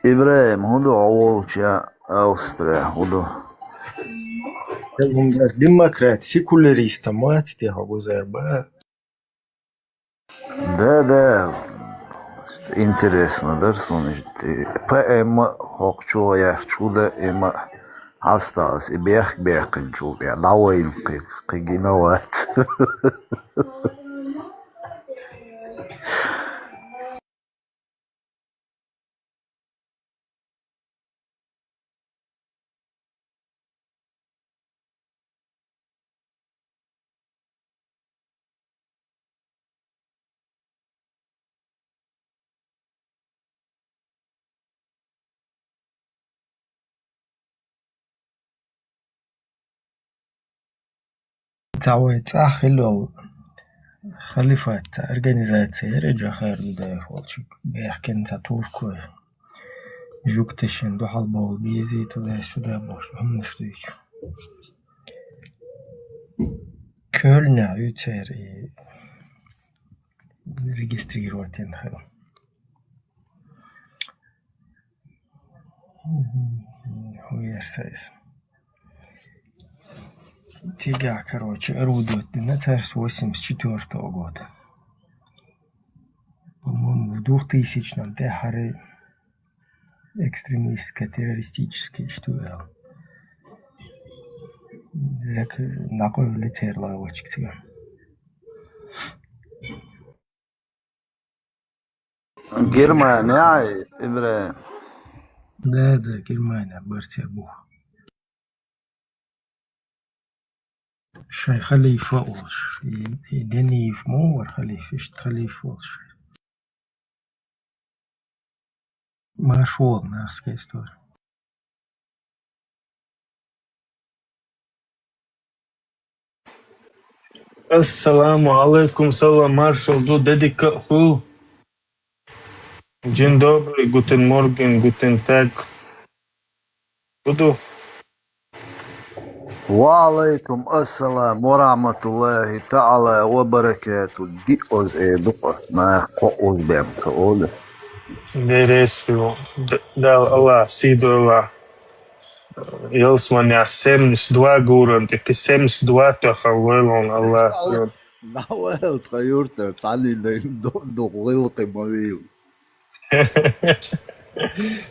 إبراهيم هدو عوالشا أوستريا هدو Das демократ, секуляриста, мать тебя, гузерба. да, интересно, да, сонежти. Па эма хокчо яхчуда эма хастас и бех чуг я даваин кигинават. Цауэца хилол халифат организация реджа хайруда холчик бехкен цатурку жуктешен до халбол бизи туда-сюда бош умныштыч. Кöln'e üter регистрировать инхел. Уверсайз. Тига, короче, орудует 1984 года. По-моему, в 2000-м Техары экстремистско-террористические штуки. Накой улетел лавочек тебе. Германия, إبراهيم. Да, Германия, Бартербух. شي خليفة وش يدني في مور خليفة إيش خليفة وش ما شغل ناس كيستور. Assalamu alaikum, salam marshal, du dedika hu. Dzień dobry, guten Morgen, guten Tag. Budu. وعليكم السلام ورحمة الله تعالى وبركاته. دي دقة ما قوز بهم تقول. Deresio. Da Allah, sido Allah. Ils man ja 72 gūran, tikai 72 to halvelon Allah. ناويل تغيرت تعالي دغلق مويل.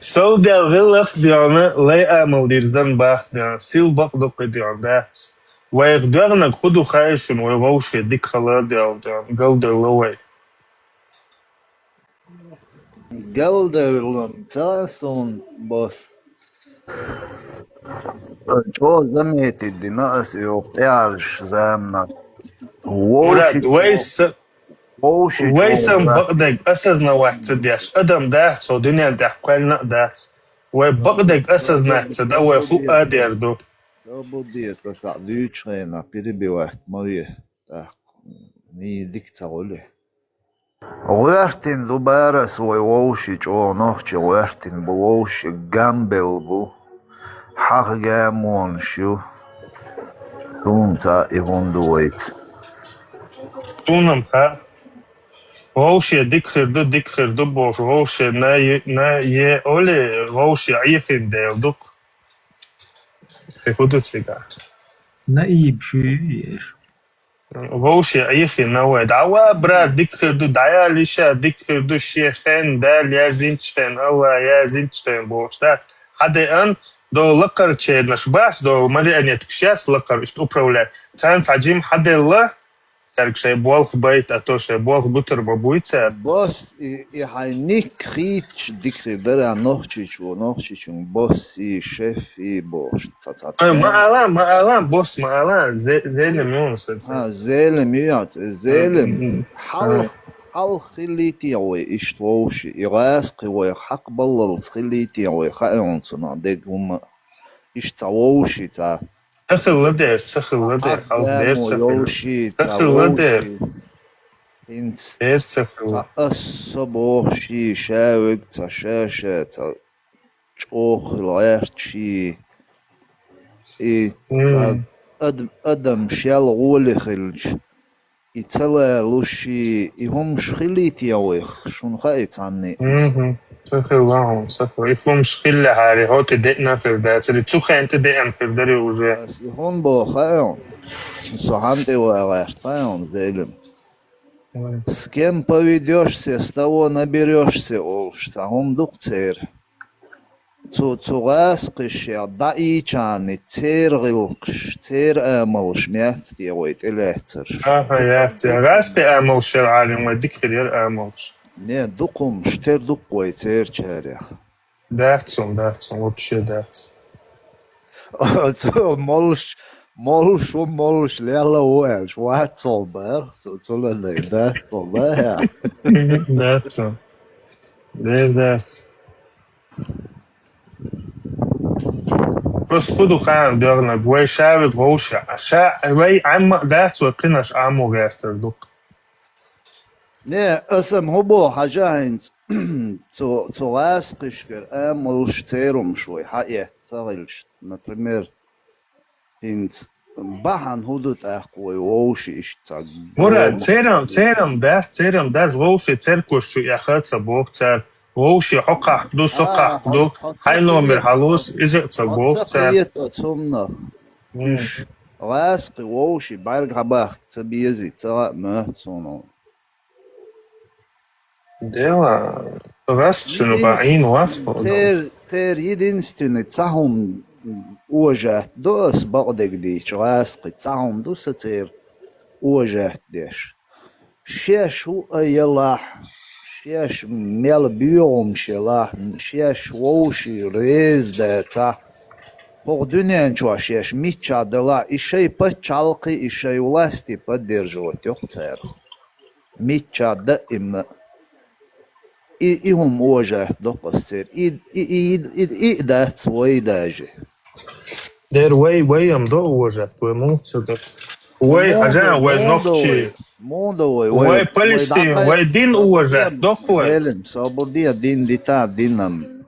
Saudel vēl apdiona, lai amaldirdan bāhdion, silbak dokadion dāts. Vajag dārnak hudu haišun, vai vaušie dik haladion, galda lovai. Gelderlund تاسون بس جو زميتي دي ناقصي وبتعرش زامنا Murad, ووشي Vaysam baqdeg asaznawācadies, adam dāts, o duņā dāqvaļna dāts. Vai baqdeg asaznācad, vai hu ādierdu. تابودية تقع ديوتشينا قريبي واحد مريه ني ديك تقولي غيرتين لبارس ويوشي جو نوخشي غيرتين بوشي جامبل بو حق جامون شو ثم تا إيغون دويت Tunam ha. Vaušie dikherdu boš, vaušie na je ole, vaušie aiehin dēlduk. Te huducigā. نائب شويش. Vaušie aiehin nav ed. Awa brāt dikherdu dayalisha, dikherdu shiekhen, dēl jāzinčhen, Allah jāzinčhen boš. Tāds. Hade an, do laqar čēdnaš bās, do mari aniet kšies laqar išt upravlēt. Cāns aģim hade Allah, Tark šai bolh bait, a to šai bolh butar babuice. بس يحينيك خيتش ديكري درع نوخشيش ونوخشيش بس شيفي بوش Maalan, boss, maalan. Zeylem yonsad. زيلم يات زيلم حل خليتي وي اشتوشي يغاسقي وي حق بلل خليتي وي خايونسنا ديك هم اشتوشي تا Sakhilade. يوشي Sakhilade. انس Sakhilade. الصبوشي شاوق تا شاشة تا شوخ العيرتشي ادم شال غولي خلج يتسلى لوشي يهم شخليتي يويخ شون خايت عني صخر واهم صخر يفهم مشكلة هاري هو تدقنا في الدات اللي تسوخ أنت دقن في الدري وجه بس هون بخيون سوهانتي وغيرتايون زيلم с кем поведешься, с того наберешься, олшта, хом дуктер. Цугасқиш я даичани, цергилқш, цер амалш, мяцти ойт, элецер. ياتي غاستي أمل شرعالي وديك خير أملش Не, дукумш, тер дукой, цер чаря. داتسون вообще датс Молш, лела уэлш, ватсолбер, цулелей, да, цолбер. датсون داتس بس خدوا خان دورنا بوي شابك غوشة وي عم داتس وقناش عمو غير تردوك Не, اسم هبو حاجة цугасқишкер, молш церум шой, хае, цагилш, например, инц бахан худут ахкой, оуши ишцаг. مراد تيرم ده غوشي تركوش ياخدس بوك تر غوشي حقا حدو سقا حدو هاي نومر حلوس إذا تصبوك تر تقيت أتصمنا. غاسقي ووشي بارك عباك تبيزي تغا مهتسونو. ديلا غاست شنو بعين واسبو تير единственный цахум уважать дос багдек дич غاسقي цахум доса тер уважать деш. شيشو أيلاح شيش ميل بيوم شلاح شيش ووشي ريز داتا По дюнен чуашеш митча дела ишей пачалки ишей власти поддерживать их цер. Митча да именно и хум уважать допустим и да свой даже. دير وي يمدو وجهت وموت صدق وي حاجة وي نوختي وي فلسطين وي دين وجهت دوك وي Зелен, свободия дин дита динам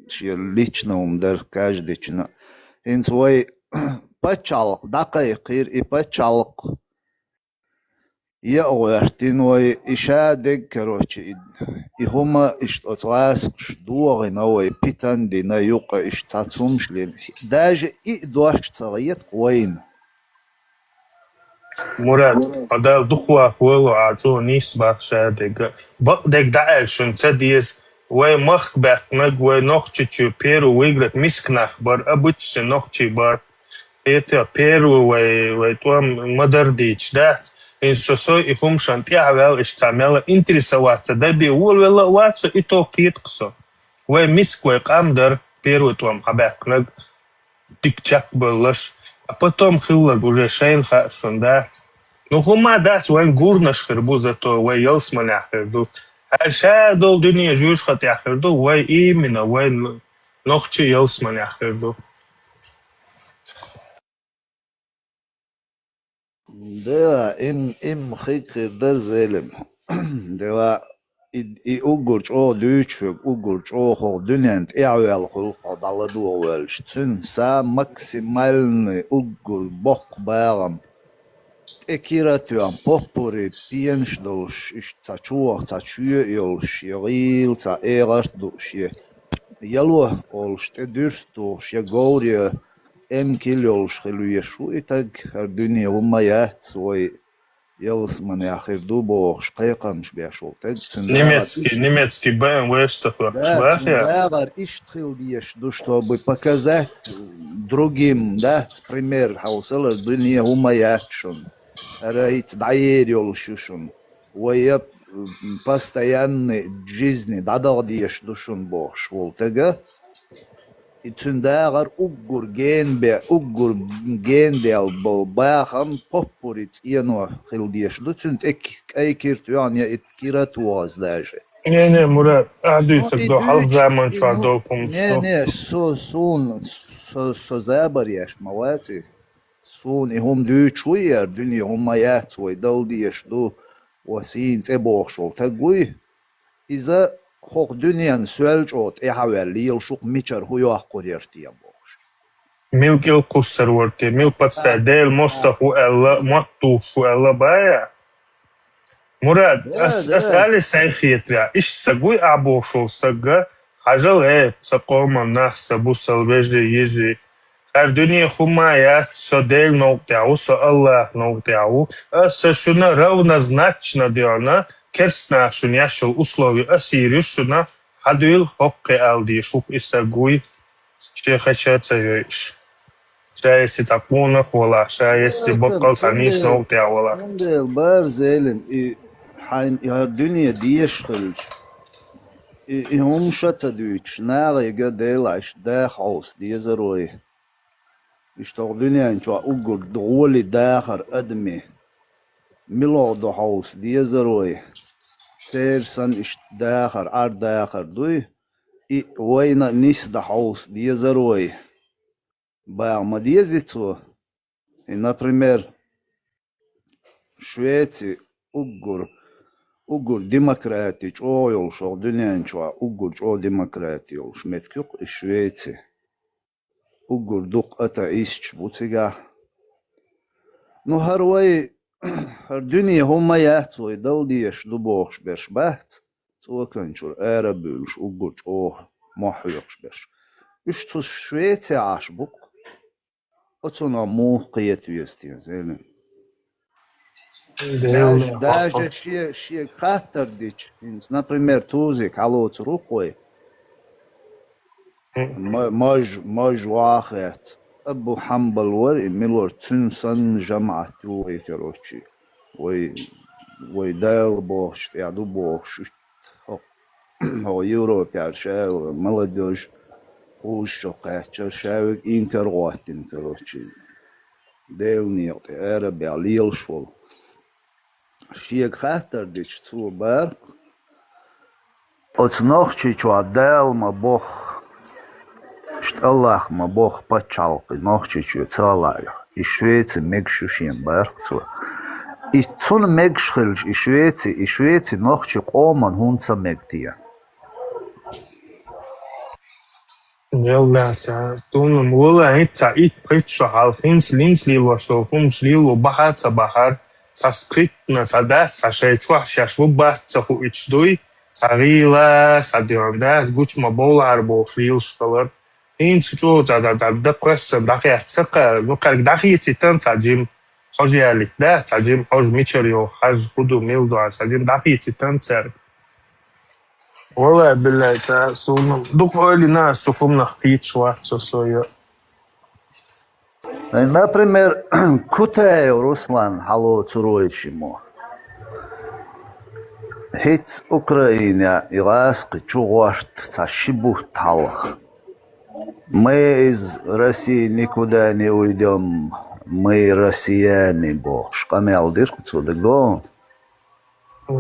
ши лично умдер каждый in свой пачалк дакай кир и пачалк я уэртин ой ишадек короче и хума иштоцлас дуори новой питан дина юка иштацумшлин даже и дождь цариет коин مراد هذا دخوا خوالو عجو نيس بخشادك بقدك دعال شن تديس وي مخ بقنق وي نوخشي چو بيرو ويغرت مسكناخ بار أبوتش نوخشي بار إيتا بيرو وي توام مدر ديش دات إن سوسوي إخوم شانتي عوال اشتعمل انترسوات دبي ولا واتسو إتو قيتقسو وي مسك وي قامدر بيرو توام بقنق تيك чак بلش А потом хыллак уже шейн хашон дат. Ну хума дат вайн гурнаш хырбу зато вай елсман яхырду. А ша дол дюния жуш хат яхырду вай именно вай нохчи елсман яхырду. Да, им хикр дар зелем. Да, и угурч о дючвек, угурч о хол дюнент, и авел хол даладу овелш. Цун са максимальный угур бок барам. Экиратуам попури пиенш долш, иш цачуах, цачуе елш, ерил, ца эраш душ, яло олш, те дюрстуш, горе, килёлш, хилуешу, и так дюния умаят свой يلسمن يا أخي دوبو شقيقا شبيشول немецкий БМВ да, иштхил биеш, чтобы показать другим, да, пример, хаусала дуния умаячун, раит даерил шушун, вая постоянной жизни, дадардиеш душун бош, волтега, и цундагар угур генбел бол бахан поппуриц ино хилдиеш луцунд экирт яния иткират уаз даже. Не, Мурат, адуйся до халзаман чвардокум что. Не, со забарьеш, молодцы. Сун и хум дючуер, дюни хумаят свой далдиеш ду васин цебохшол тагуй. Иза хок дюниан сөлчот эхаверлил шук мичар хуяах корертия бохш. Милкил куссер ورتي ميل بتستعدل مصطفى الله مطوف الله بايا مراد اسال سايخيترا ايش سقوي ابو شو سقا حاجة سقوم ناخ سبوسل بيجي يجي الدنيا хумая содель ногтяу со Аллах ногтяу шуна равнозначно диана керсна шуняшел условия асиришуна хадуил хокке алди шук исагуй что хочется ешь если такуна хола если бокал санис ногтяу Ondel bar zelim hain dünya diyeshkil hum şata düç nare gadelaş da haus diyezeroy İşte dünyanın çoğu ugur doğuli dağır admi milo da haus diyezeroy tersan işte dağır ar dağır duy wayna nis da haus diyezeroy bağma diyezitso например Швеция угур демократия чойл шо дünyanın çoğu ugur ço demokratiya ol şmetkuk Швеция ugur duk ata iş butiga no harway her dünya homa yatsoy daldiyeş dubox beşbat çokançur arabülş ugur ço mahyox beş üç tuz Şveçya aşbuk otsona muhqiyet üyestiyen zelin Даже ши хатар дич, например, тузик, алоц рукой, мож واحد أبو حنبل وري ميلور تنسن جماعة وي كروتشي وي دايل بوش يعدو بوش هو يورو كارشاو ملدوش وش قاتشر شاوك إنكر واتن كروتشي دايل نيوتي عربي عليل شول شيك خاطر ديش تو بار отнохчи чуадел ма бог шт Аллах ма бог пачалки нохчи чу цалай и Швеция мегшушин барцу и цун мегшхилж и Швеция нохчи коман хунца мегтия يلا تون ولا انت ايت بريتش هال فينس لينسلي وشتو فمش ليلو بحر صباحر ساسكريتنا سادات ساشيتشوا شاشو بات سخو اتشدوي ساريلا ساديونداس гуч мабола арбо фрил школар инч чо да пресс дахиат сака ну как дахиати тан саджим хожиалит да саджим хож мичерио хаж худу милдо саджим дахиати тан цер والله بالله تا سون دوك اولي ناس سوكم نخيت شوا سوسويا Например, кутае Руслан хало цуроичимо Хит Украина ираск чугашт цашибух талх Мы из России никуда не уйдем, мы россияне, бог. Шкамел дышку цудек, да?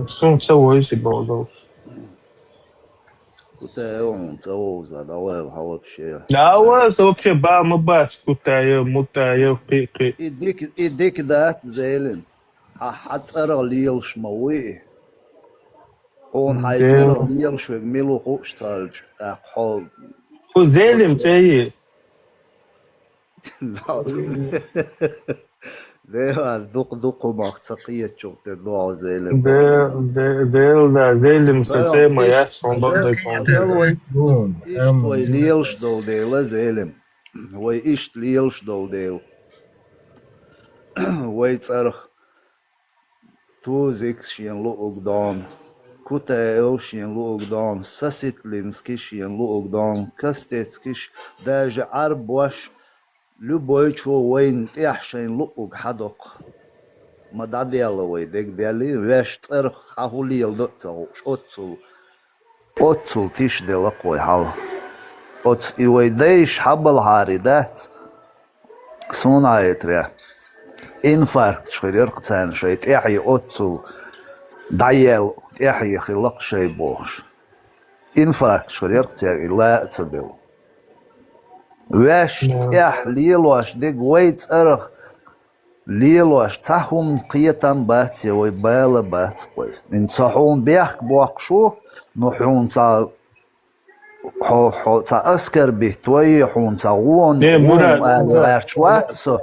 سون تسوي شي بوضوش Кутае он цао задавай вообще. لا вообще با مباش كوتايا متايا قيقي إديك دات زيلن حتى ليل شموي Он حيتر ليل شو ميلو خوش تالج أقحال خو زيلم تايي ده دق مقصقية شوف تدعو زيلن ده زيلم ستاي ما ياس عندك وي ليلش دول ديل زيلم وي إيش ليلش دول ديل وي تصرخ تو زيكس شين لو أقدام كوتا شين لو أقدام ساسيتلينسكي شين لو أقدام كاستيتسكيش داجة عرب واش любой وين تيحشين لقوق حدق ما داديالا وي ديك ديالي واش تصرخ حاولي يلدقتو أوتسو تيش دي لقوي حال أوتس إيوي ديش حبل هاري دات سونا يتريا إنفاركت شخير يرقتان شوي تيحي أوتسو دايال تيحي خلق شي بوش إنفاركت شخير يرقتان إلا تصدل واش تيح ليلواش ديك ويت أرخ ليلواش تحهم قيتان باتي ويبالا باتقوي من صحون بيحك بوقشو نحون تا أسكر بيتوي حون تا غون غارشواتسو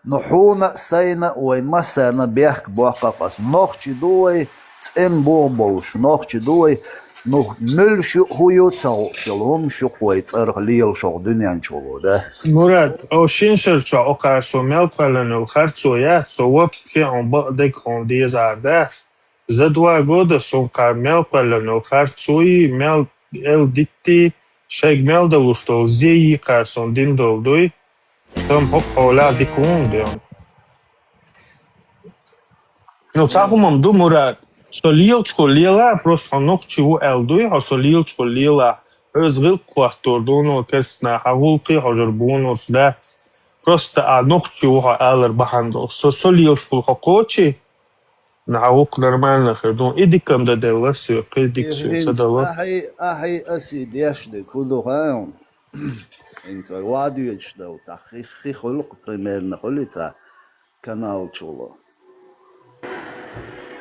نحون سينا وين مسانا بيحك بوقاقس نوخشي دوي تين بوغبوش نوخشي دوي نو مل شو هو يوتسو شلهم شو قويت أرخ ليل شو دنيا شو ده Murat, o shinshircha oqarso melqalanu khartso yatso wapshi on baqdek on dizardas. Zadwa goda son qar melqalanu khartsoi mel el dikti sheg meldalusto zeyi qarson dindoldoi tam hop ola dikundion. No цагумам ду Murat. Солилчко лила просто нокчу элдуи а солилчко лила özgül kuahtordunu kesna havulqi hajarbunu şdats просто a нокчу ha alır bahando солилчко hakochi на havuk нормально ходун идикам да деласю предикцию садала أهي أسيد يشد كله هاون إنت وادي يشدو تخي خلق بريميرنا خليتا كانال شولا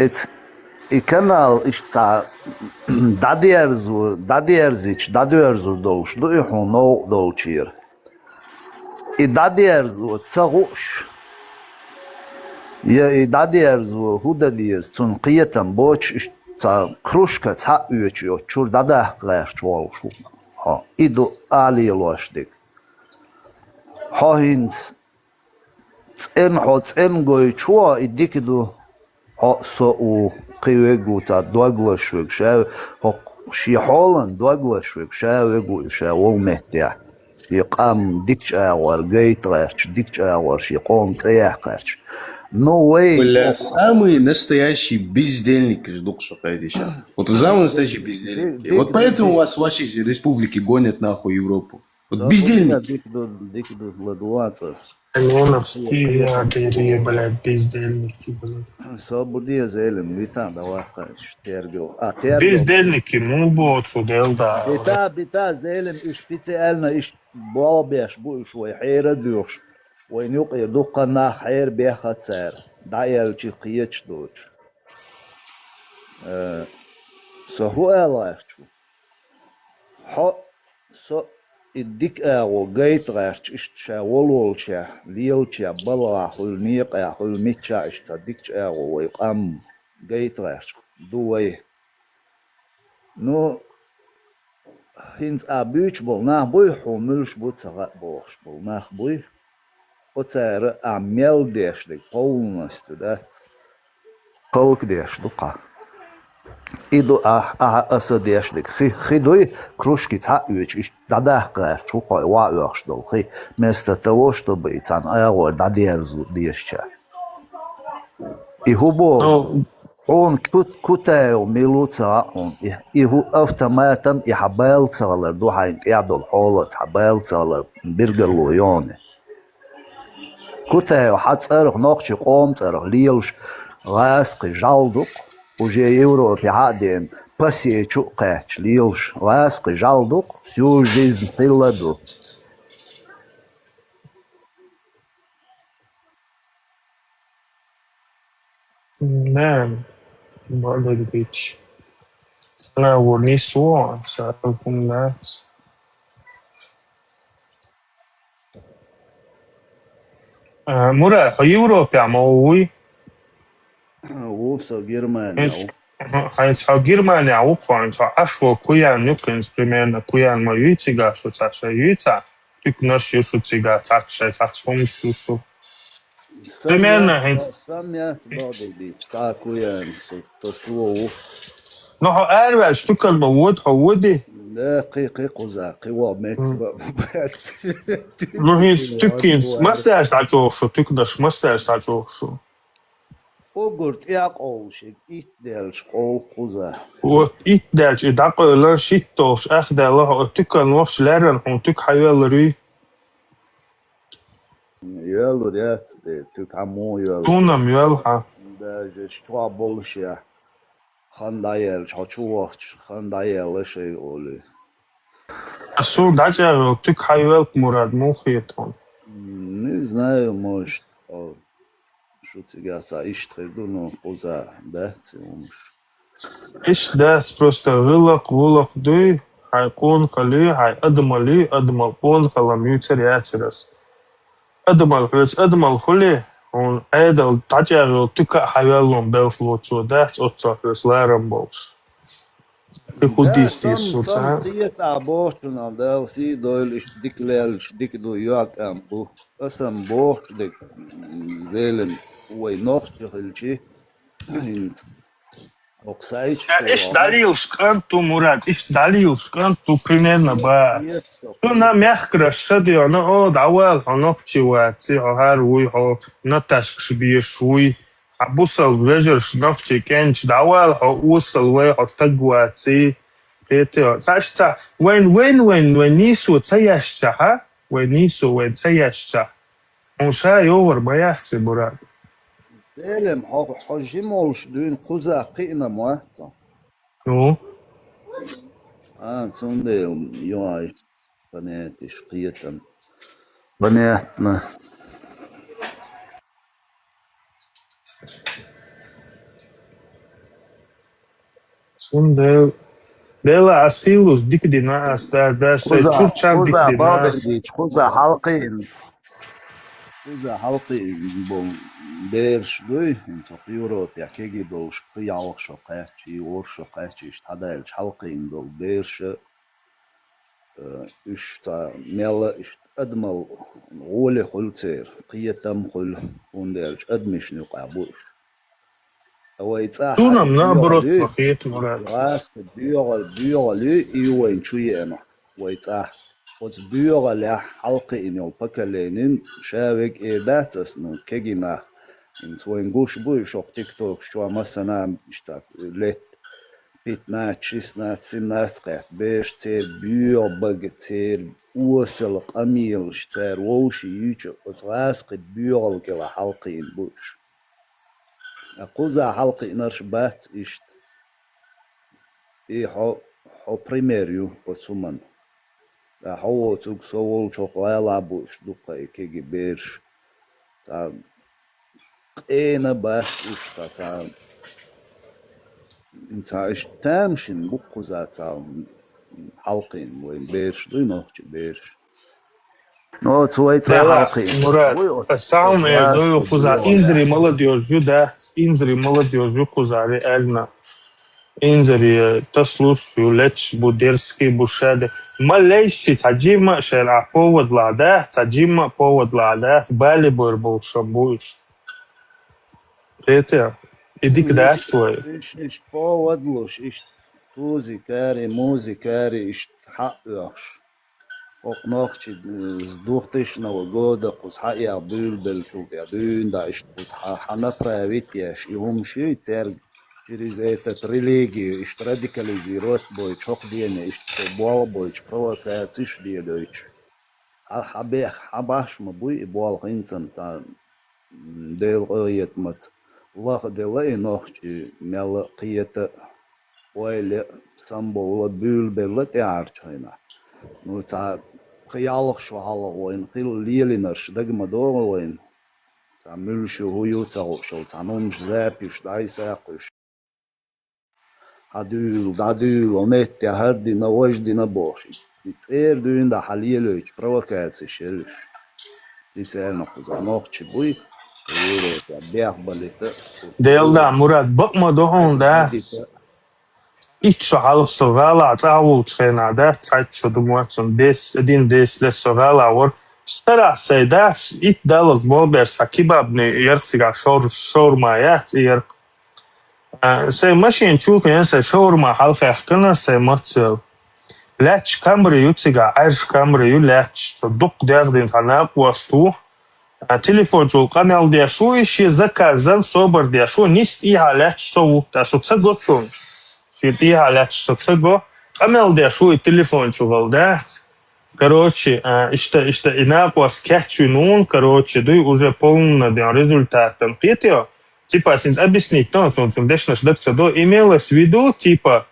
إت الكانال إشتا داديرزو دوش دو يحونو دولشير داديرزو تغوش يا داديرزو هودا ديز تنقيتن بوش إشتا كروشكا تحقيوشيو تشور داده غير شوالشو ها إدو آلي لوشدك ها هينز تن غوي چوا إديك دو سو قيوغو تا دوغلاشوك شاو شي حولن دوغلاشوك شاوغو شاو مهتيا شي قام ديكش اغور جيت غيرش ديكش اغور شي قوم تيح غيرش نو واي Бля, самый настоящий бездельник из Дукшакайдиша. Вот вы самый настоящий бездельник. Вот поэтому вас ваши республики гонят нахуй Европу. Вот бездельники. ديك دو لدواتا نفسي يا ديري بلاد бездельники بلاد صابودية زيلم بيتان دا واقعش تيرجو бездельники مو цудел да بيتا زيلم إش بيتي ألنا إش بوابيش بو إش ويحير دوش وين يقير دوقنا حير بيخا تسير دايل چي قيتش دوش سهو ألايرشو حو سو الديك اغو جيت غيرش اشت شا ولولشا ليلشا بلا حول ميق حول ميتشا اشت ديك اغو ويقام جيت غيرش دوي نو هينز ابيش بولنا بوي حوملش بو تسغا بوش بولنا بوي وتسير اميل ديش ديك قولنست دات قولك ديش دوقا إدو أسديش لك خي دوي كروشكي تاويش إش داده قير شوقاي واوش دو خي مستتوش دو بيتان أيغور داديرزو ديشتا إهو بو هون كوتايو ميلوتا هون إهو أفتماتن إحبال تغلر دو حين إعدو الحولة حبال تغلر برقلو يوني كوتايو حتى أرغ نوقشي قومت أرغ ليلش غاسقي جالدوك وجي يورو في عادين بسي تشوقاتش ليلش واسقي جالدوك سيو جيز طيلدو نعم بقدر بيتش أنا ورني سوا سألكم ناس مرة يوروبيا موي ووسو جيرمانيا Heinz Germania aufwand so ashwo kuyan nukens примерно kuyan mаюицига что саша юица тик наш шушуцига цачша цачхом шушу примерно Heinz ساميات بعض دي تاكويان تسوو но эрвел штукал мод хаводи لا قي قزا قوا ميكرو но Heinz тукинс масаж тачошо тик наш масаж тачошо اوغورت ياقولشك إتدالش قول قزا вот итдалч дақола шиттош ахдала тукан вахш ларан хун тук хайвалри يالو ديات دي توك عمو يالو тунам юалха دا جشتوا بولشيا خاندايل شاچووخ خاندايل شي اولي асу дача тук хайвал мурад мухитон Не знаю, может, что тебя иштрегу, но поза бэти умш. إيش داس просто غلق دوي هيكون خليه هاي أدمل قول خلاميوتر ياترس أدمل خليه هون أيضا تجارو تكا حيالون بلفلو شو داس أتصفيس لارن بوش Худис Sam тисуца. qiyet aboşuna del si doyl iş diklel dik do yak am bu. Asam boş dik zelen way noch chilchi in oxide ايش to دليل شكنتو مراد ايش دليل شكنتو примерно qiyet بس so تو نا مخكرش خدي انا او دعوال هنوكشي واتي هار وي هو نتاشكش بيشوي عبوصل رجرش نوكشي كنش دعوال هو وصل وي هو تقواتي بيتو تاشتا وين نيسو تسيشتا ها وين نيسو وين تسيشتا مشا يور بيحتي مراد zelen hojimolş dün kuza qina muatsa. نو Sonde yoy banet iş qiyetan. Banetna. سون Dela asfilos dik di nas da se churchan dik di nas. Kuza halqin. Kuza halqin bol berş duy into Europ ya kegi dol shqiyalq shoqachi or shoqachi ishtadal halqin dol berş ishta mel ist admal gole khultser qiyatam khul underch admishni qabush awaytsa Tunam nabrot fakit murad. راس بيغل يوين شوية ويتاه وز بيغل حلقة إنه بكالينين شابك إيدات أسنو كيجينا إن سوين قوش بوي شوق تيك توك شو مثلا اشتاك ليت بيتنات شيسنات سنات قيت بيش تير بيغ بغ تير وصل قميل شتير ووشي يوشي وز غاسق بيغل كلا حلقة إن بوش أقوزا حلقة إنرش بات إشت ho primeiro potsuman da ho tsuk sovol chokoela bush duqa kegi bersh ta qena bas usta ta inta ishtamshin buqza ta halqin وين bersh du noch bersh no tsuaita Dela halqin murad. Сам дою куза инзри молодежью да, инзри молодежью кузари эльна. Инзри то слушаю леч будерский бушаде. Малейший таджима шера повод лада, таджима повод лада, бали бурбул шабуш. Это иди куда твой. ish поводлуш ish tuzi kari muzi kari ish حقش وقناخشздухтышного года кусха я бюлбел шут я дюнда иш кусха ханапра витяш и умши тер через этот религию иш радикализировать бой чок диене иш бол бой провокации шдедойч а хабаш мабуй и бол хинсан та дел оет мат лах делай нохчи мел қиета ойле самбола бюлбел тярчайна ну та خيالك شو هلا وين خيل ليلينرش دقم دور وين تعمل شو هو شو تعمل زابيش داي ساقش هدول ومت يا هردي نواجدي نبوش تير دوين دا حليلوش بروكاتس شلش دي سير نقص نوخش بوي يورو بيخ باليت Delda murad bakma dohon da. İç şahalık sogala tavul çena da çayt şodu muatsun din desle sogala var. Stara sayda it dalot bober sakibabne yerksiga şorma ya yer. Se maşin çuken se şorma halka kana se matsel. Laç kamre yutsiga arş kamre yu laç. Duk derdin sana postu. Телефон жол канал дешу ищи заказан собор дешу нист и халяч сову та соцсего чун. Шит и халяч соцсего канал дешу и телефон чувал да. Короче, что и на пос кячу нун, короче, дуй уже полно да результатом. Петё, типа синс объяснить, но он дешнаш дакца до имелось в виду типа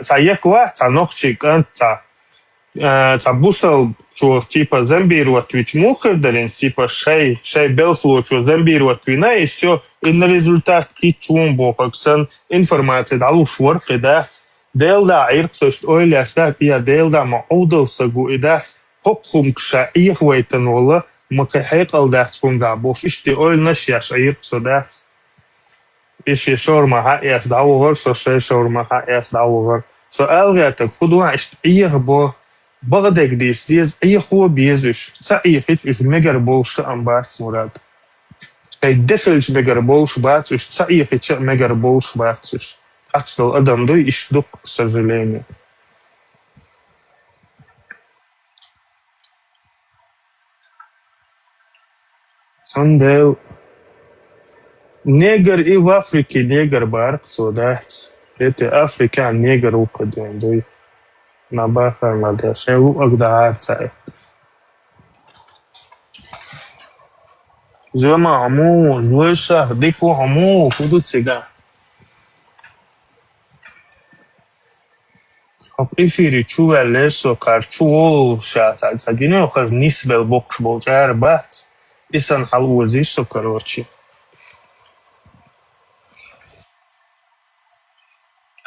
са яква са нохчик анца. Бусал, что типа зомбировать вич мухардалин, типа шей белфло, что зомбировать вина, и все, и на результат кичумбо, как сан информация дал ушворки, да, делда, ирксо, что ойляш, да, я делда, ма удалсагу, и да, хопхумкша, их вайтанула, макахайкал, да, скунга, бош, ишти ойнаш, яш, ирксо, да, иши шорма, ха, яш, даувар, со шей шорма, ха, яш, даувар, سؤال غيرتك خدوها إيش إيه بو بغدك ديز إيه هو بيزش سأيه إيش مجر بوش أم باس مراد شيء دخلش مجر بوش باس إيش سأيه إيش مجر بوش باس إيش أصل أدم دوي إيش دق سجليني عندي نيجر إيه وأفريقيا نيجر بارك سودات إنت أفريقيا نيجر وقديم دوي نباخر مدى شيء وأقدر عارسة زما همو زوشة ديكو همو خدود سيجا خب إفيري چو لسو كار چو شاتا ساقينو خز نسبة بوكش بوجار بات إسان حلو وزيسو كروچي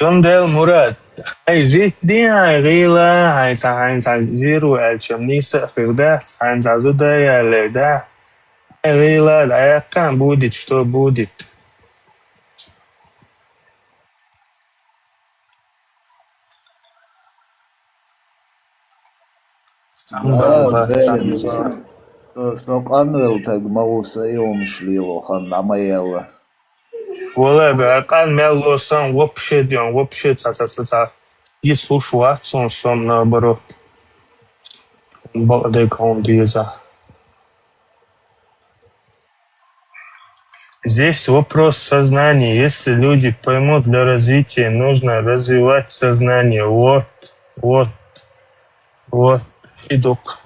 دل مراد هاي جيت دي هاي غيلة هاي جيرو الشم نيسا خردات هاي زازو دايا لدا هاي غيلة دايا كان بودت شتو بودت زيلم سوقان تاج موسى يوم شليلو خان عميلا ولا بقى مело сам вообще ца и слушаю сам наоборот балдекондиза. Здесь вопрос сознания. Если люди поймут, для развития нужно развивать сознание. Вот. Идок.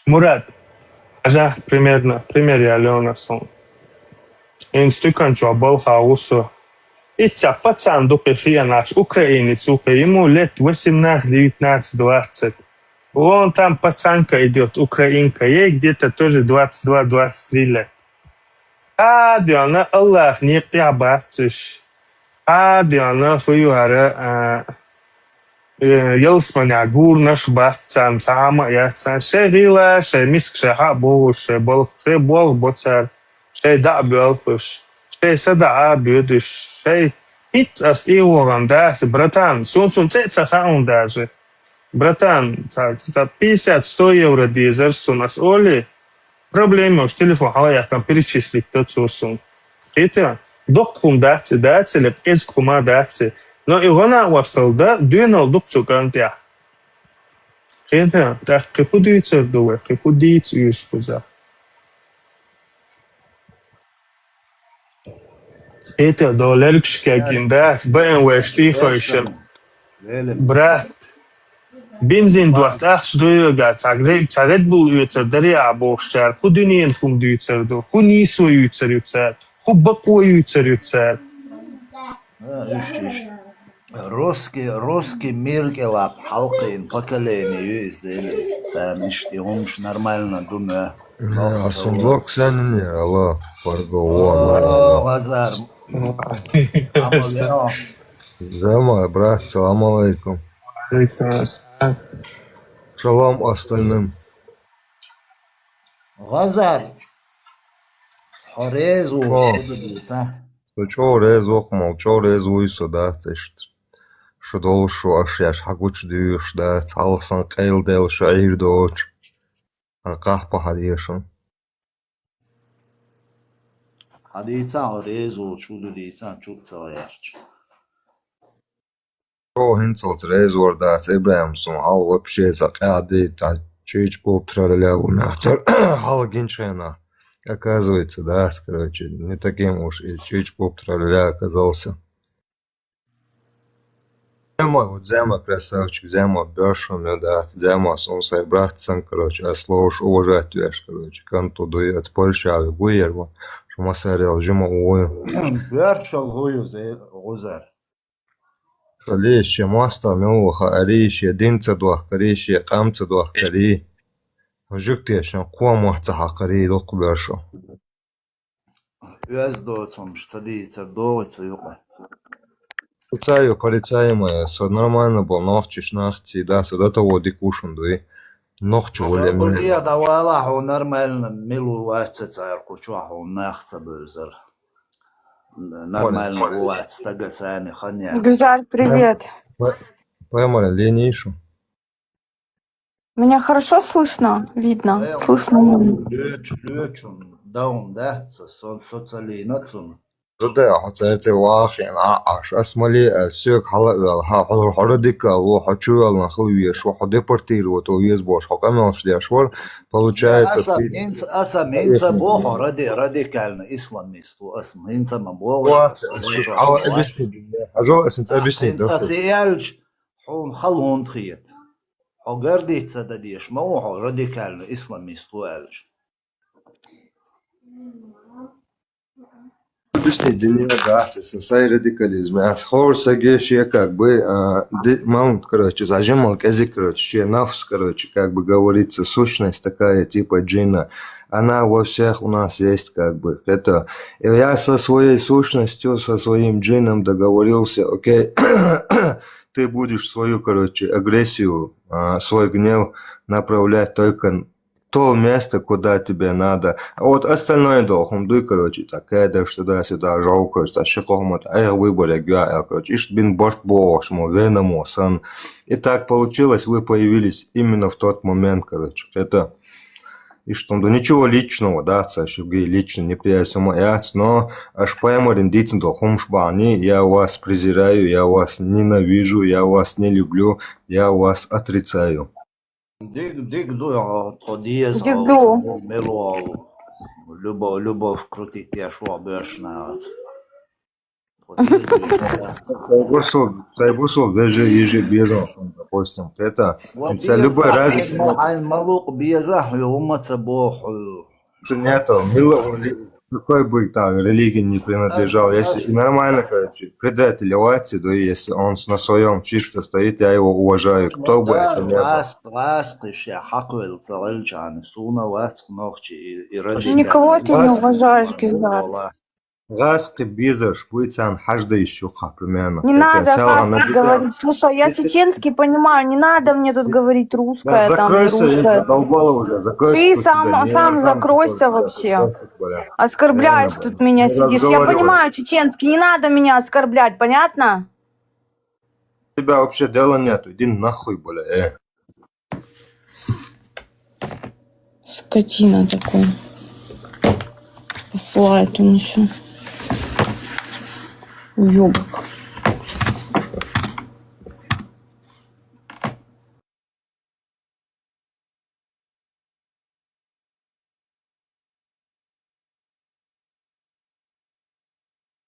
Мурат, ажа пример Алена сон. Инстукан чуабал хаусу. Итя пацан докефия наш, украинец, ему лет 18, 19, 20. Вон там пацанка идет, украинка, ей где-то тоже 22-23 лет. Диана, Аллах, не приабатыш. Диана, хуюара, يلسمني عقول نش باتسام سامع ياتسان شيء غيلا شيء مسك شيء حابو شيء بول شيء بول بوتسر شيء دع بيلفش شيء سدع بيدش شيء إت أصلي وغنداس برتان سون تتسخون داج برتان تا 50-100 евро дизель сун ас оли проблемы уж телефон хала я там перечислить тот сун это докум дати леп из кума дати но игона васталда дюнал дуксу кантя это так кефудица дуэ кефудица юшпуза это долларчка гинда бен вештихо ишел брат бензин дуат ахс дуйга тагреб бул юцер дари абошчар худинин хум дуйцер ду хунисо юцер хубако юцер русский мир гелап халкин поколение издели ништи хумш нормально думаю Асумблок сенни алла парго Газар Зама, брат, салам алейкум. Шалом остальным. Газар Хорезу Чо рез оқмал, чо рез уйсо да шдолшу ашяш хагуч дүйш да цалсан қейлдел шаир доч қахпа хадиешн Хадица Хорезу чудудица чудцаяш Чо хинцалц рез ордац Ибраимсун хал вообще заҟяди та чеч поптралля унахтар хал гинчена. Оказывается, да, короче, не таким уж и чеч-поп тролля оказался. Зема красавчик, Зема бешеный, да, Зема сунсай братцем, короче, а слушай, уважать веш, короче, канту дует Польшави, буерва, что масарел, жима уою. Бешал гою Газар Шалище маста милуха, арище, динца дуах, карище, камца дуах, кари. Жуктешн قوم وحتحقري دوق برشو Üez doцом штадица доцу юqa Полицаю, полицаемая, со нормально был, нохчиш нахти, да, сюда того дикушен, да, нохчу воле. Я давала нормально милу васца царку чуху нахца бюзер нормально бывает, стагацаны, ханя. Гжаль, привет. Прямо лени еще. Меня хорошо слышно? Видно? Слышно? Лёчун, даун, да, социалинацун. Жудай, хотя это вахи, аш асмали, сёк хала, харадика, ло хачуал на хлывеш, вахо депортировать, уез бош, хакамел шляшвар, получается... Инца бохо, радикально, исламисту, инца мабохо. Вот, объясни, пожалуйста, объясни. Инца тияльч, хун халун тхиет. Огардица дадиш, мабохо, радикально, исламисту эльч. Объясни, денегация, сай радикализм. А хорса гешия как бы, маунт, короче, зажимал язык, короче, нафс, короче, как бы говорится, сущность такая, типа джина. Она во всех у нас есть, как бы, это. И я со своей сущностью, со своим джином договорился, окей, ты будешь свою, короче, агрессию, свой гнев направлять только то место, куда тебе надо. А вот остальное должен быть, короче, такая, да, сюда, жалко, за шикомат, выбор, короче, ишь бин борт бош, веному, сан. И так получилось, вы появились именно в тот момент, короче, это... И что, да ничего личного, да, сашуги лично не приясимо, но аж поймарин дитин до хумшбани, я вас презираю, я вас ненавижу, я вас не люблю, я вас отрицаю. Дигду, тодиез, Дигду. мело, любовь крутить, я шо обешна. Сайбусов даже ежебезно, допустим, это любой разница. Малук биязах, умаца бог. Нету, какой бы так религии не принадлежал, если нормально, короче, предатель Левати, да, если он на своем чисто стоит, я его уважаю, кто бы это ни был. Никого ты не уважаешь, Гюзар. Раз ты безешь, будет он каждый еще примерно. Не надо хаски говорить. Слушай, я чеченский понимаю, не надо мне тут говорить русское, да, там, не закройся, я русское. задолбала уже, закройся. Ты сам закройся вообще. Оскорбляешь тут меня сидишь. Я понимаю чеченский, не надо меня оскорблять, понятно? У тебя вообще дела нет, иди нахуй, бля. Скотина такой. Посылает он еще. Ёбок.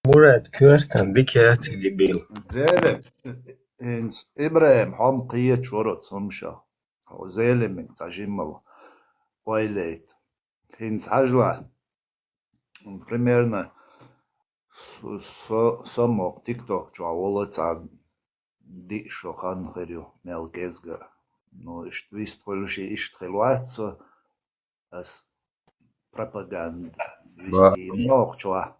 Мурат, квартан, дикят дебил. Зелем, Ибраим, хом қиет шорот сомша. Зелем, тажимал, вайлейт. Хинц ажла, примерно, самок тикток, чуавола цаг, ди шохан херю, мелгезга. Но иштвист хвилши иштхилуатсо, as пропаганда. Висти ног чуа.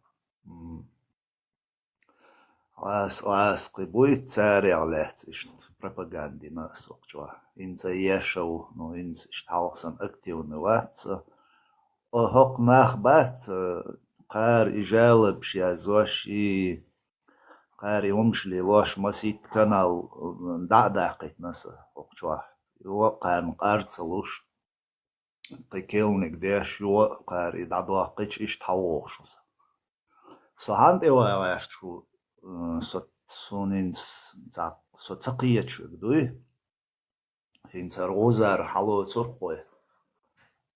Лас будет царялец, ist Propaganda nas okčva. Inca ješau, no inca ist halsan aktivni vats. O hok nach bat, qar ijalab shi azosh i qar yumshli losh masit kanal daqdaqit nas okčva. Jo qar qartsalush qikilnik desh jo qar idadaqit ist hawoshus. So hand ewa yaxchu соцақия чүгдуй хинц розар хало цорхой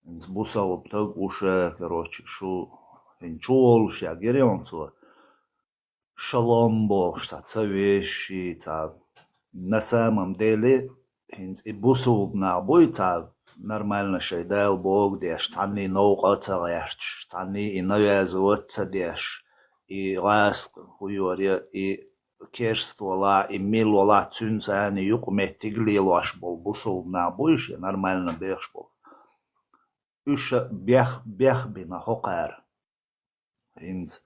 хинц бусал птаг уша короче шу хинчол шагерионцо шаломбо штаца вещи ца на самом деле хинц и бусал на бойца нормально шайдал бог деш цанни ноуqaца яч цанни и навязываться деш и ласк хуйория и керствола и милола цюнцани юкметиглилош бол бусул на бойше нормально беш бол уша бех бина хокар инз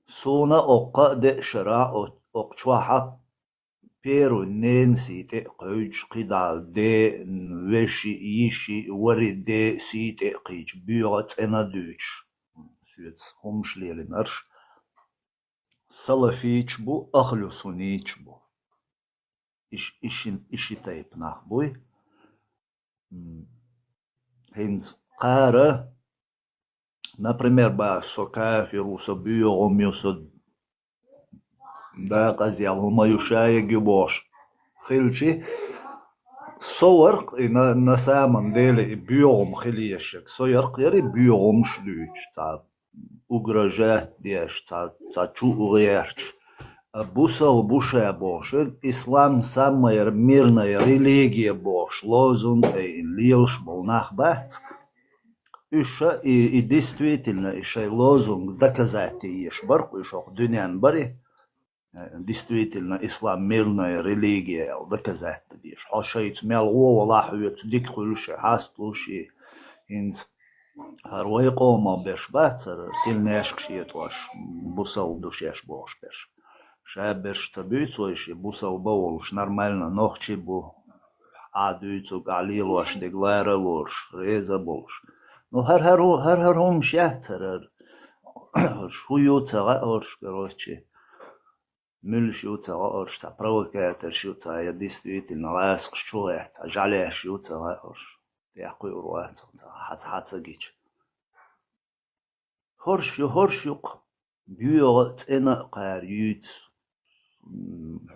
суна окка де шара окчуаха перу ненсите қойч қидал де веши иши вари де сите қич бюро цена дүйч сүйец хумшлелин арш Salafiç bu, ahlu suniç bu. İşi tayip nah buy. Hens qara, например, ba so kafir, so büyüğüm, so da qaziyal huma yuşaya güboş. Xilçi صور نسامن ديلي بيوم خليشك صور قيري بيوم شلوش تا ugražet dješ, ca čuvjerč. Busal buše bošeg, islam sama jer mirna je religija boš, lozung i lielš bol nahbats. И действительно, еще лозунг доказать ешь барку, еще дунян бари. Действительно, ислам мирная религия, доказать ешь. А шейц мелго, Аллах ведь дикхулши, хастлуши, инц. هروي قوما بيش باتر تيل ناشك شيت واش بوسال دوشيش بوش بيش شابش تبيت ويش بوسال بولش نورمально نوخчи бу адуйцу галил واش деглара лош реза болш ну хар хом шахтер шуюца орш короче мюльшуца орш та провокатор шуца я действительно ласк шует жале шуца орш يقول روات حتى جيش هرشيق بيوت أنا قاريت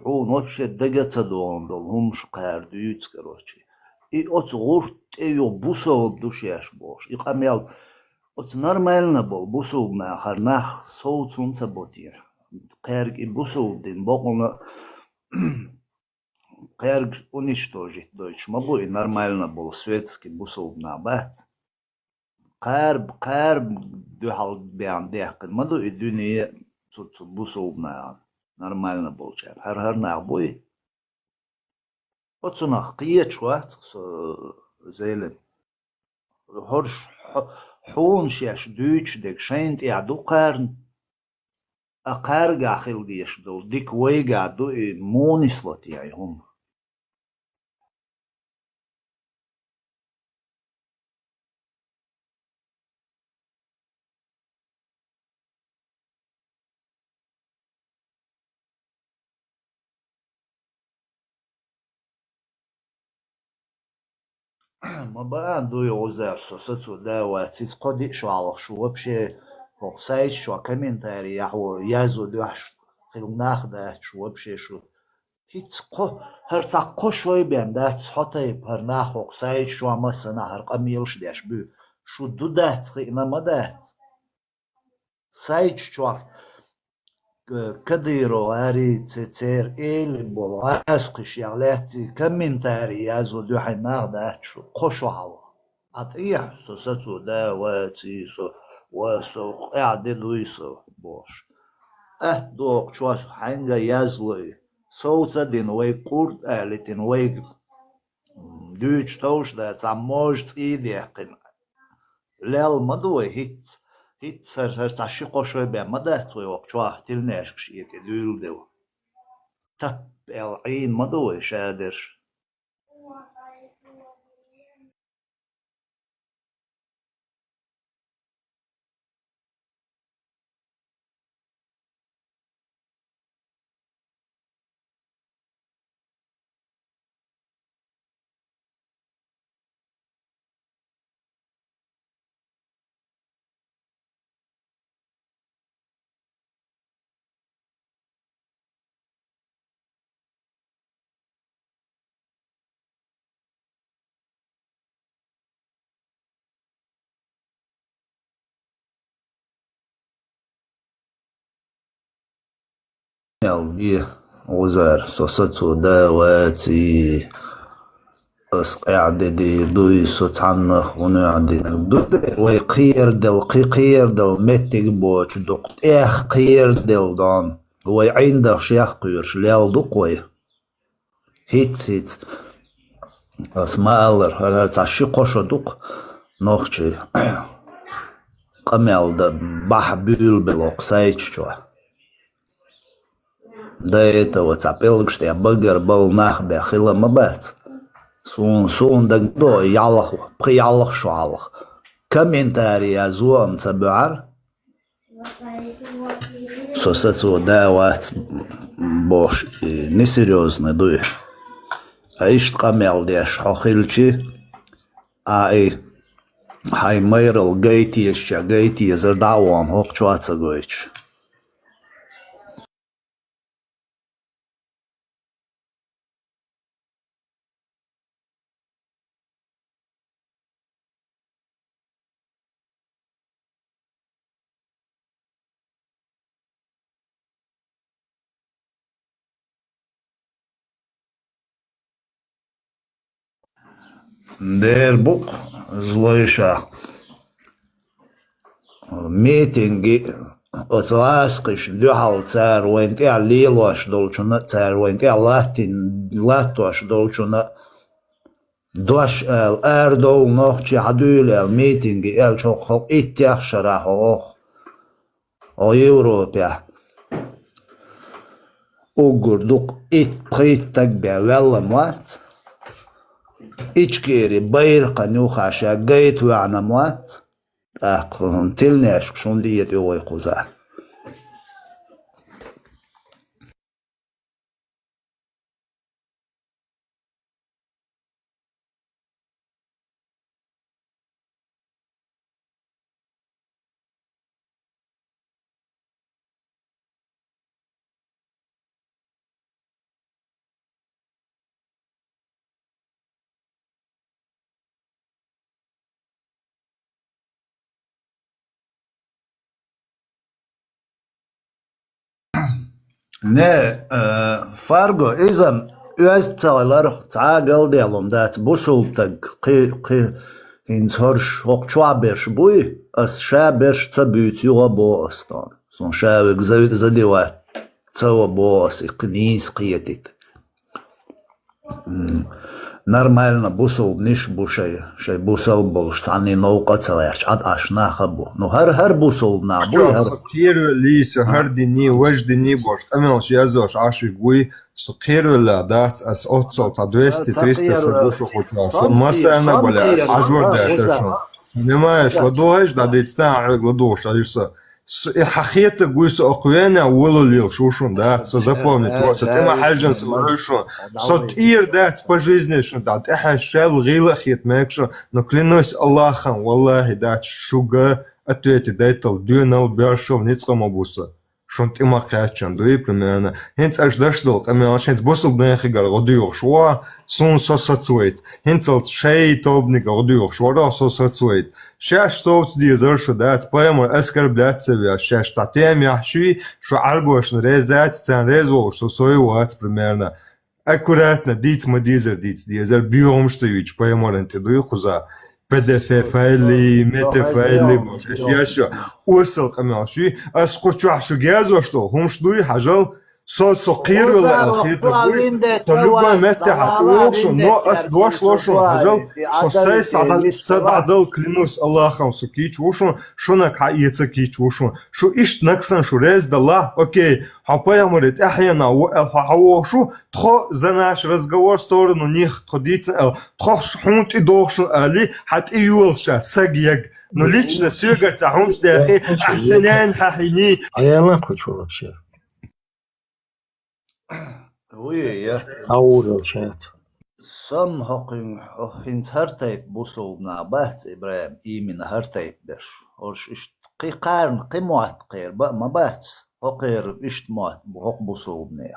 حون وش دقة دون دلهمش قارديت كروتشي أتغورت بوسو بدوشيش باش يقامل نورمالنا بوسو ما خرناخ صوتون تبوتير قارج بوسو دين بقولنا قارج уничтожить Deutsch. ما بو нормально был светский бусул на бат. قارب دو حال بيان ديق ما دو الدنيا بوسول на нормально был чар. هر на بوي. وتصنع قيت وقت زيلن. هرش حون شيش دوتش ديك شينت يعدو قارن. أقارج أخيل ديش دول ديك ويجا دو مونيسلوت يعني هم. ما بقى دو يوزر سوسو ده واتيت قدي شو على شو وبشي وقسايت شو كمنتاري يحو يازو دوش خيل ناخده شو وبشي شو هيت قو هر تقو شوي بهم ده حتى بر ناخ وقسايت شو مثلا هر قميلش داش بو شو دو ده خينا ما ده سايت شو كديرو هاري تير إيل بول عاسقش يغلاتي كمنتاري يازو دو حناغ ده شو قشو حلو عطيح سوساتو ده واتي سو واسو قاعدة لويسو بوش دوق شو حنجا يازلوي صوتا دين وي قرد آلتين وي دوش توش ده تعموجت إيدي يقين لال مدوي هيت سر تعشي قشوي بيه مده توي وقشوه تلناش كشيه كدول دو تب العين مدوي شادر يلبيه وزار سوساتو دواتي اس قاعدة دي دوي سوتعنخ ونعدين دود ويقير دل متك بوش دوقت قير دل دان ويعندك شيخ قيرش ليال دوقوي هيت اسمالر هر تعشي قشو دوق نوخشي قمال دا بح بلوق سايتش شوه до этого цапелок, что я багер был нахбе хила мабец. Сун даг до ялах, приялах шуалах. Комментарий азуам цабуар. сосецо давать бош несерьезно дуй. А ишт камел деш хохилчи, ай хай мейрл гейти зердауам хохчуаца гойч. Der boek zloisha meetingi otsaaskish lyhal tsar wenti alilosh dolchuna tsar wenti latin dolchuna dosh el erdol nochi hadul el meetingi el chokh ityakh sharah o Europia ogurduk it pritak be wellamwat إيشكيري بيرقا نوخاشا قيت وعنا موات أخهم تلناش شون ليت يوي قزا Ne fargo izam öztsalar tsagal delum dat busultag qi ins horsh hoqchwabersh bui as shabersh tsabut yuga boostan son shavik zadewat tsawa boos iqnis qiyatit нормально бусул ниш бушай шай бусал бол сани наука цаларч ад ашна хабу ну хар бусул на бу سكير لي سهردني وجدني бош امل شيازوش عاشي قوي سكير لا دات اس اوتسل تا 200 300 سبوشو خوتلاش مثلا ولا اس عجور دات شو понимаешь ладоش да децта ладош алиса حخيت قويس أقوانا ولو ليل شوشون да со запомнить вот это ما حاجة شو صوتير دات по жизни شو دات إحنا شال غير خيت ماكشو но клянусь Аллахом والله دات шуга ответить дайтал дюнал бяршов ницком обуса شون تيما خاتشان دوي примерно هنت اش داشدول اما شنت بوسل بنخيغال غديوخ شوا سون سوساتسويت هنتل شي توبنيك غديوخ شوا سوساتسويت شاش صوت دي زرش دات بايمر اسكر بلات سويا شاش تاتيم يحشي شو عربوش ريزات تان ريزول شو سوي وات примерно аккуратно дит модизер дизер биом что вич بايمر انت دوي خزا PDF فايلي ميتا فايلي باش ياشو وصل قماشي اسقطوا شو جاز وشتو هم شدوي حاجه صوت صقير ولا الخيط طلبوا متى حتوش نو اس دوش لوشو حاجه صوصي صدادل كلينوس الله خمسو كيچ وشو شونك حقيقه كيچ وشو شو ايش نقصن شو رز الله اوكي حبايا مرت احيانا وحوشو تخو زناش разговор в сторону них тходится тخо حونت идош али حت يولشا ساجيك но лично сюга тахумш дахи ахсанан хахини аяла хочу вообще oui ja аурочет sam hoqin hartayt busul na baht Ibrahim именно hartayt bir orsh ish qiqarn qimuat qir ma baht hoqir ish mat hoq busul ne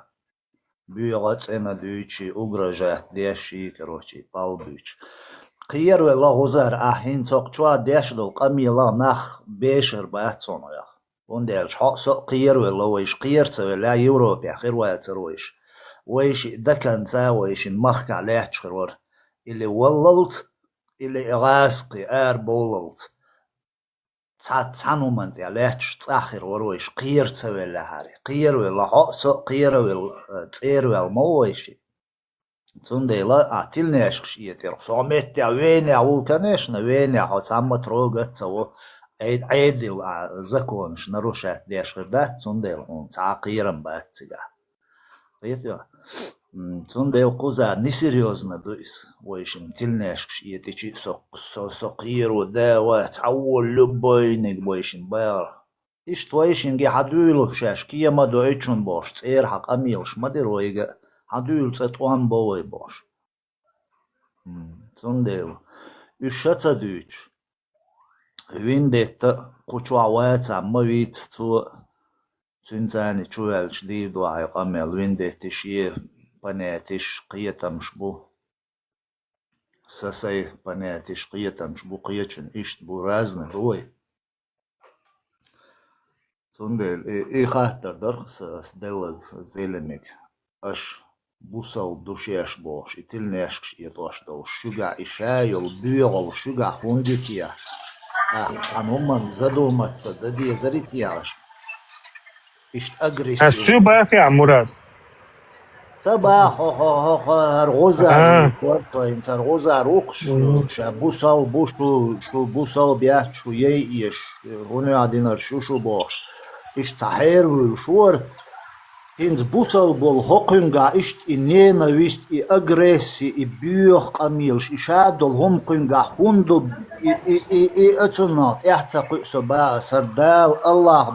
büyügat ena düçi ugrajat deshi короче palduç qiyar ve lagozar ahin soqchwa deshdol qamila nach besher baht sonoya وندير حق قير ولا ويش قيرت ولا يوروبيا خير ويش ويش دكان ساويش المخك عليه تشخرور اللي وللت اللي غاسقي ار بوللت تانو من عليه تاخر ورويش قيرت ولا هاري قير ولا حق قير ولا تير ولا مويش تنديلا اتلناش شيتر صومت وين او كانش وين او تام تروغت سو عيد زكونش نروشات ديش غردات تنديل تعقيرا باتسيغا قيتيو تنديل قوزا نسيريوزنا دويس ويشم تلناش يتيشي سقيرو دا وتعول لبوينك ويشم بار إيش تويشين حدويلو شاش كي ما دويتشون باش تير حق أميلش ما درويجا حدويل تطوان بوي باش سندل إيش دويتش وين ديتا قوشوا عوات عما ويت تو تنزاني تشوالش دي دواعي أميل وين ديتا شيه بناتش قيتا مشبو ساسي بناتش قيتا مشبو قيتشن إيش بو رازن روي سندل إيه خاطر درخص دول زيلمك أش بوسال دوشيش باش إتلناشكش يتوش دوش شجع إشايل بيغل شجع هونديتيا هم زادوا ما تصدقي زريتياش إيش أجريش شو بقى يا مراد؟ صباح هرغوزة فرطين هرغوزة روقش شابوسال بوشو شو بوسال بيحت شو ييش هوني عدينا شو باش إيش تحير وشور هنز بوسال بول هقنجا إيش إنينا ويست إي أجريسي إي بيوخ قميلش إشادل هم قنجا هندو إي أتنات إحتساق سبا سردال الله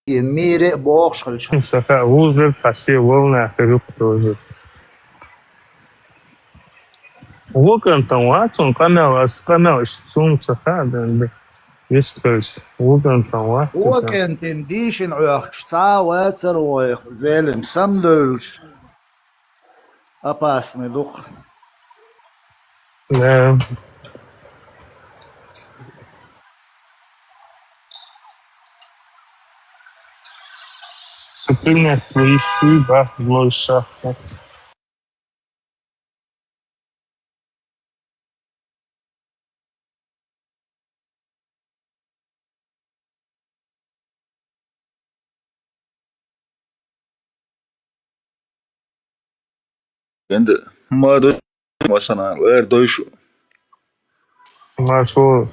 يميري بوخش خلش سفا وزر فاشي ولنا في روز وكان تواتون قناة شتون سفا ده يسترس وكان توات وكان تمديشن عيخش ساوات رويخ زيلم سمدلش أباسني دوق نعم سكينة ويشي بح بلوشة عند ما دو مثلا غير دويشو ما شو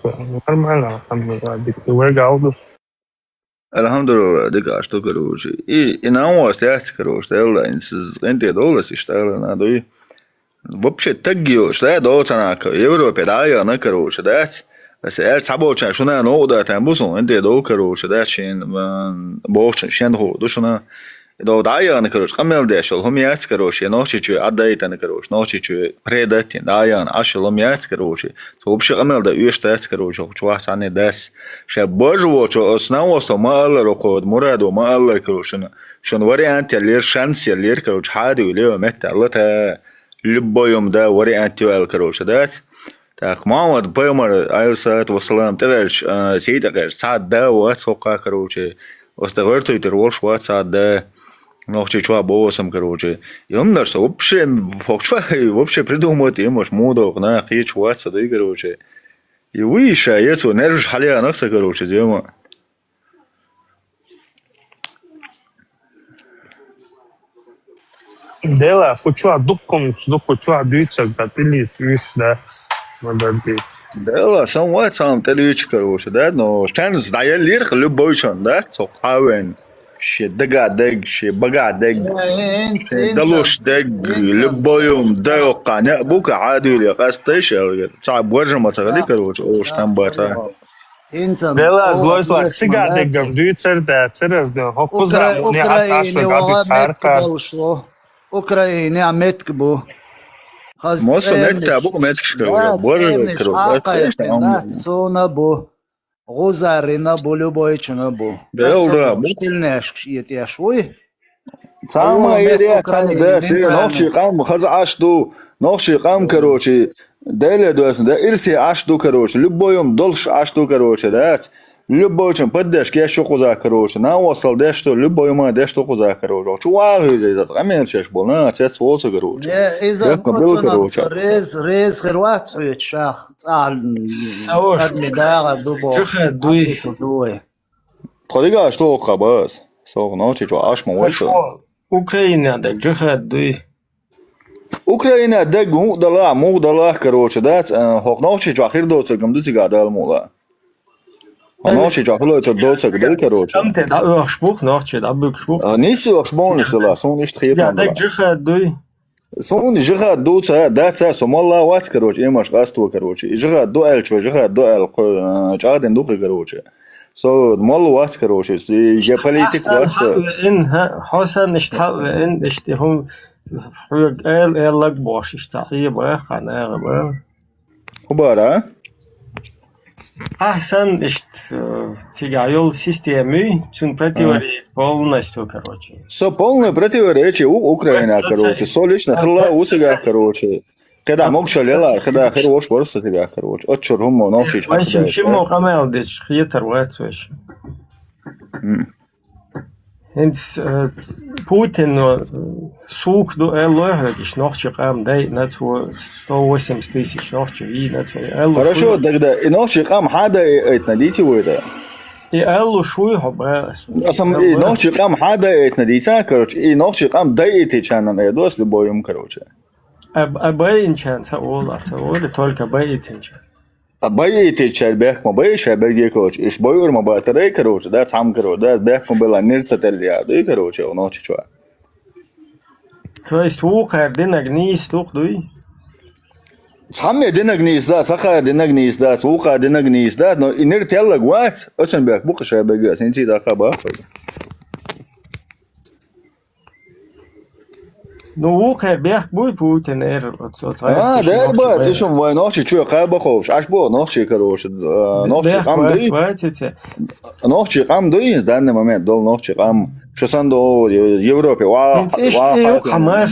ما الحمد لله ديك ويرجع عوض الحمد لله ديك عشتو كروشي إن هو استيعت كروش تقول إنس أنت دولس يشتغل أنا دوي вообще تجيوش لا دوت أنا كيوروبي دايا أنا كروش دات بس قال سبعة شو أنا نقطة تنبوسون أنت دو كروش دات شين بوش شين هو دوشنا دو دايا أنا كروش قمل داشل هم يات كروش نوشي شو عدايت أنا كروش نوشي شو بريدات دايا أنا عشل هم يات كروش تو بش قمل دا يش دات كروش شو واحد عني داس شبرجو شو أصلا وصل ما الله رقود مراد وما الله كروشنا شون وري أنت اللير شانس اللير كروش حادي وليه مت الله تا لبويم دا وري أنت والكروش دات تاك محمد بيمر أيوسات وسلام تغيرش سيد غير ساعد دا واتسوقا كروش واستغرتو يتروش وات ساعد دا نوخشي شو بوسم كروجي يومنرس вообще придумать имаш мудов на хич ватса да короче и выше яцу нервш халия накса короче дема дела хочу дуком что хочу дюйца да ты лишь да модерди дела сам ватсам телевич короче да но шанс да я лирх любой шан да цокавен شي دقا دق شي بقا دق دلوش دق لبويوم دق قناع بوك عادي اللي قاستيش صعب ورجع ما تغلي كروش اوش تنباتا دلا زلويس لا سيجا دقم دويتر دا ترز ده هوكوزا ني عطاش قاعد تاركا اوكرايني عمتكبو موسو نتا بو متكش كروش بور سونا بو غوزارينا بولوبويچنا بو دولدا مشتلناش يتيا شوي ساما يديا تاني ده سي نوشي قام خز عشدو نوشي قام كروشي دايله دوس ده ارسي عشدو كروش لبويم دولش عشدو كروش دات لبويچن بدش كيش قوزا كروش نا وصل دشتو لبويم دشتو قوزا كروش شو واغي زي ده امين شش بونا تس وصل كروش اذا كروش ريز خروات شاخ قال مدار دوبو دوي خديگه что خباس سو نوچي جو اش موش Украина да جهاد دوي Украина да му дала короче да хок ночи جو اخر دوت گم دوتي гадал مولا نوچي جو хло это доцак да короче там te da spruch noch da spruch nicht so spanisch da so nicht ja da جهاد دوي Сон жига дуца даца сомалла вац, короче, имаш гасту, короче. Жига дуэль, жига дуэль, чаден духи, короче. So مالو وقت کروشه ژئوپلیتیک وقت إن حسن اشتحق إن اشتهم قال لك باش اشتحقي بقى خناقة بقى خبره أحسن اشت تيجايول سيستемы чун противоречит полностью, короче. Со полное противоречие у Украины, короче. Со лично хрла у тебя, короче. Когда мог шалела, когда херош ворса тебя, короче. От чурхумо ночич. Бачим шимо камел деш хитер вацвеш. Hens Putin сук до элогиш ночи кам дай на 180 тысяч ночи и на Хорошо, тогда и ночи кам хада اتنديتي وده. И элу шуй хоба. Асам и ночи кам хада اتنديتا, короче. И ночи кам дайти чанам эдос любоем, короче. Бейнчан саола только бейтинчан. Бейти чай бэх ма бей чай бэг короче. Иш бойур ма батарей, короче. Да сам короче. Да бэх ма бела нирца телья. Да короче, он ночи чуа. То есть укар динаг низ тухдуй. Самме динаг низ да, саха динаг низ да, ука динаг низ да, но и нир телла гват. Очен бэх бука чай бэг. Синти да хаба. Ну укар бэх буй Путин дерба, ты что, мой ночи чуя хаба хош. Аж бо ночи короче. Ночи кам дый. Ночи кам дый в данный момент дол ночи кам. Шосан до Европе. Ва. Хамашо,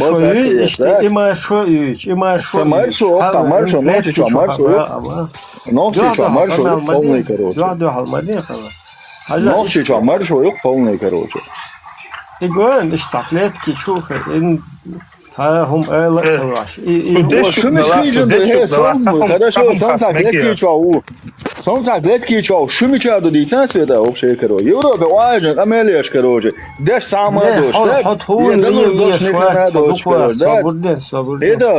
Самаршо, ночи чуа, маршо. Ночи чуа, маршо, полный короче. Ночи чуа, маршо, полный короче. И говорят, что таблетки чухай, هم شو مش خيجن ده صوم хорошо сам таблетки чау сам таблетки чау شو мечаду дитя света вообще короче Европа важен амелеш короче даш сама дош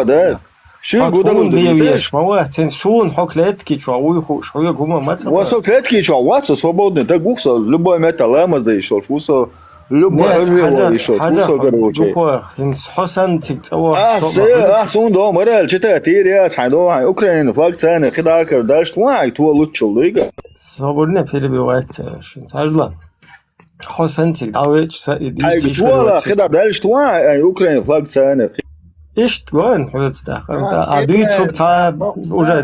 да شو гудалу дитяш мама ценсун хоклетки чау шуя гума мат вот клетки чау вот свободно так гуса любой металлама да еще шусо любой еще шусо короче حسن تكتور сон до мораль читать я сайдо Украина флаг цены когда дальше твой то лучше лига свободно перебивается сажла حسن تكتور ай твоя когда дальше твой Украина флаг цены Ишт гон худста а дуйцук та уже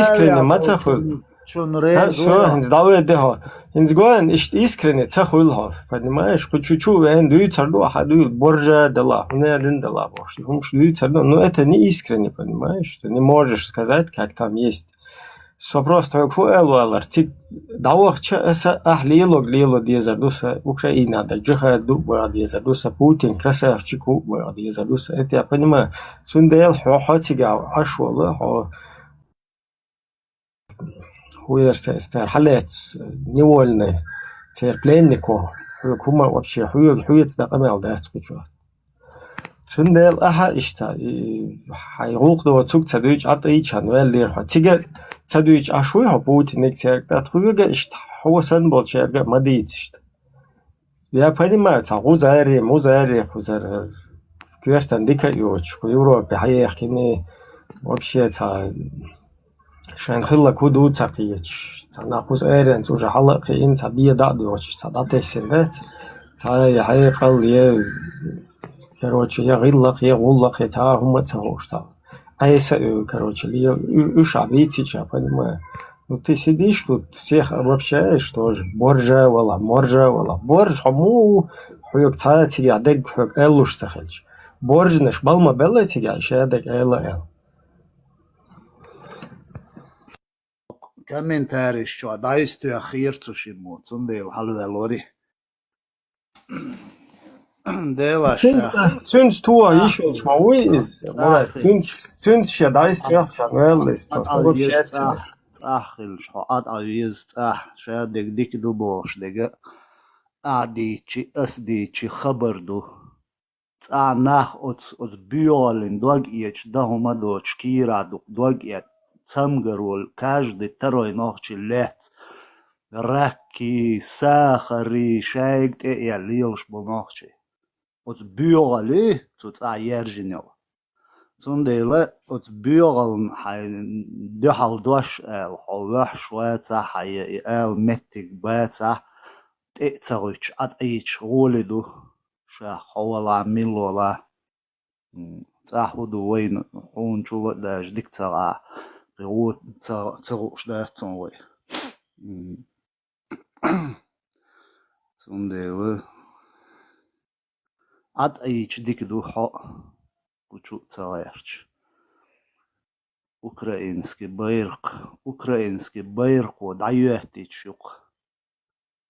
искренне мацаху все сдавай дехо инзгон ишт искренне цахулхо понимаешь по чуть-чуть вен дуйцарду хаду боржа дала не один дала вообще хумш дуйцарду но это не искренне понимаешь ты не можешь сказать как там есть вопрос такой элвалар ти давахча эса ахлило глило дезадуса Украина да джиха дуба дезадуса Путин красавчик дуба дезадуса это я понимаю сундел хохотига ашвала хо хуерса стар халет невольный терпленнико хума вообще хуец да камел да скучо сундел аха ишта хайрук до цук цадуич атайчан веллер хотига цадуич ашуя Путин некцерта хуга ишта хосен болчерга мадитишт я понимаю цагузари музари хузар квертан дика юч Европе хаехкини вообще ца شنخلا كودو تقيش تناقص أيرن سوى حلقة إن تبيه دادو وش تداتي سندات تاي حقيقة ليه كروتش يا غلق يا غلق تا هم تهوش تا أي سأل كروتش ليه إيش عبيتي شافني ما ну ты сидишь тут всех обобщаешь тоже боржа вала борж хому хуйк цаати я дег хуйк элуш тахэлч боржнеш балма беллати я шадек эла Комментарий что дайсту ахирцу шимо цундел халвелори дела цунц туа еще шмауи из цунц ще дайсту шанвел из просто вообще ахил шо ад авиз ша дик дубош дега адичи асдичи خبردو нах от биолин дог ич да хума до чкира дог ич самгарол каждый второй ночи лет раки сахари шайгт я лилш бо ночи от биоли тут ержинел Sondela ot buren hein de haldosh el howah shwata hay el metig bata تقترش أتعيش ولدو شا حوالا ميلولا تاخدو وين هون شو داش ديك ترى قوت تروش داش تنوي تنديو أتعيش ديك دو حق وشو ترايرش أوكرانسكي بيرق ودعيوهتي تشوق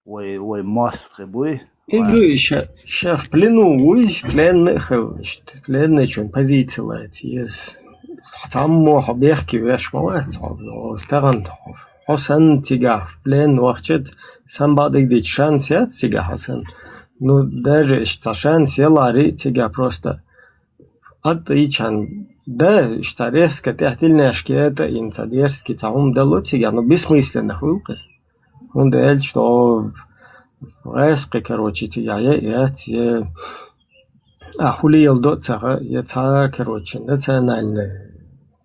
وي ماستر بوي Игры ща в плену уж пленных пленничун позициялать из там бехки веш малат таган Хосан тига в плен вахчет сам бадык шанс я тига Хосан ну даже что шанс лари тига просто отычан да что резко тяхтильнешки это инцадерский таум дало тига ну бессмысленно хулкас он да что رزق كروتشي يا أحولي يلدو تغا يتا كروتشي نتانا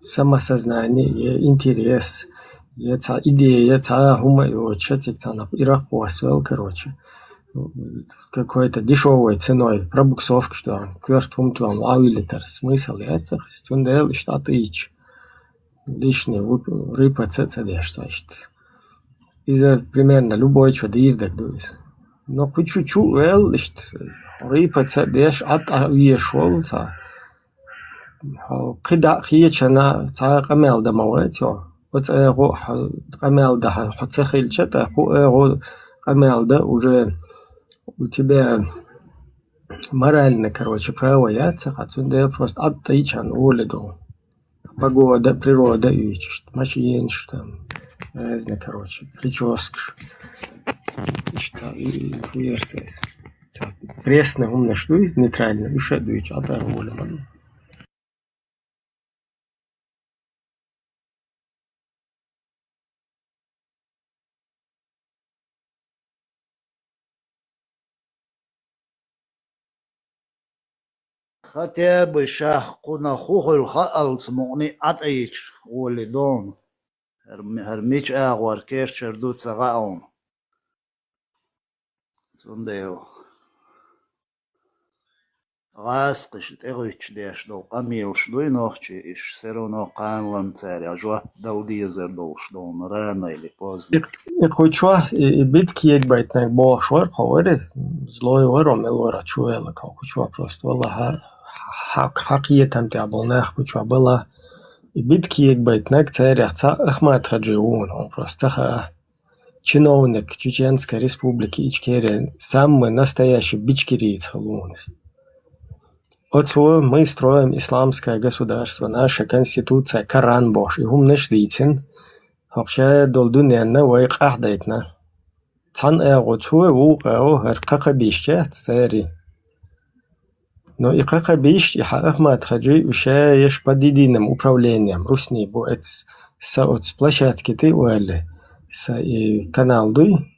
سما сознание интерес يتا идея يتا هما يوچتик тана Ирак посвел короче какой-то дешевой ценой пробуксовка что квертум там авилитер смысл это стундел штат ич лишний рыпа цецедеш из-за примерно любой что дирдек дуис но чуть-чуть лишь рыпа цедеш от авиешволта قدا خيشنا تا قمل دمواتو وتأغو قمل ده حتسخيل شتا قو قمل ده уже у тебя морально, короче, право яйца, отсюда просто оттычан улиду. Погода, природа ищешь, машин, там, разные, короче, прическа, что, и версия. Пресно, умно, что нейтрально, и что дуешь, а так волю. хотя бы шах куна хухул хаал смогни атаич ولدون هرميش اغوار كير شردوت سغاون سنديو غاس قشت اغوش ديش دو قميل شدوي نوخشي اش سيرونو قان لنتاري اجوا دولدي زردوش دون رانا или поздно. Я хочу битки як байт на бошвар хавари злой варом мелора чуела хочу просто валла حقيقة تعبنا хочу была битки як байт на царяца Ахмат Хаджиун он просто чиновник Чеченской республики Ичкерия самый настоящий бичкириец халунис. Вот мы строим исламское государство, наша конституция Коран Божий, и ум наш дитин, вообще долдуненна вайк ахдайтна. Цан эготуэ вугау харкака бишче цари. Но и кака биш, и Ахмат Хаджи уже еш подидиным управлением Русни, бо это с площадки ты уэли, с канал дуй,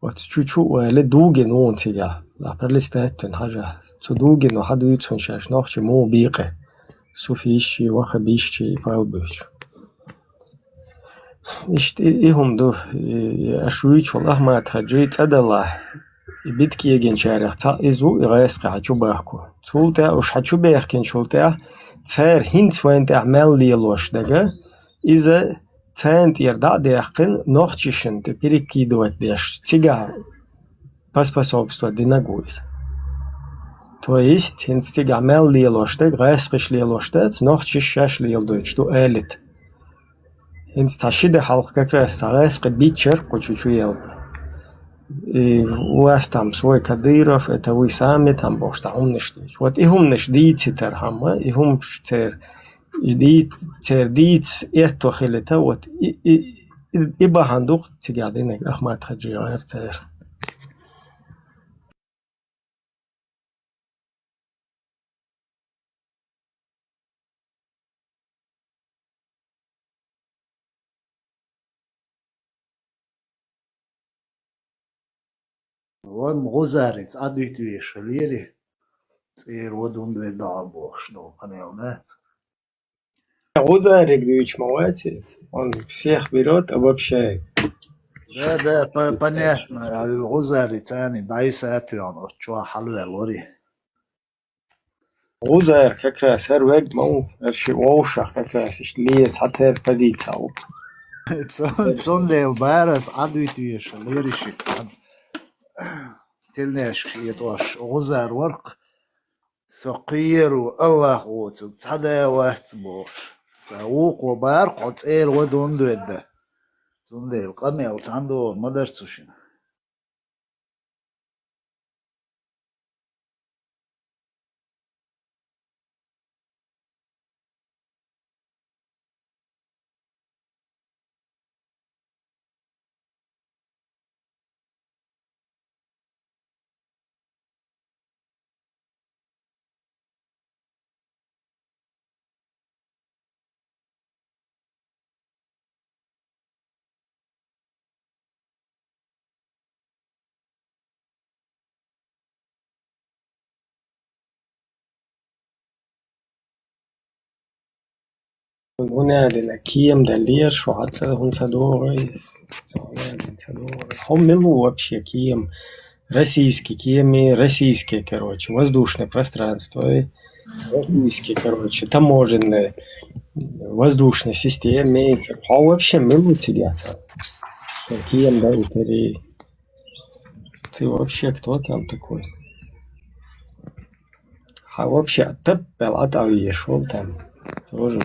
вот чуть-чуть уэли дуги нун тига. لا برلستاتن حاجة صدوقي إنه حد يتسون شاش نوخش مو بيقة سوفيشي وخبيشي فاوبيش إشت إيهم دو أشويش والله ما تخجيت أدلا بيتكي يجين شارع تا إزو إغايسك حجو باحكو تولتا وش حجو باحكين شولتا تسير هنت وين تعمل لي لوش دقا إذا تانت يردع ديحقن نوخشيشن تبيريكي دوات ديش تيجا поспособствовать динагуис. То есть, инстиг амел лилоштег, райскиш лилоштец, нох чищаш лилдует, что элит. Инсташиде халк как раз райска бичер, кучучуел. И у вас там свой Кадыров, это вы сами там бог что умнешь. Вот и умнешь дийцы терхама, и умнешь тер диц это хилета, вот и бахандух тигадинег Ахмат Хаджи Айрцер. وام غزارت أديتوي شليري цир водун две дабош, ну, понял, да? Гузарик Григорьевич молодец. Он всех берет, обобщает. Да, понятно. А Гузари цани, дай сатуян, чё халуя лори. Гузар как раз эрвег мау, эрши оушах как раз иш лиец хатер позиция. Цон баарас адвитуеш, лиришик цан. Телнеш ятош Гузар ворк. سقير الله خوت صدا وقت بوش فوق وبار قطير ودون دوده زنده القمي الصندوق ما درتوشين هنا للكيم دلير شو عطسه هунцадоры. Хоммелу вообще кием. Российский, киями российские, короче, воздушное пространство, российские, короче, таможенные, воздушные системы, а вообще милу сидят. Что кием, да, ты вообще кто там такой? А вообще, теппел, а там шел там, тоже.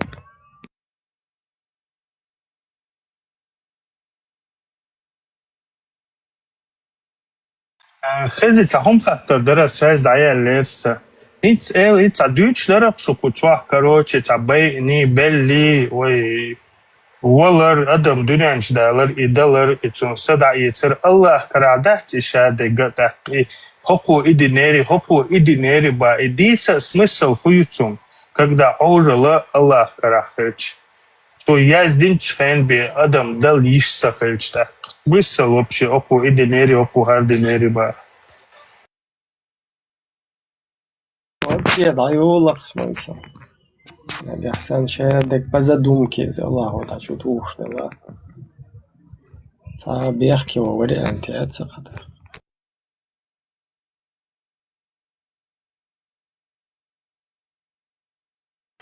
خزيت هم خاطر درس فاز دعيا لسه انت Deutschler شو كوتشوا كروتش تبي ني بلي وي ولر ادم دنيانش دالر ادلر اتون صدع يتر الله كرادات اشاد قطع حقو идинери ба идица смысл хуютсум когда ожила Allah карахыч то я динчхэн би адам дал иш сахылчта смысл вообще оку идинери оку хардинери ба Вообще, да, юлах смысл. Яхсан шаядек по задумке за Аллаху, да, чуть ушли, да. Та бехки во варианте ацахата.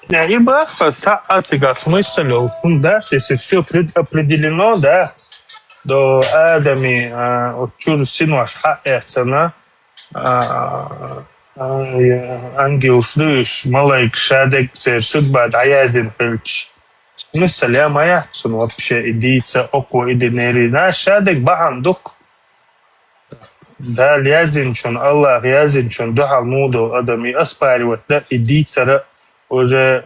ибо отыга смысл да, если все предопределено, да, до Адами чур синуаш хаэцана ангел шлюш малайк шадек церсуд бад аязин хылч. Смысл я моя сон вообще идица око идинери на шадек бахандук. Да лязин чон Аллах лязин чон духал мудо Адами аспаривать да идица уже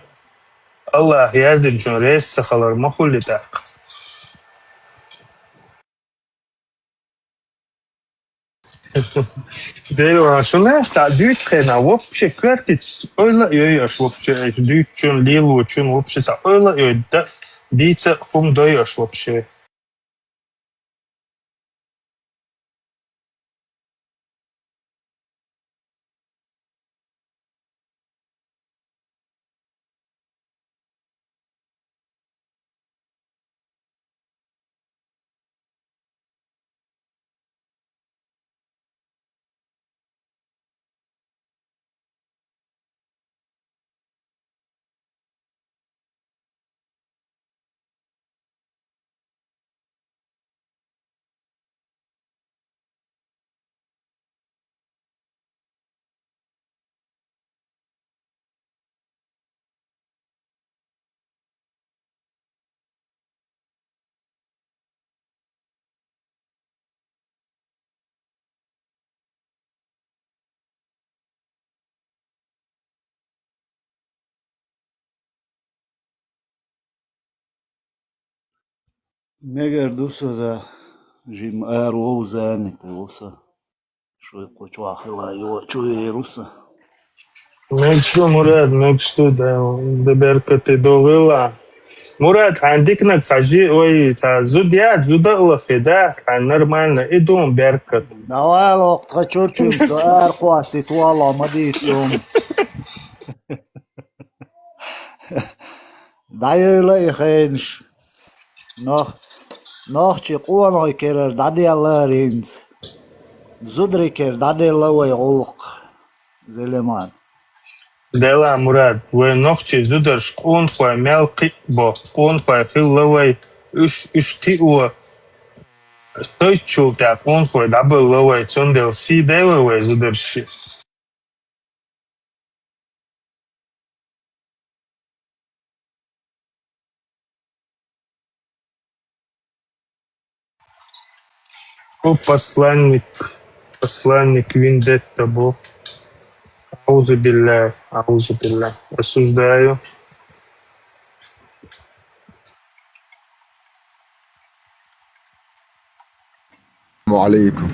Allah yazın için reis sıkılır mı hulita. Değil şu ne? Sadüt kena вообще картиц öyle yoş вообще düt için lilu için вообще öyle öyle dice kum doyoş вообще. Megar dusa da jim arouzani te usa شو يقول خلا يو شو يروسا Мечту Мурад, мечту да беркати довела. Мурат, андикнак сажи, ой, зудя, зудалахи, да, нормально, идем беркат. Давай, лок, хочу чуть-чуть, архуасит, вала, мадит, юм. Дайла ихенш. Noch قوانوي كيرر دادي الله رينز زودري كير دادي الله ويغلق زلمان Дела, Мурат, вы ночи зудаш, кун хуа мелки бо, кун хуа филловой, уж ти уа, той чул та кун хуа дабл ловой, цундел си деловой зударши. О, посланник Виндетта был. Аузу билля. Осуждаю. عليكم.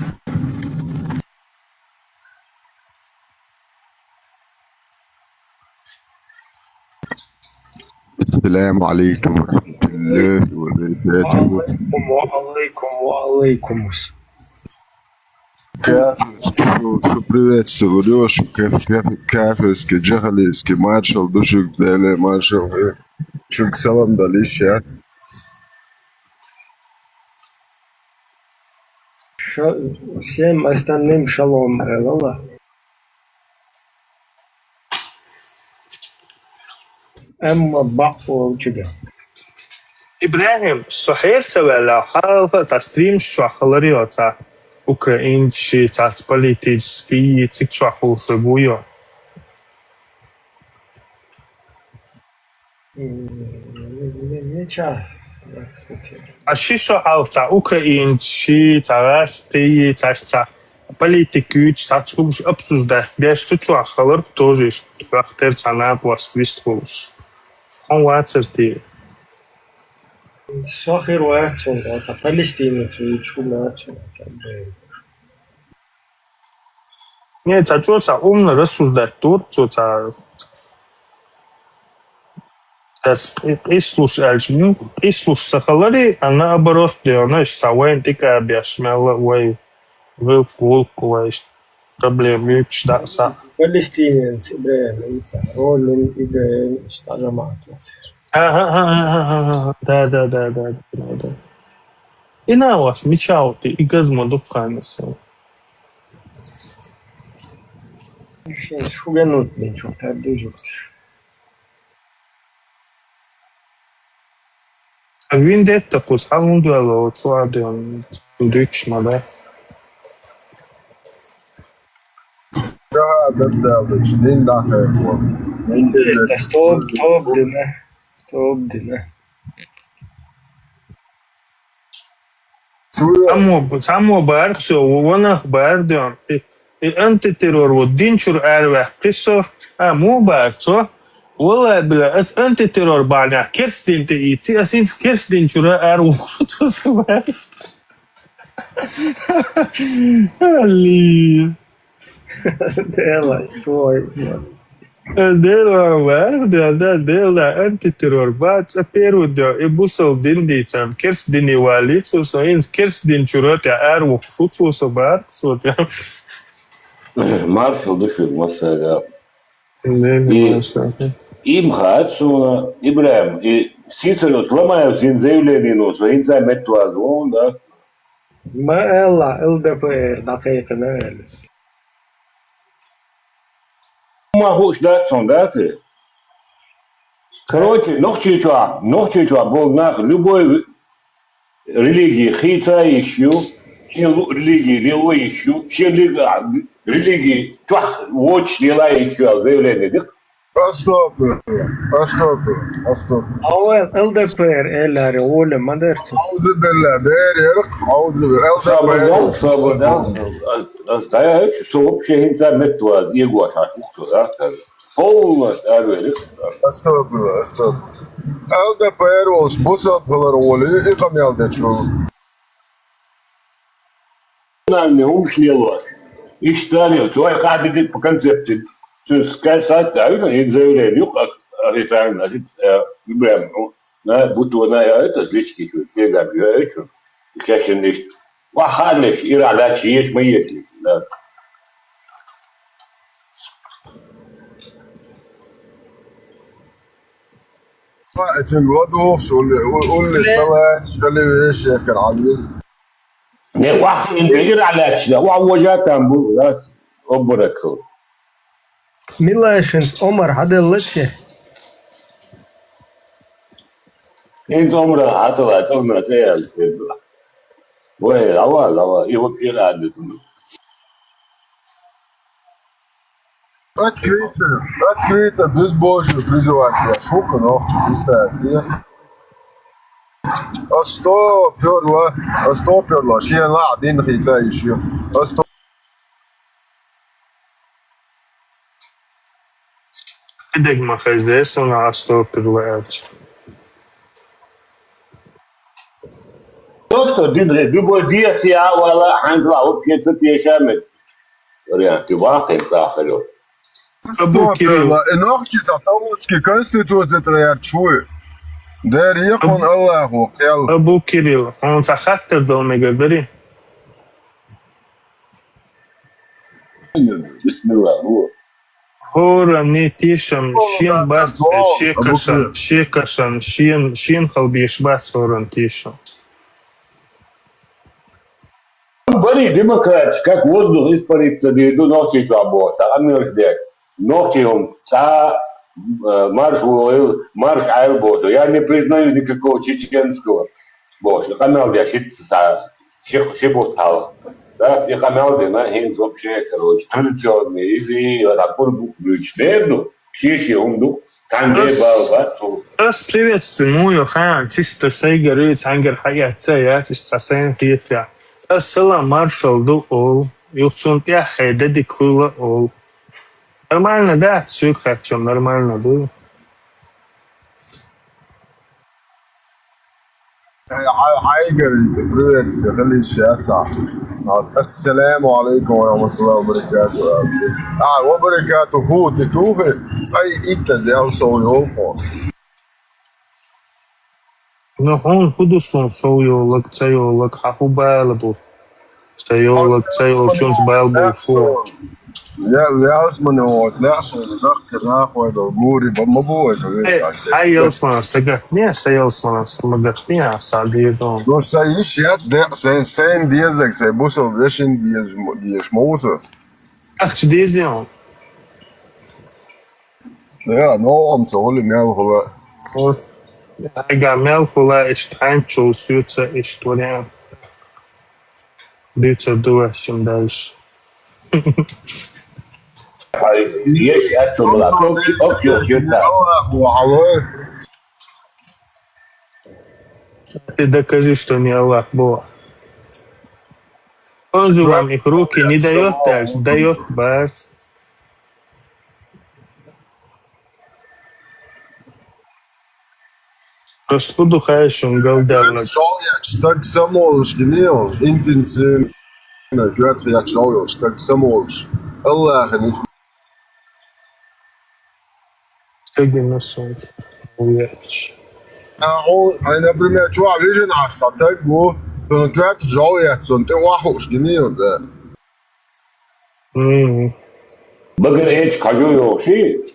السلام عليكم ورحمة الله وبركاته. وعليكم. Что приветствую, Леша, кафески, джахалиски, маршал, душик, дали, маршал, шук салам далище. Всем остальным шалом, Элла. أما بقى وكده. إبراهيم صحيح سوالا حالة تستريم شخلرياتا Украинci, политические, цикшахушевую. Ничего. А шишо халта украинci, царские, царца политику, царскую обсуждать. Без цикшахалар тоже, что терцана пластвистхуш. Он вацерти. Сахир вацон, это палестинец, чума, Нет, царца умно рассуждать Турцию, Ислуш Сахалари, а наоборот, она сауэн тика объясняла, ой, вы в волку, ой, проблемы, что са. Палестинец, Ибраим, роль Ибраим, стажамат. Да. И на вас мечал ты, и газма духанеса. Шуганут мен çok tabii yoktur. Vendetta cos un duello, cioè di un Dutch, ma beh. Да, день даха. Top dine. Само бар, все, вона бар дион. И антитеррор, вот динчур арвах, писо, му бар, so. والله بلا انت تيرور بعنا كرستين تيتي اسين كرستين شورا ارو تصبح اللي Dela, foi. ديلا انت تيرور بعد سبيرو دو ابوسو دين دي تام كرس ديني والي سو سين كرس دين شورا تا ارو شوتو صبار سو Маршал душит Масада. не Им хацу Ибраим и Сисарус ломаю зин заявление, что им займет твазу, да. ما ela LDPR دقيقة نال. Могу ждать, да ты. Короче, нохчичуа, был нах любой религии хита ищу, чем религии лилой ищу, чем религии твах watch дела ищу, заявление. Стоп. أول LDPR إلاري أول ما درت. أعوذ بالله ديرك أعوذ بالله Свобода. Да, что вообще инца метод его шахту, да? Полностью арвелик. Стоп. LDPR olmuş bu sapkalar oluyor. İkam yalda çoğu. Нами умшлило. И что твой кадр по концепции. То есть сказать, да, это заявление, как официально, Ибраим, بوتونا это злички тега бьёчу. Сейчас не вахалеш и рада чиеш мои. Да. طلعت الوضوح قول لي طلعت خلي ايش كان عايز Не вах интегр аляч, да вавожатам бу, да. Обракл. Милашинс Омар хаделлаче. Инз омра атла атна теял. Ой, лава, его пирады. открыто без божьего призывать шука ногти представь استوبرلا شيء لا عدين خيتا يشيو Ideg ma хозяйство на 100 То, что любой диас я вала ханзла вообще цепешамет. Вариант вахен сахарёв. استوبرلا نогти цатавлочки конституция трояр чуй دار يقون الله وقيل Абу Кирилл, он захаттер дал мегабери. Бисмилlah. Хора не тишам, шин бац, шекашан, шин халбиш бац хоран тишам. Бери демократ, как воздух испарится, да иду ночью работа. А мы ждем. Ночью марш Айлбоса. Я не признаю никакого чеченского босса. Канал я шиботал. Да, те каналы на хинз вообще, короче, традиционные. Или рапор буквичнерну, чищи умду, цанде балбату. Раз приветствую, мою хан, чисто сейгары, цангер хаятца, я чисто сейн хитя. Ассалам маршал ду ол, юхцунтя хайда дикула ол. Нормально, да, все хочу, нормально, да. حايقر بريست خلي الشات صح السلام عليكم ورحمة الله وبركاته وبركاته هو تتوغي اي ايتا also يولقون Но он худосун союлак, цаюлак, хахубайлабу. Цаюлак, цаюл, чунс байлбу, фу. يا اسمه هو تلاقوا يذكر ناخذ الجوري ما بوي Ai Elsman, sagatnia, Elsman, samagatnia, sadidon. No saíš jetzt der sen dizek se busel vision die schmose. Ach, dizion. Ja, no so hol mir hola. Aiga melfula istancho suca istorian. Bica duas chimdaish. Есть отсюда. Общего счета. Ты докажи, что не Аллах Бог. Он же вам их руки не дает дальше, дает барс. Просто подухаешь, он голдал. Так самолш гнил, интенсивно. Гört я чоловік, так самолш. Аллах не Стыги на солнце. например, чувак, вижу наш так го, so gehört Joyet, so ein Wachos geniert. Bagır hiç kaju yok şey.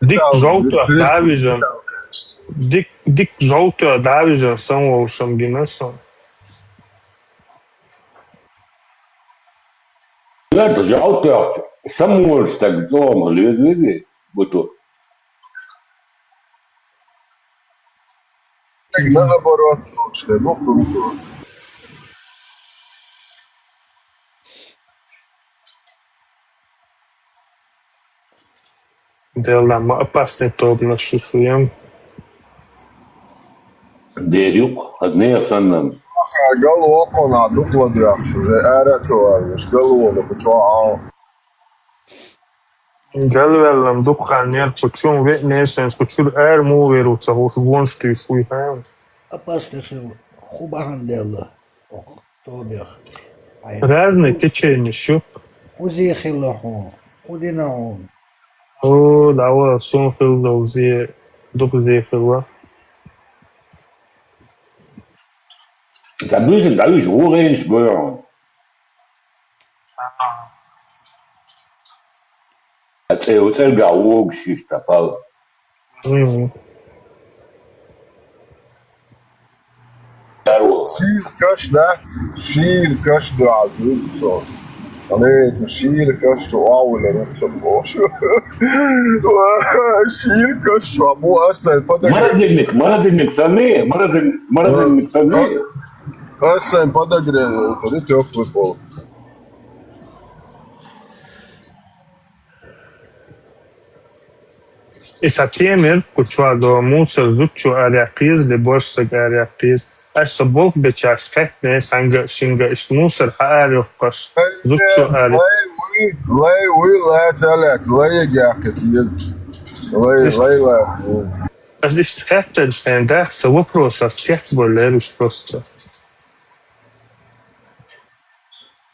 Дик желтую давижен. Дик желтую давижен самого шамгинеса. Это же auto самолш так дома, види, буту. Наоборот, что доктор. Дела опасный топ на шушуем. Дерюк, одни саннам. Galvo okonā dukladījākšu, že ērēcovēr, galvo, počo Galvēlam dukhaņer, počum vētniesens, počur ēr mūvieruca, hošu vonštī šuj hēm. Опасный хил. Хубахан дело. Тобих. Разные течения, щу. Узи хилахун. Удинахун. О, дава сон хил довзе. Докзехала. Da müssen alles orange werden. Até o telga o xista pau. شيل كاش نحت شيل كاش دو عزوز وصار قنيت وشيل كاش وعول نفسه بوش شيل كاش وابو أصلا بدك Maravilnik sanne, maravilnik sanne. أصلا بدك تريد يوقف فوق Исатемир, кучвадо мусор зучу ариакиз, леборсаг ариакиз. Асобок бечаш хэтне санга шинга иш мусор хаарюкаш зучу ари. لا تلات لا يجاك يز لا Аз иш хэттэн да са вопросов текстбол леруш просто.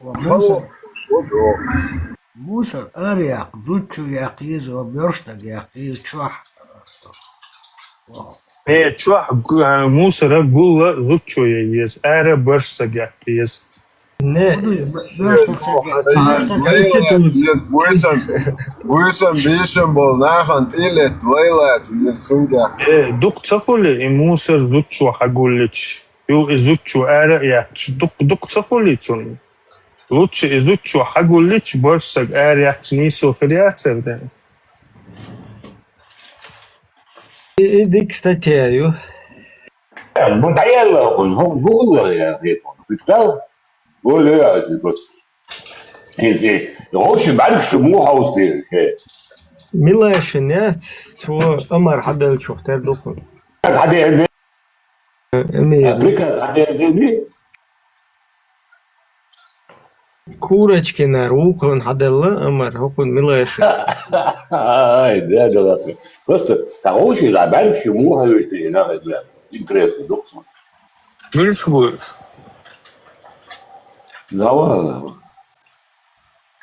مصر مصر أريق زوجو يقيز وبيرشتق يقيز شوح Чуах мусора гула зучу ез. Аре борсаг ариакиз. Ne? ويسن بيشن بول ناخن تيلت ليلات يسونجا Дук цахули и мусор зучу хагулич. Ю изучу аре я. Дук цахули цун. Лучше изучу хагулич борсаг ариак нису хриацевден. Иди, кстати, аю. Вот даяло он гугло я представил. Вот я просто. очень большой мухаус ده. Милашинят, что Амар حدا شوختار دخل. هذا أمي هذا كورочки на руку он حدا Амар هكون ملاش. да. Просто очень большой мухаус ده. Интересно, доктор. Видишь, будешь? Давай.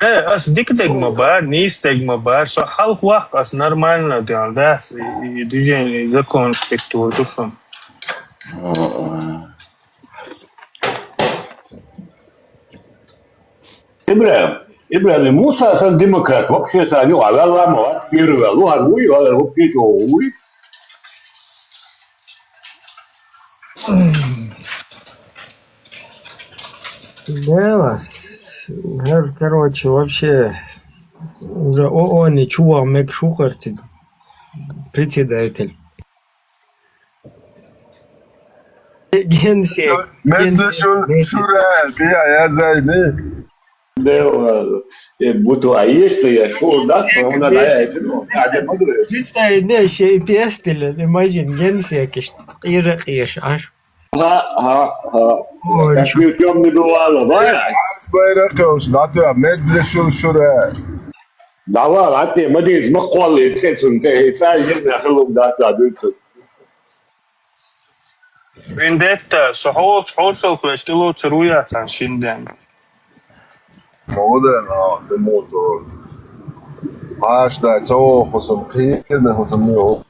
As dik degma бар, nis degma бар, so halk вах as нормально делал, да, и движение, закон архитектуры, то что. Ибрahim, Musa σαν демократ, вообще σαν него, а лама, первый, луарвуй, вообще что, уй. Да, короче, вообще уже ООН чувак Мэг Шухарти, председатель. Генсек. مثل شو رأيت يا زيني Буду, а есть я шел, да, он надо, Представь, не, еще и пестили, imagine, генсек, ешь, аж. как ни в чем не бывало, да? بيرقوش دعتوا مثل شو رأيت Давай, а ты, смотри, смахвали, все цунте, царь, не знаю, хлоп, да, садуется. Вендетта, so hošal, kurš ti lūdzu rujācā šindien. مودنا في موزور عاش دا توخ وسم قيمة وسم يو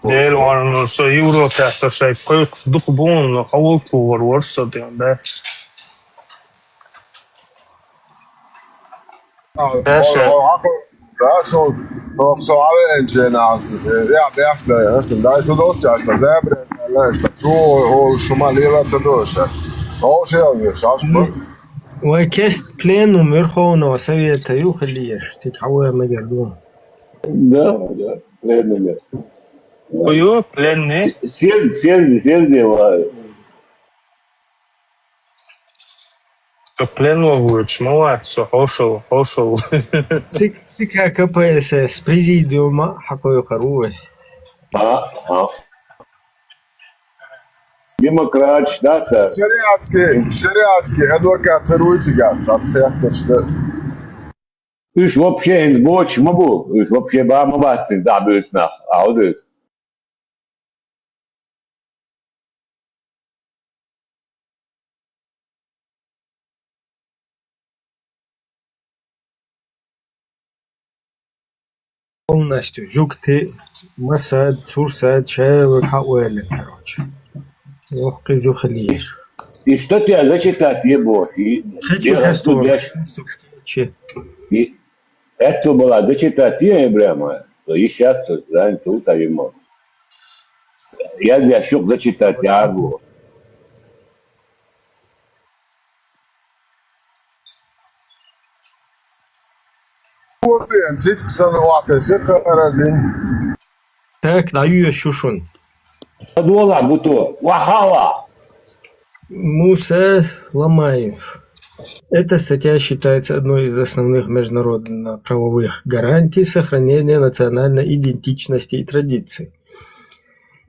Dēļ var so Eiropā, so šeit kaut duk būnu, halču var varsatien, da. راسون نقصو على انجين عزيز يا بيحكي اسم دا شو دوتشاك فزابر لاش شو هو الشمال لا تدوش هو شيء عشبه وكست بلانو مرخونا سوية يخليش تتحول مجردون. Да, ладно, Kuyu, plenni. Съезди, So plenovujuć, молодец, so hošal. Цика КПСС президиума حقو قروه. демократ, да, شريعتكي адвокат руйтига цацхиятта что Уж вообще не больше могу, уж вообще бама бацин, да, будет нах, а вот полностью. Жукты, масад, сурсад, чаевы, хауэлен, короче. Легкий жухалиш. И что тебе зачитать, ебос? Хочу кастор. Это была зачитать я, Ибрама, то и сейчас занят тут, а ему. Я для шок зачитать, я аргу. Так, даю еще шун. Подвала, буто, вахала. Муса Ломаев. Эта статья считается одной из основных международно-правовых гарантий сохранения национальной идентичности и традиций.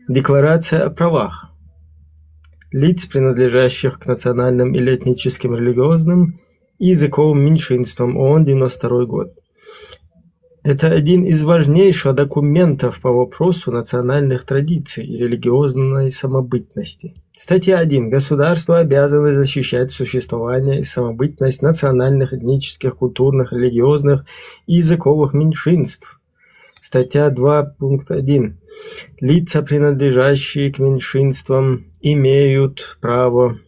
Декларация о правах лиц, принадлежащих к национальным или этническим, религиозным и языковым меньшинствам, ООН, 92 год. Это один из важнейших документов по вопросу национальных традиций и религиозной самобытности. Статья 1. Государства обязаны защищать существование и самобытность национальных, этнических, культурных, религиозных и языковых меньшинств. Статья 2. Пункт 1. Лица, принадлежащие к меньшинствам, имеют право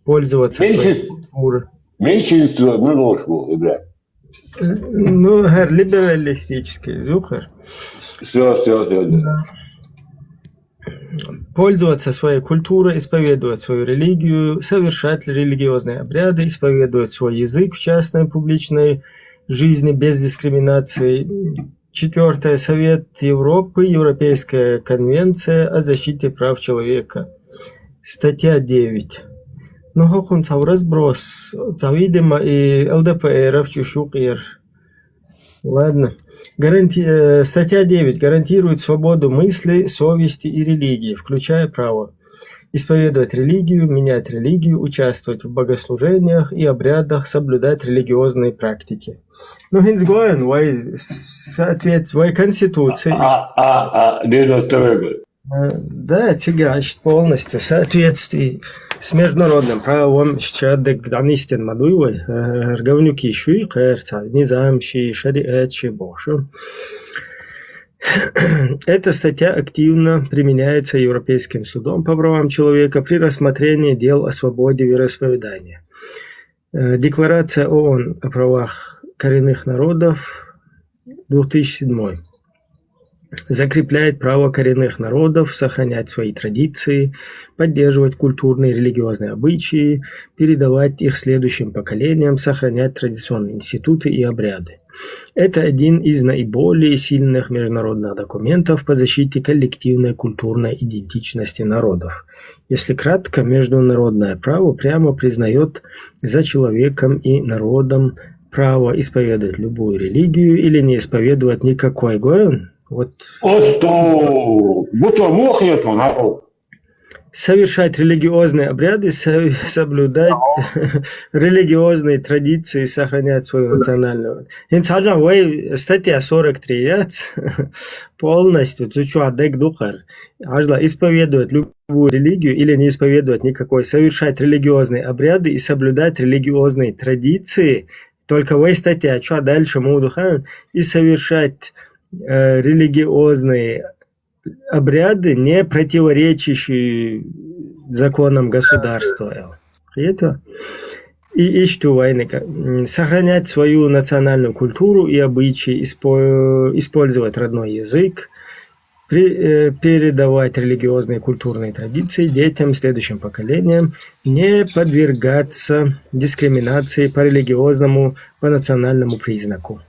пользоваться своей культурой. Меньшинство, множество, Ибрам. Ну, либералистический зухар. Все. Пользоваться своей культурой, исповедовать свою религию, совершать религиозные обряды, исповедовать свой язык в частной публичной жизни без дискриминации. 4. Совет Европы, Европейская конвенция о защите прав человека. Статья 9. Ну, хокун разброс. Завидимо и ЛДПР, чушукир. Ладно. Статья 9 гарантирует свободу мысли, совести и религии, включая право исповедовать религию, менять религию, участвовать в богослужениях и обрядах, соблюдать религиозные практики. Ну, хинсгоен, соответствует Конституции. 92 год. Да, тягачит полностью в соответствии с международным правом, щадек данистен мадуевой, говнюки шуй, кэрца, низамщи, шариэтчи, боши. Эта статья активно применяется Европейским судом по правам человека при рассмотрении дел о свободе вероисповедания. Декларация ООН о правах коренных народов 2007 закрепляет право коренных народов сохранять свои традиции, поддерживать культурные и религиозные обычаи, передавать их следующим поколениям, сохранять традиционные институты и обряды. Это один из наиболее сильных международных документов по защите коллективной культурной идентичности народов. Если кратко, международное право прямо признает за человеком и народом право исповедовать любую религию или не исповедовать никакой. Вот. Совершать религиозные обряды, соблюдать религиозные традиции, сохранять свою национальную. Статья 43 полностью исповедовать любую религию или не исповедовать никакой, совершать религиозные обряды и соблюдать религиозные традиции. Только в статье, что дальше и совершать религиозные обряды, не противоречащие законам государства. Это и что сохранять свою национальную культуру и обычаи, использовать родной язык, передавать религиозные и культурные традиции детям, следующим поколениям, не подвергаться дискриминации по религиозному, по национальному признаку.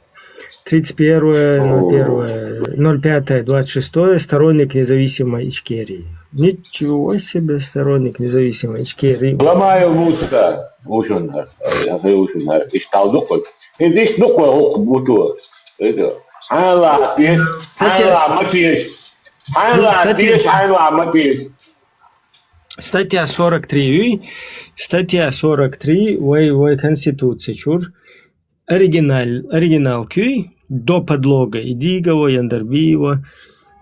31.05.26 сторонник независимой Ичкерии. Ничего себе, сторонник независимой Ичкерии. Ломаю муста. Ушунар. Ишталдук. Индиш нуква буту. Это. Айла пеш. Айла матеш. Айла матеш. Статья 43. Статья 43. Вой Конституции. Чур. Оригинал кюй. До подлога Идигова, Яндарбиева,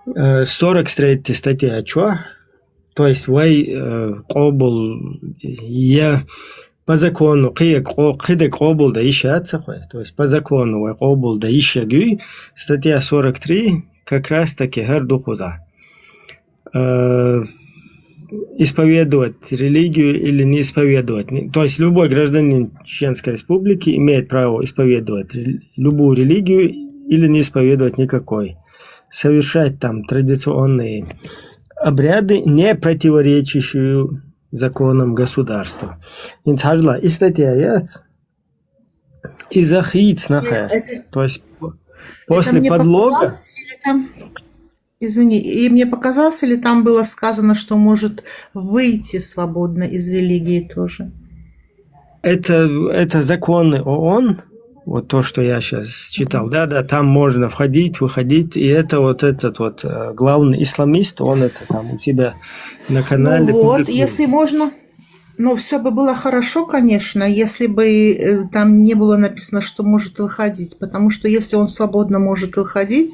43 статья чуа, то есть вай кобл я по закону кидек обул да ищется, то есть по закону обул да ищагю, статья 43 как раз таки гердухуза. Исповедовать религию или не исповедовать. То есть любой гражданин Чеченской Республики имеет право исповедовать любую религию или не исповедовать никакой. Совершать там традиционные обряды, не противоречащие законам государства. Инцарла и статья и захиц нахер. То есть после подлога. Извини, и мне показалось, или там было сказано, что может выйти свободно из религии тоже? Это законы ООН, вот то, что я сейчас читал, да, там можно входить, выходить, и это вот этот вот главный исламист, он это там у себя на канале. Ну вот, если можно, ну все бы было хорошо, конечно, если бы там не было написано, что может выходить, потому что если он свободно может выходить,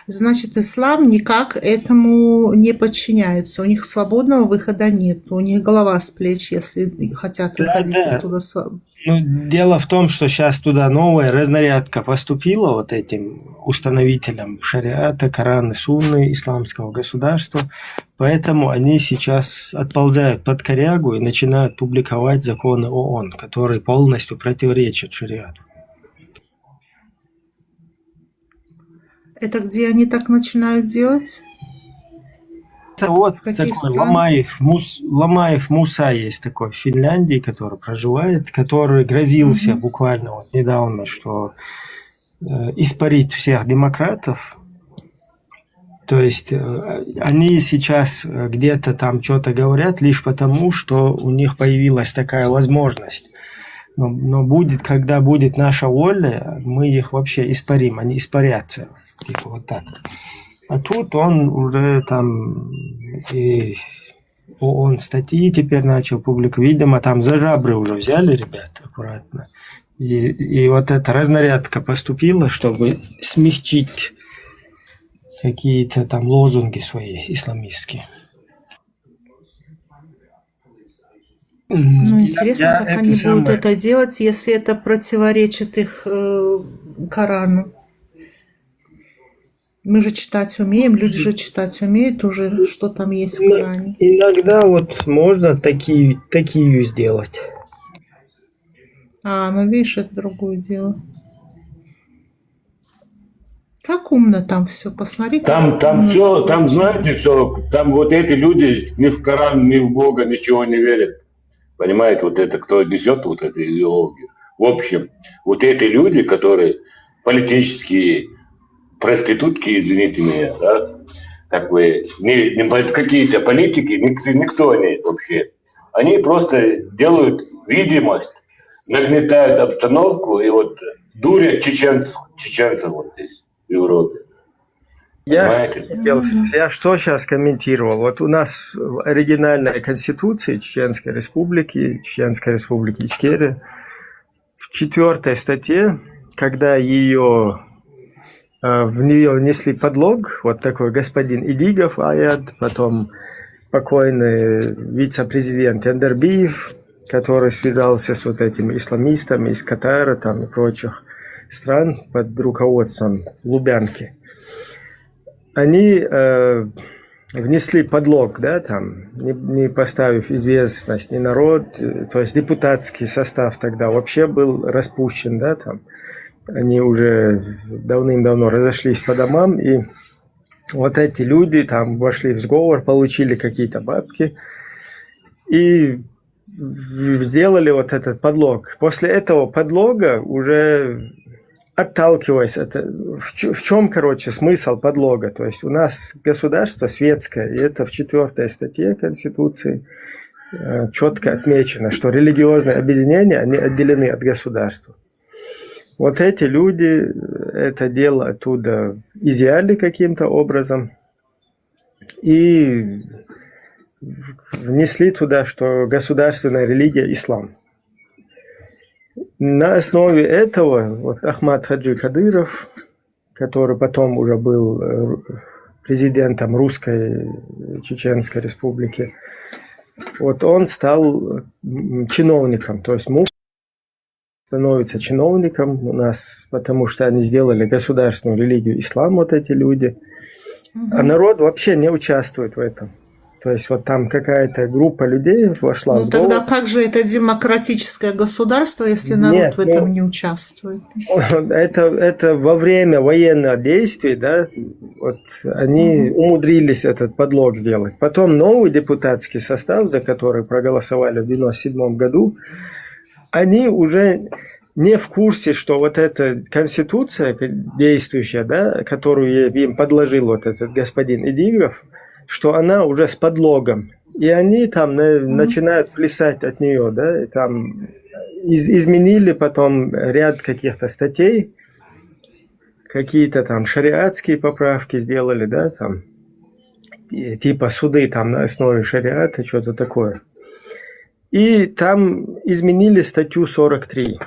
значит ислам никак этому не подчиняется, у них свободного выхода нет, у них голова с плеч, если хотят выходить оттуда свободно. Ну, дело в том, что сейчас туда новая разнарядка поступила вот этим установителям шариата, Корана, Сунны, исламского государства, поэтому они сейчас отползают под корягу и начинают публиковать законы ООН, которые полностью противоречат шариату. Это где они так начинают делать? Это вот такой Ломаев Муса есть такой в Финляндии, который проживает, который грозился буквально вот недавно, что испарит всех демократов. То есть они сейчас где-то там что-то говорят лишь потому, что у них появилась такая возможность. Но будет, когда будет наша воля, мы их вообще испарим, они испарятся. Типа вот так. А тут он уже там и ООН статьи теперь начал публиковать. Видимо, там за жабры уже взяли ребят аккуратно. И вот эта разнарядка поступила, чтобы смягчить какие-то там лозунги свои исламистские. Ну, интересно, как они будут это делать, если это противоречит их Корану. Мы же читать умеем, люди же читать умеют уже, что там есть в Коране. Иногда вот можно такие сделать. Ну видишь, это другое дело. Как умно там все, посмотри. Там все, там знаете что, там вот эти люди ни в Коран, ни в Бога ничего не верят. Понимаете, вот это, кто несет вот эту идеологию. В общем, вот эти люди, которые политические проститутки, извините меня, да, как бы, не какие-то политики, никто они вообще. Они просто делают видимость, нагнетают обстановку и вот дурят чеченцев вот здесь, в Европе. Я что сейчас комментировал? Вот у нас в оригинальной конституции Чеченской Республики Ичкерия, в 4 статье, когда в нее внесли подлог, вот такой господин Идигов Аят, потом покойный вице-президент Эндербиев, который связался с вот этими исламистами из Катара там, и прочих стран под руководством Лубянки. Они внесли подлог, да, там, не поставив известность ни народ, то есть депутатский состав тогда вообще был распущен, да, там. Они уже давным-давно разошлись по домам, и вот эти люди там вошли в сговор, получили какие-то бабки и сделали вот этот подлог. После этого подлога уже отталкиваясь, в чем, короче, смысл подлога? То есть у нас государство светское, и это в 4 статье Конституции четко отмечено, что религиозные объединения, они отделены от государства. Вот эти люди это дело оттуда изъяли каким-то образом и внесли туда, что государственная религия – ислам. На основе этого вот Ахмад Хаджи Кадыров, который потом уже был президентом Русской Чеченской Республики, вот он стал чиновником. То есть муфти становится чиновником у нас, потому что они сделали государственную религию ислам, вот эти люди. А народ вообще не участвует в этом. То есть вот там какая-то группа людей вошла в тогда сговор. как же это демократическое государство, если народ в этом не участвует? Это во время военных действий, да, вот они умудрились этот подлог сделать. Потом новый депутатский состав, за который проголосовали в 1997 году, они уже не в курсе, что вот эта конституция действующая, да, которую им подложил вот этот господин Идигов, что она уже с подлогом. И они там начинают плясать от нее, да, и там изменили потом ряд каких-то статей, какие-то там шариатские поправки сделали, да, там, типа суды там на основе шариата, что-то такое. И там изменили статью 43.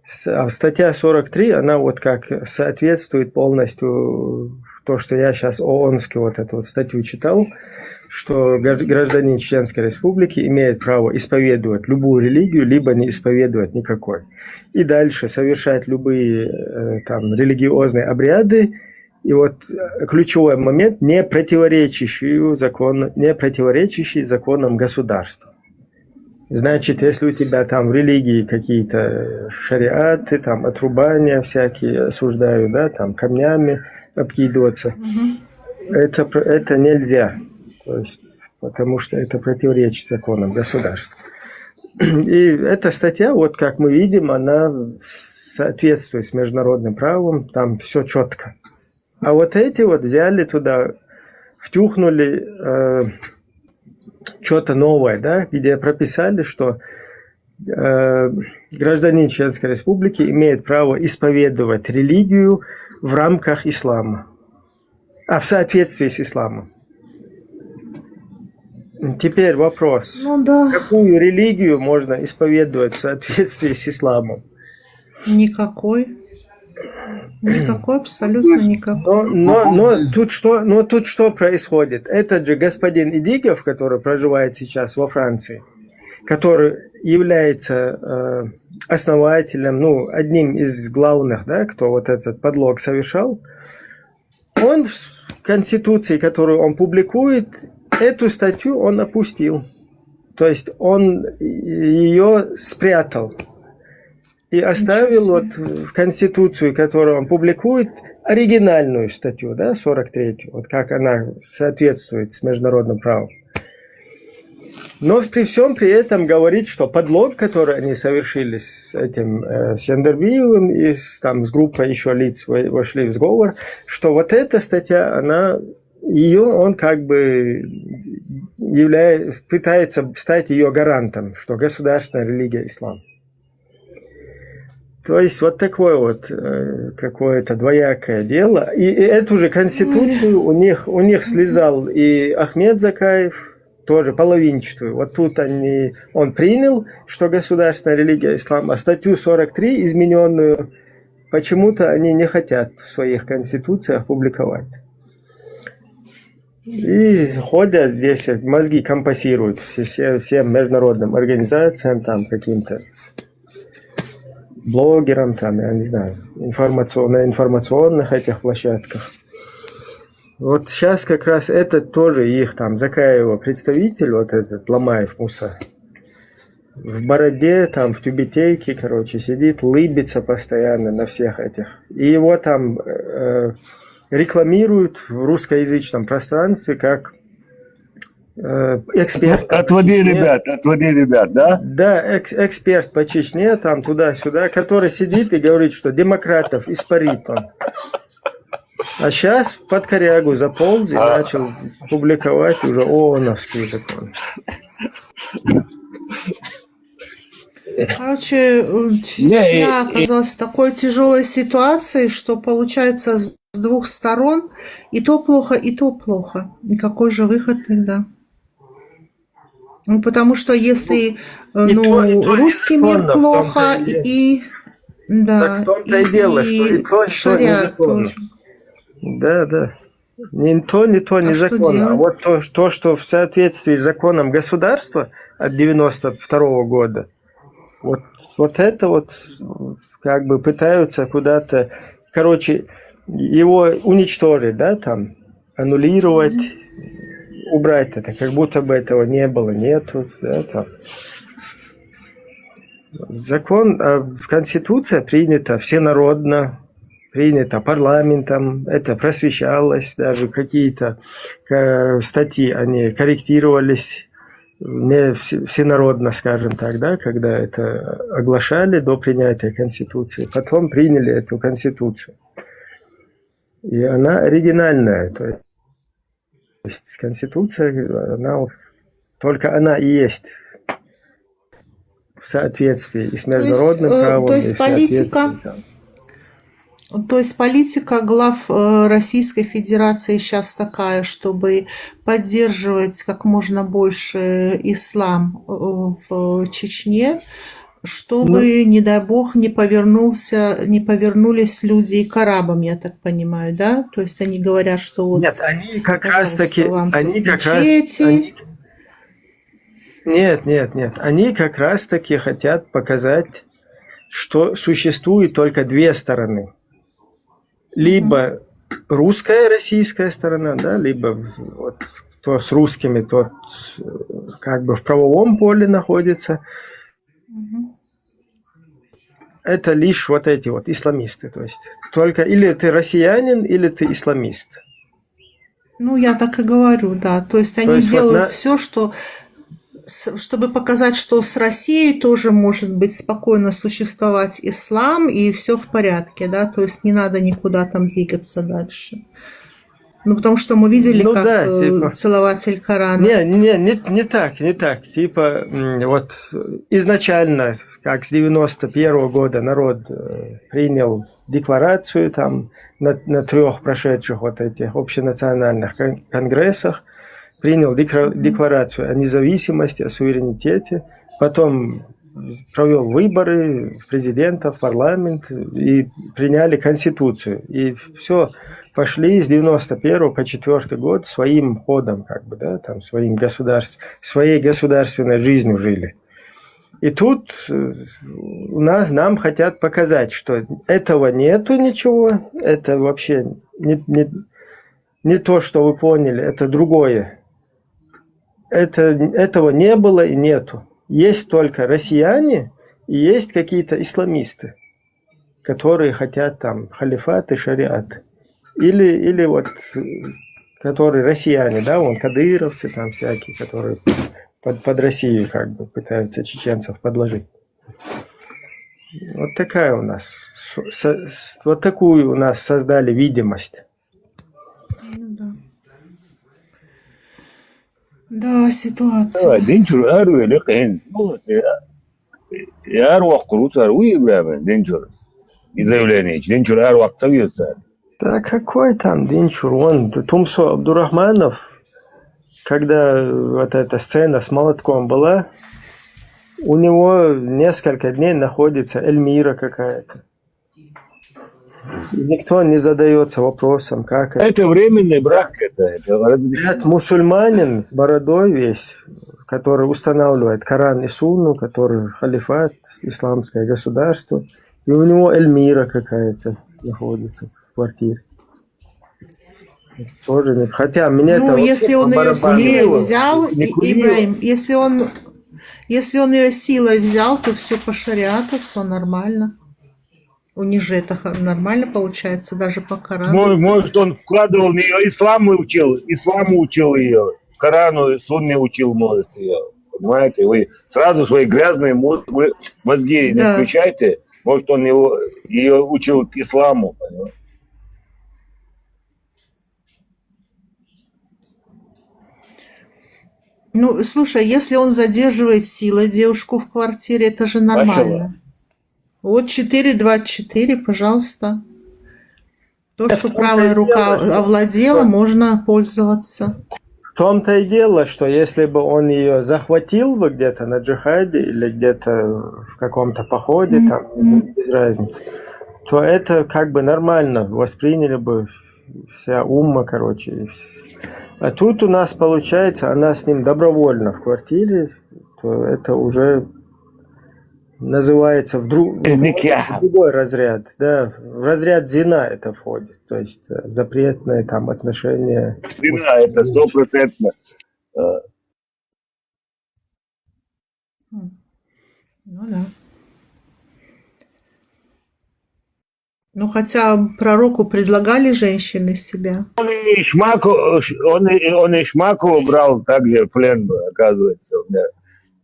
Статья 43, она вот как соответствует полностью то, что я сейчас ООНский вот эту вот статью читал, что гражданин Чеченской Республики имеет право исповедовать любую религию, либо не исповедовать никакой. И дальше совершать любые там религиозные обряды. И вот ключевой момент, не противоречащий законам государства. Значит, если у тебя там в религии какие-то шариаты, там отрубания всякие осуждают, да, там камнями обкидываться, это нельзя, то есть, потому что это противоречит законам государства. И эта статья, вот как мы видим, она соответствует с международным правом, там все четко. А вот эти вот взяли туда, втюхнули что-то новое, да, где прописали, что гражданин Чеченской Республики имеет право исповедовать религию в рамках ислама, в соответствии с исламом. Теперь вопрос. Какую религию можно исповедовать в соответствии с исламом? Никакой. Никакой, абсолютно никакой. Но тут что происходит? Этот же господин Идигов, который проживает сейчас во Франции, который является основателем, одним из главных, да, кто вот этот подлог совершал, он в Конституции, которую он публикует, эту статью он опустил. То есть он ее спрятал. И оставил вот в Конституцию, которую он публикует, оригинальную статью, да, 43-ю, вот как она соответствует с международным правом. Но при всем при этом говорит, что подлог, который они совершили с этим Сендербиевым и с группой еще лиц вошли в сговор, что вот эта статья, он как бы пытается стать ее гарантом, что государственная религия ислам. То есть вот такое вот какое-то двоякое дело. И эту же конституцию у них слезал и Ахмед Закаев, тоже половинчатую. Вот тут он принял, что государственная религия ислам, а статью 43 измененную почему-то они не хотят в своих конституциях публиковать. И ходят здесь, мозги компасируют всем международным организациям, там каким-то блогерам, там, я не знаю, на информационных этих площадках. Вот сейчас как раз этот тоже их там, Закаева представитель, вот этот Ломаев Муса, в бороде, там, в тюбетейке, сидит, лыбится постоянно на всех этих. И его там рекламируют в русскоязычном пространстве как эксперт. Отводи ребят, да? Да, эксперт по Чечне, там туда-сюда, который сидит и говорит, что демократов испарит он. А сейчас под корягу заполз и начал публиковать уже ООНовские законы. Чечня оказалась в такой тяжелой ситуации, что получается с двух сторон и то плохо, и то плохо. И какой же выход тогда? Потому что если русский мир плохо, и шариат тоже. Да. Не А что закон, а делать? вот то, что в соответствии с законом государства от 92 года, вот это вот как бы пытаются куда-то, короче, его уничтожить, да, там, аннулировать, убрать это, как будто бы этого не было, нету, да, там. Закон, Конституция принята всенародно, принято парламентом, это просвещалось, даже какие-то статьи, они корректировались не всенародно, скажем так, да, когда это оглашали до принятия Конституции. Потом приняли эту Конституцию. И она оригинальная, то есть Конституция, только она и есть в соответствии и с международным правом, и в соответствии. То есть политика глав Российской Федерации сейчас такая, чтобы поддерживать как можно больше ислам в Чечне, чтобы, не дай бог, не повернулись люди к арабам, я так понимаю, да? То есть они говорят, что вот... Нет, они как раз таки... Они как раз таки хотят показать, что существует только две стороны. Либо русская, российская сторона, да, либо вот, кто с русскими, тот как бы в правовом поле находится. Это лишь вот эти вот исламисты. То есть только или ты россиянин, или ты исламист. Ну, я так и говорю, да. То есть они делают все, чтобы показать, что с Россией тоже может быть спокойно существовать ислам, и все в порядке, да, то есть не надо никуда там двигаться дальше. Ну, потому что мы видели, как целователь Корана. Не так. Типа, вот изначально, как с 91 года народ принял декларацию там на 3 прошедших вот этих общенациональных конгрессах, принял декларацию о независимости, о суверенитете, потом провел выборы в президента, в парламент и приняли Конституцию. И все, пошли с 91 по 4 год своим ходом, как бы, да, там, своей государственной жизнью жили. И тут нам хотят показать, что этого нету ничего, это вообще не то, что вы поняли, это другое. Этого не было и нету. Есть только россияне и есть какие-то исламисты, которые хотят там халифат и шариат. Или вот, которые россияне, да, вон кадыровцы там всякие, которые под Россию как бы пытаются чеченцев подложить. Вот такая у нас, вот такую у нас создали видимость. Да, ситуация. Денчур арвеле кайын. Яр вакрут арвы Ибрахим денчур. И заявление. Денчур ар вакт совьется. Да какой там денчур? Он Тумсо Абдурахманов, когда вот эта сцена с молотком была, у него несколько дней находится Эльмира какая-то. Никто не задается вопросом, как это. Это временный брак. Это мусульманин с бородой весь, который устанавливает Коран и Сунну, который халифат, исламское государство. И у него Эльмира какая-то находится в квартире. Тоже нет. Хотя меня это... если он ее силой взял, Ибрахим, если он ее силой взял, то все по шариату, все нормально. У них же это нормально получается, даже по Корану. Может, он вкладывал в нее, исламу учил ее, Корану, Сунне учил, может, ее. Понимаете, вы сразу свои грязные мозги не включайте. Может, он ее учил к исламу. Понимаете? Ну, слушай, если он задерживает силой девушку в квартире, это же нормально. Вот 4.24, пожалуйста. То, что правая рука овладела, можно пользоваться. В том-то и дело, что если бы он ее захватил бы где-то на джихаде или где-то в каком-то походе, там, без разницы, то это как бы нормально восприняли бы вся умма, короче. А тут у нас получается, она с ним добровольно в квартире, то это уже называется в другой разряд, да, в разряд зина это входит, то есть запретное там отношение. Зина, это 100%. Ну да. Ну, хотя пророку предлагали женщины себя. Он и Шмаку брал также в плен, оказывается.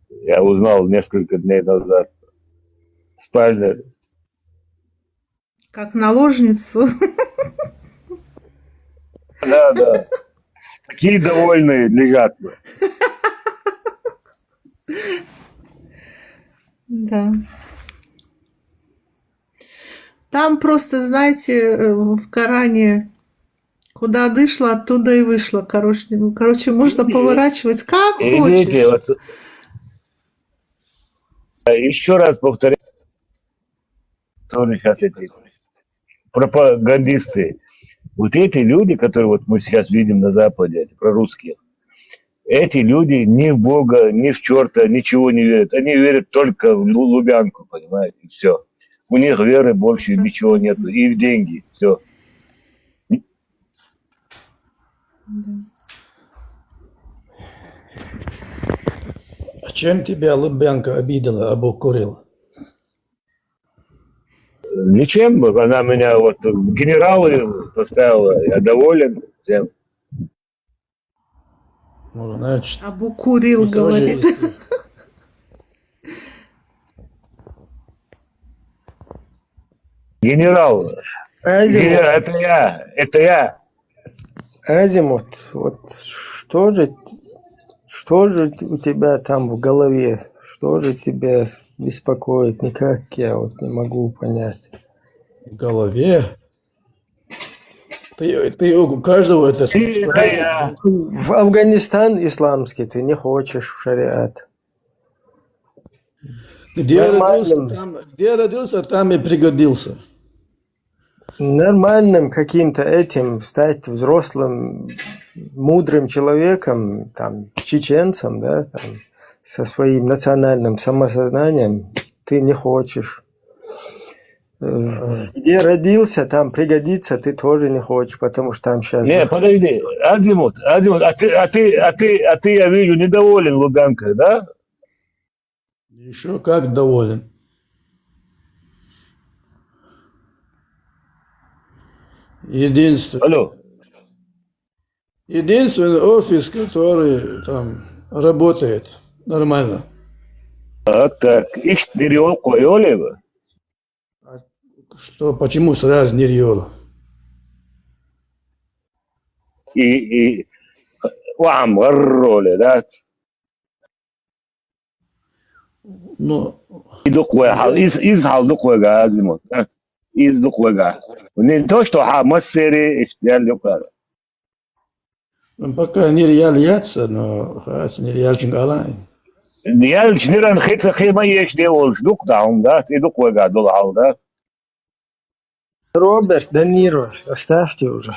Я узнал несколько дней назад. Спальня. Как наложницу. Да. Такие довольные лежат. Да. Там просто, знаете, в Коране куда дышло, оттуда и вышло. Короче, можно поворачивать как хочешь. Вот, еще раз повторяю, сейчас эти пропагандисты, вот эти люди, которые вот мы сейчас видим на Западе, эти прорусские, эти люди ни в Бога, ни в черта, ничего не верят. Они верят только в Лубянку, понимаете, и все. У них веры больше ничего нету. И в деньги, все. А чем тебя Лубянка обидела, обукурила? Ничем. Она меня вот генералы поставила. Я доволен всем. Ну, значит, Обукурил, говорит. Генерал. Это я. Азимут, вот что же у тебя там в голове? Что же тебя беспокоит? Никак я вот не могу понять. В голове? Ты у каждого это... В Афганистан исламский ты не хочешь в шариат. Где родился, там и пригодился. Нормальным каким-то этим стать взрослым, мудрым человеком, там, чеченцем, да, там, со своим национальным самосознанием ты не хочешь. Где родился, там пригодиться ты тоже не хочешь, потому что там сейчас... Не, подожди, Азимут, а ты, я вижу, недоволен Лубянкой, да? Еще как доволен. Единственный офис, который там работает нормально. Так, ищ Нерьол Койолева. Что, почему сразу Нерьол? И вам роли, да? Ну, из халдуквега, Азимут, из дуквега. Не то, что массери иштял. пока Нерьял ятся, но Нерьял Чингалай. Нерьял Чиниран хема ешь делал, ждук даун, да? И дуквега долал, да? Роберт, Де Ниро, оставьте уже.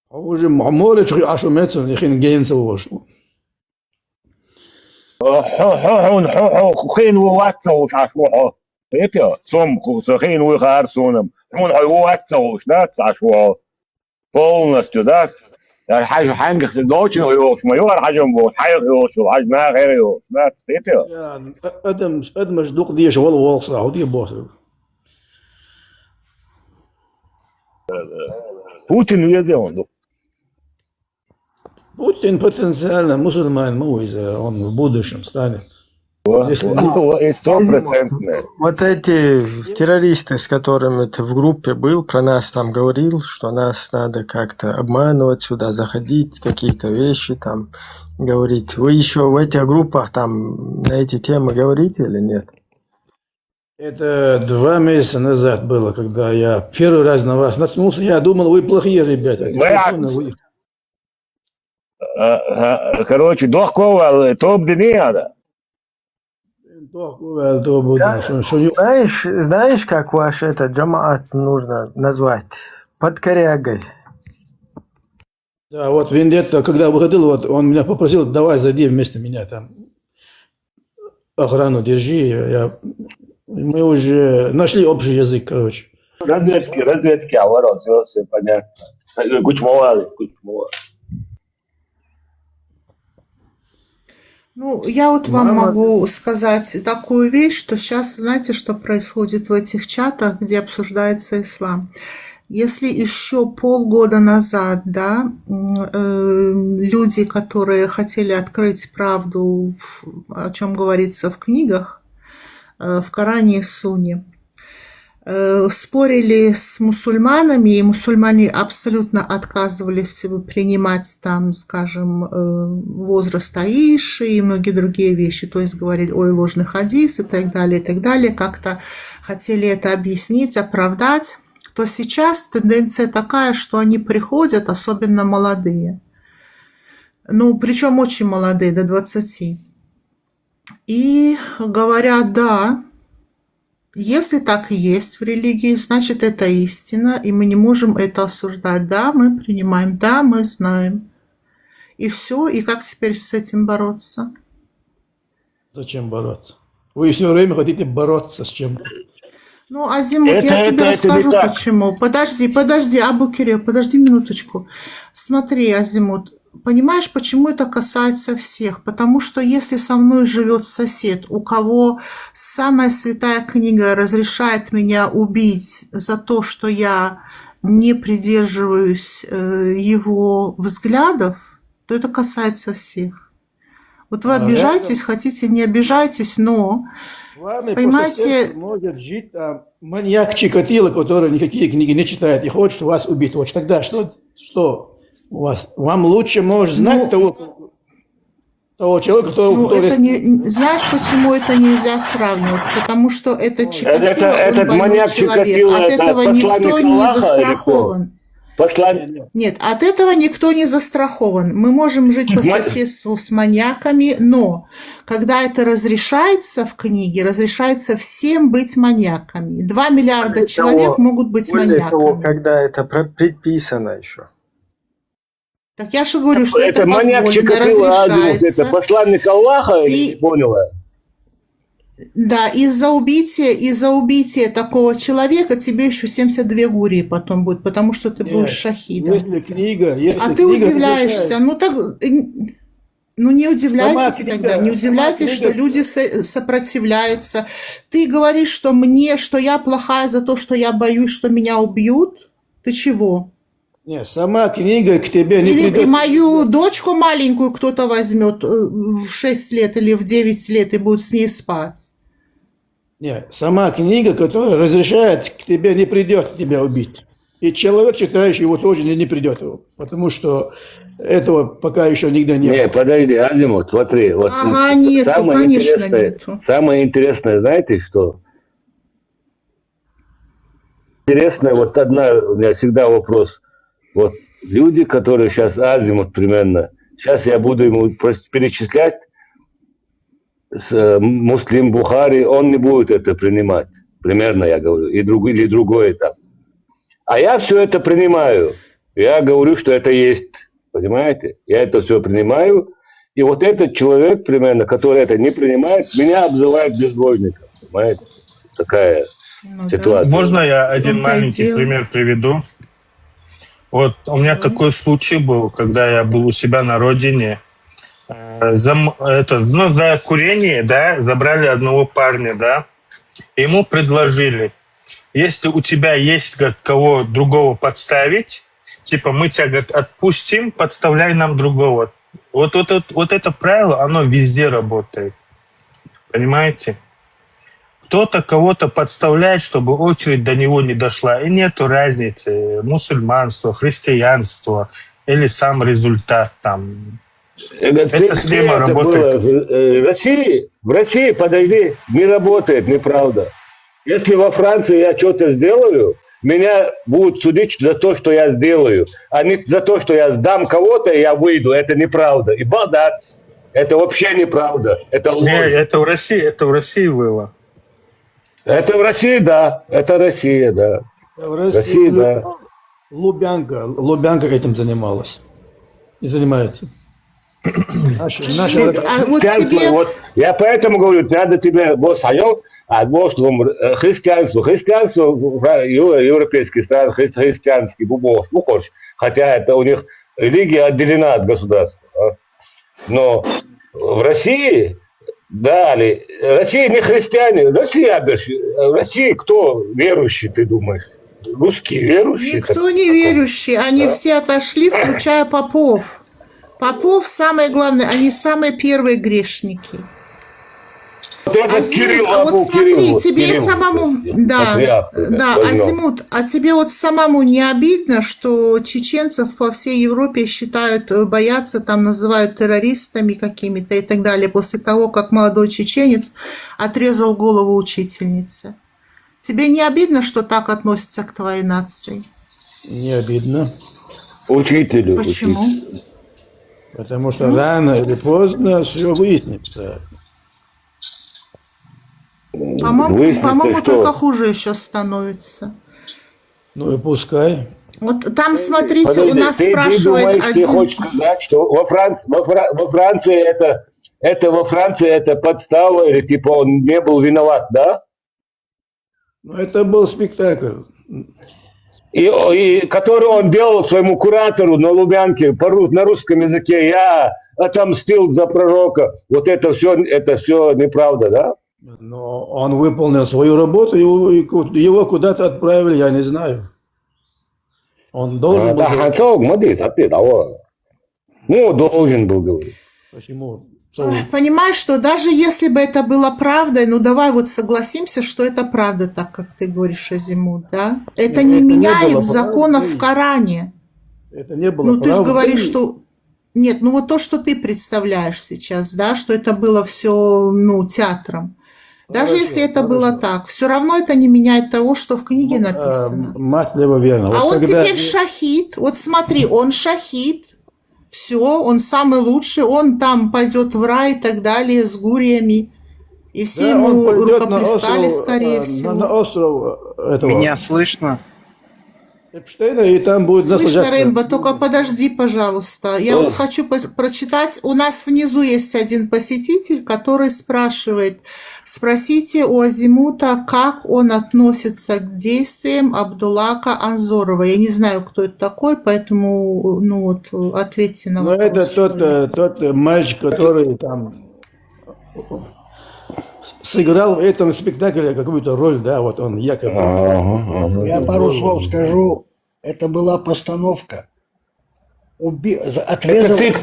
А уже море чуть ашумецу, ихин гейнса вошу. خين وواتسوش عشوحو ايه صم خين وخارسونم حون وواتسوش دات عشوحو полностью да حاجة حاجة دوتش يوش ما يوار حاجة مبوش حاجة يوش وحاجة ما غير يوش دات ايه ادم مشدوق ديش والله واقصة ودي بوسو Путин везде он. Путин потенциально мусульман, если он в будущем станет. Стопроцентно. Вот эти террористы, с которыми ты в группе был, про нас там говорил, что нас надо как-то обманывать сюда, заходить, какие-то вещи там говорить. Вы еще в этих группах там на эти темы говорите или нет? Это 2 месяца назад было, когда я первый раз на вас наткнулся. Я думал, вы плохие ребята. Короче, дохкова топ-дни надо. Знаешь, как ваш этот джамаат нужно назвать под корягой. Да, вот Вендетта, когда выходил, вот он меня попросил, давай зайди вместо меня там, охрану держи. Мы уже нашли общий язык, короче. Разведки, ворот, все понятно. Кучмовали. Ну, я вот вам могу сказать такую вещь, что сейчас, знаете, что происходит в этих чатах, где обсуждается ислам. Если еще полгода назад, да, люди, которые хотели открыть правду, о чем говорится в книгах, в Коране и Сунне, спорили с мусульманами, и мусульмане абсолютно отказывались принимать там, скажем, возраст Аиши и многие другие вещи, то есть говорили, ой, ложный хадис и так далее, как-то хотели это объяснить, оправдать, то сейчас тенденция такая, что они приходят, особенно молодые, ну, причем очень молодые, до 20, и говорят, да, если так и есть в религии, значит, это истина, и мы не можем это осуждать. Да, мы принимаем, да, мы знаем. И все, и как теперь с этим бороться? Зачем бороться? Вы все время хотите бороться с чем-то. Ну, Азимут, я тебе расскажу, почему. Подожди, Абу Кирилл, подожди минуточку. Смотри, Азимут, понимаешь, почему это касается всех? Потому что если со мной живет сосед, у кого самая святая книга разрешает меня убить за то, что я не придерживаюсь его взглядов, то это касается всех. Вот вы обижаетесь, хотите, не обижайтесь, но, понимаете... Может жить там маньяк Чикатило, который никакие книги не читает и хочет вас убить. Вот тогда что вам лучше, может, знать того человека, который... Знаешь, почему это нельзя сравнивать? Потому что это Чикатило, он больной человек. От этого никто не застрахован. Нет, от этого никто не застрахован. Мы можем жить по соседству с маньяками, но когда это разрешается в книге, разрешается всем быть маньяками. 2 миллиарда человек могут быть маньяками. Когда это предписано еще. Так я же говорю, что это маньяк разрешается. Это посланник Аллаха, я не поняла. Да, из-за убития такого человека тебе еще 72 гурии потом будет, потому что ты будешь шахидом. Если ты удивляешься. Ну так, не удивляйтесь тогда, не удивляйтесь, что люди сопротивляются. Ты говоришь, что я плохая за то, что я боюсь, что меня убьют. Ты чего? Нет, сама книга к тебе не придет. Или мою дочку маленькую кто-то возьмет в 6 лет или в 9 лет и будет с ней спать. Нет, сама книга, которая разрешает, к тебе не придет тебя убить. И человек, читающий его, тоже не придет, потому что этого пока еще нигде не было. Не, подожди, Азимут, смотри. Вот нету, конечно, нету. Самое интересное, знаете что? Интересное, вот у меня всегда вопрос. Вот люди, которые сейчас Азимут примерно, сейчас я буду ему перечислять, Муслим Бухари, он не будет это принимать. Примерно я говорю. Или другое там. А я все это принимаю. Я говорю, что это есть. Понимаете? Я это все принимаю. И вот этот человек, примерно, который это не принимает, меня обзывает безбожником. Понимаете? Такая ситуация. Можно я один маленький пример приведу? Вот у меня такой случай был, когда я был у себя на родине. За курение, да, забрали одного парня, да. Ему предложили, если у тебя есть, говорит, кого другого подставить, типа мы тебя, говорит, отпустим, подставляй нам другого. Вот это правило, оно везде работает. Понимаете? Кто-то кого-то подставляет, чтобы очередь до него не дошла. И нету разницы, мусульманство, христианство или сам результат там. Эта схема работает. В России, подожди, не работает, неправда. Если во Франции я что-то сделаю, меня будут судить за то, что я сделаю, а не за то, что я сдам кого-то, и я выйду. Это неправда. И бадать. Это вообще неправда. Это ложь. Нет, это в России было. Это в России, да. Это Россия, да. В России, да. Лубянка этим занималась. И занимается. Я поэтому говорю, надо тебе христианство, европейский стран, христианский бухош, хотя это у них религия отделена от государства. Но в России, Россия не христиане, в России кто верующий, ты думаешь? Русские верующие? Никто не верующий, они все отошли, включая попов. Попов, самое главное, они самые первые грешники. Вот этот Кирилл, вот смотри, Кирилл, тебе Кирилл, самому, Азимут, а тебе вот самому не обидно, что чеченцев по всей Европе считают, боятся, там называют террористами какими-то и так далее, после того, как молодой чеченец отрезал голову учительнице? Тебе не обидно, что так относятся к твоей нации? Не обидно. Учителю. Почему? Потому что рано или поздно все выяснится. По-моему, только хуже еще становится. Ну и пускай. Вот там, смотрите, у нас спрашивает один... Ты хочешь сказать, что во Франции это подстава, или типа он не был виноват, да? Ну, это был спектакль. И который он делал своему куратору на Лубянке на русском языке. Я отомстил за пророка. Вот это все неправда, да? Но он выполнил свою работу, его куда-то отправили, я не знаю. Он должен был... Ну, должен был говорить. Почему? Понимаешь, что даже если бы это было правдой, ну давай вот согласимся, что это правда, так как ты говоришь, Азимут, да? Это не меняет законов в Коране. Это не было ты же говоришь, что... Нет, ну вот то, что ты представляешь сейчас, да, что это было все, театром. Даже если это было так, все равно это не меняет того, что в книге написано. Матливо верно. А он теперь шахид. Вот смотри, он шахид. Все, он самый лучший, он там пойдет в рай и так далее с гуриями. И все ему рукоплескали, скорее всего. На остров этого. Меня слышно? Эпштейна, и там будет Слышно, Рэмбо, только подожди, пожалуйста. Я вот хочу прочитать. У нас внизу есть один посетитель, который спрашивает. Спросите у Азимута, как он относится к действиям Абдуллака Анзорова. Я не знаю, кто это такой, поэтому ответьте на вопрос. Это тот мальчик, который там сыграл в этом спектакле какую-то роль, да, вот он якобы. Я пару слов скажу. Это была постановка. Отрезал... Ты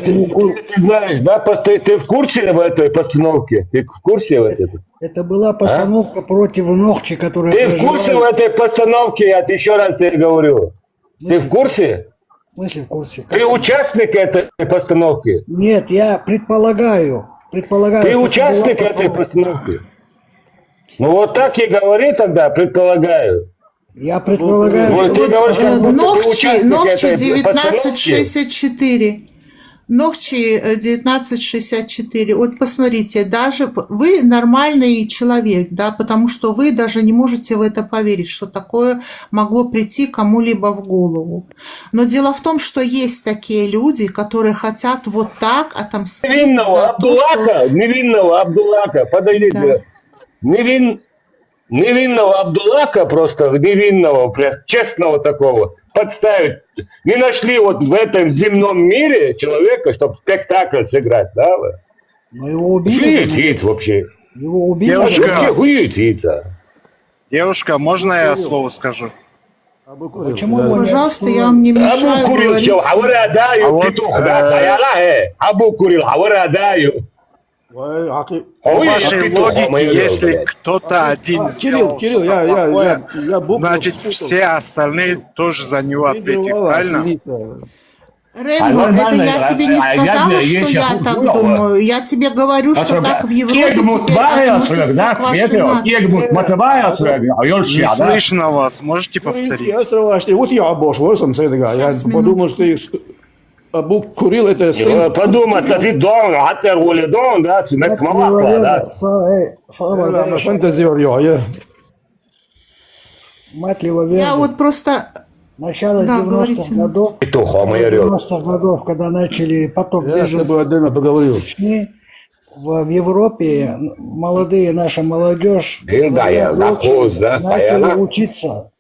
знаешь, да? Ты в курсе в этой постановке? Ты в курсе в этой? Это была постановка против Нохчи, которая... Ты в курсе в этой постановке? Я еще раз тебе говорю. Ты в курсе? В смысле в курсе? Ты участник этой постановки? Нет, я предполагаю. Ты участник этой постановки? Ну вот так и говори тогда, предполагаю. Я предполагаю... Нохчи 1964. Нохчи 1964. Вот посмотрите, даже вы нормальный человек, да, потому что вы даже не можете в это поверить, что такое могло прийти кому-либо в голову. Но дело в том, что есть такие люди, которые хотят вот так отомстить невинного Абдуллака, подойдите. Да. Невинного Абдуллака, просто невинного, честного такого, подставить. Не нашли вот в этом земном мире человека, чтобы спектакль сыграть, да? Но его убили. Хуетит вообще. Его убили. Девушка, можно я слово скажу? Почему? Пожалуйста, я вам не мешаю говорить. Абу Курил, хаварадаю. По вашей логике, если кто-то один сделал, значит все остальные тоже за него ответят, правильно? Рэмбо, это я тебе не сказала, что я так думаю. Я тебе говорю, что так в Европе теперь относятся к вашей нации. Не слышно вас, можете повторить? Вот я подумал, что Абу Курил это сын... Подумай, ты дом, хатер волидон, да, смерть мамака, да. Матливо верно. Я вот просто... Начало Да, 90-х говорите. годов, 90-х годов, когда начали поток Я с тобой беженцев отдельно поговорю. в Европе молодые, наша молодежь, сыновья, дочери начали учиться,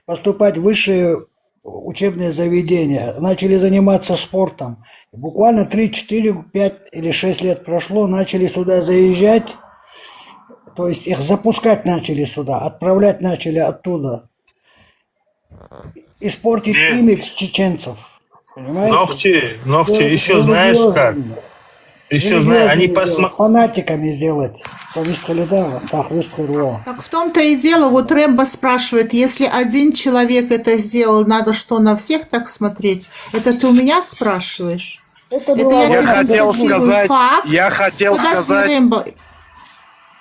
поступать в высшие учебные заведения, начали заниматься спортом. И буквально 3, 4, 5 или 6 лет прошло, начали сюда заезжать, то есть их запускать начали сюда, отправлять начали оттуда. Испортить имидж чеченцев. Понимаете? Ногти, еще знаешь как? Еще знаешь, они фанатиками сделать. Так в том-то и дело, вот Рэмбо спрашивает, если один человек это сделал, надо что, на всех так смотреть? Это ты у меня спрашиваешь? Я хотел сказать... Рэмбо,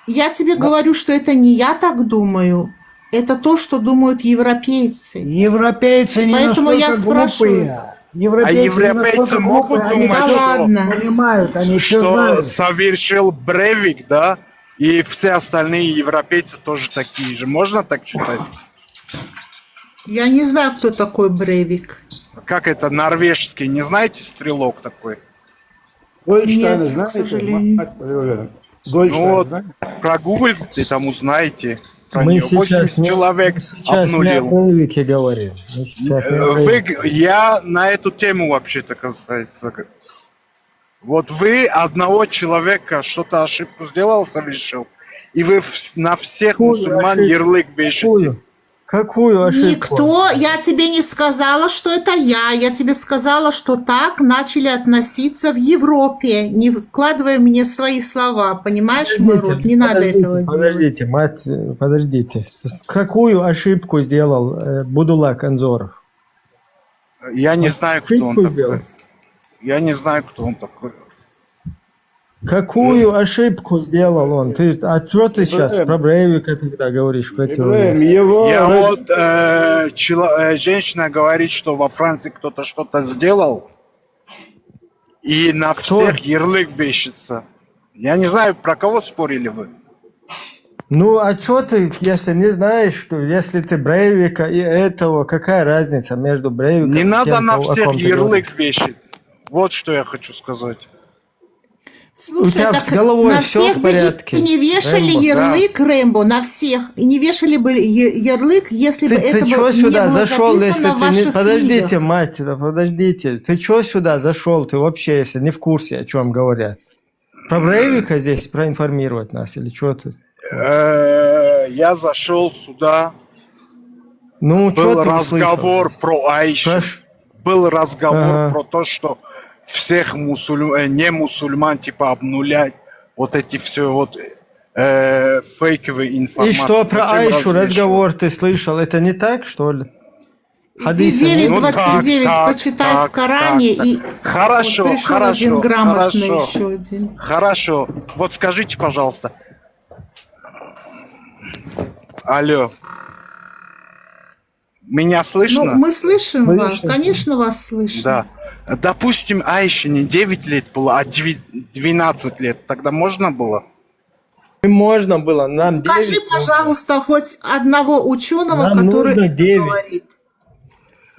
я тебе говорю, что это не я так думаю, это то, что думают европейцы. Европейцы не Поэтому я спрашиваю. Европейцы могут думать, понимают, они все что знают. совершил Брейвик, да, и все остальные европейцы тоже такие же. Можно так считать? Я не знаю, кто такой Брейвик. Как это, норвежский, не знаете, стрелок такой? Гольдштейн, Нет, к сожалению. Ну вот, прогуглите, там узнаете. Мы сейчас не о Брейвике говорим. Я на эту тему вообще-то касается. Вот вы одного человека что-то ошибку сделал, совершил, и вы на всех мусульман ярлык вешаете. Какую ошибку? Никто, я тебе не сказала, что это я тебе сказала, что так начали относиться в Европе, не вкладывая мне свои слова, понимаешь, мой род, не надо этого делать. Подождите. Какую ошибку сделал Будулак Анзоров? Я не знаю, кто он такой. Я не знаю, кто он такой. Какую ошибку сделал он? А что ты сейчас про Брейвика тогда говоришь? Я вот, женщина говорит, что во Франции кто-то что-то сделал, и на всех ярлык вешается. Я не знаю, про кого спорили вы. Ну, а что ты, если не знаешь, что если ты Брейвика и этого, какая разница между Брейвиком и Не надо на всех ярлык вешать. Вот что я хочу сказать. Слушай, у тебя так с головой на все всех в порядке. И не вешали Рэмбо, ярлык, да. Рэмбо, на всех. И не вешали бы ярлык, если бы этого ты не сюда было зашел, записано в ваших Подождите, книгах. мать, подождите. Ты что сюда зашел? Ты вообще, если не в курсе, о чем говорят? Про Брейвика здесь проинформировать нас или что ты? Я зашел сюда. Ну, был разговор про Аишу. Был разговор про то, что всех не мусульман типа обнулять, вот эти все вот фейковые информации. И что про Аишу разговор ты слышал? Это не так, что ли? 9:29 почитай в Коране и хорошо, вот пришел один грамотный еще один. Хорошо, вот скажите, пожалуйста. Алло. Меня слышно? Ну, мы слышим вас, конечно, вас слышно. Да. Допустим, Аише не 9 лет было, а 12 лет. Тогда можно было? Можно было. Нам Скажи, пожалуйста, хоть одного ученого, нам который это 9. говорит.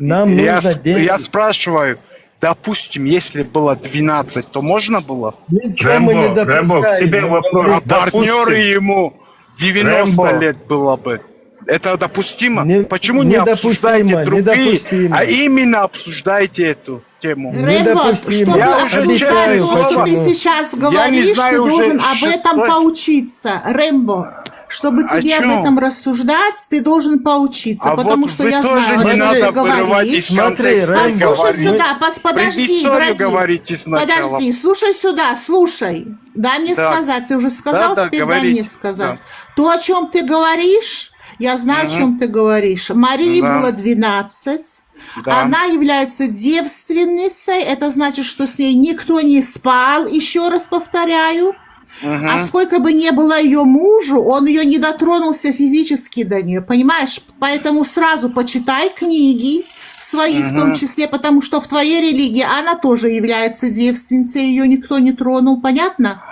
Нам нужно 9. Я спрашиваю, допустим, если было 12, то можно было? Ничего мы не допускаем. Рэмбо, к тебе вопрос. А партнеры ему 90 лет было бы. Это допустимо? Почему не обсуждаете другие, а именно обсуждаете эту тему? Рэмбо, чтобы обсуждать то, что ты сейчас говоришь, ты должен об этом поучиться. Рэмбо, чтобы тебе об этом рассуждать, ты должен поучиться, потому что я знаю, о чем ты говоришь. Смотри, Рэмбо, послушай сюда, подожди, подожди, слушай сюда, слушай. Дай мне сказать, ты уже сказал, теперь дай мне сказать. То, о чем ты говоришь, я знаю, о чем ты говоришь. Марии было 12. Да. Она является девственницей. Это значит, что с ней никто не спал, еще раз повторяю. А сколько бы ни было ее мужу, он ее не дотронулся физически до нее. Понимаешь? Поэтому сразу почитай книги свои в том числе, потому что в твоей религии она тоже является девственницей, ее никто не тронул. Понятно?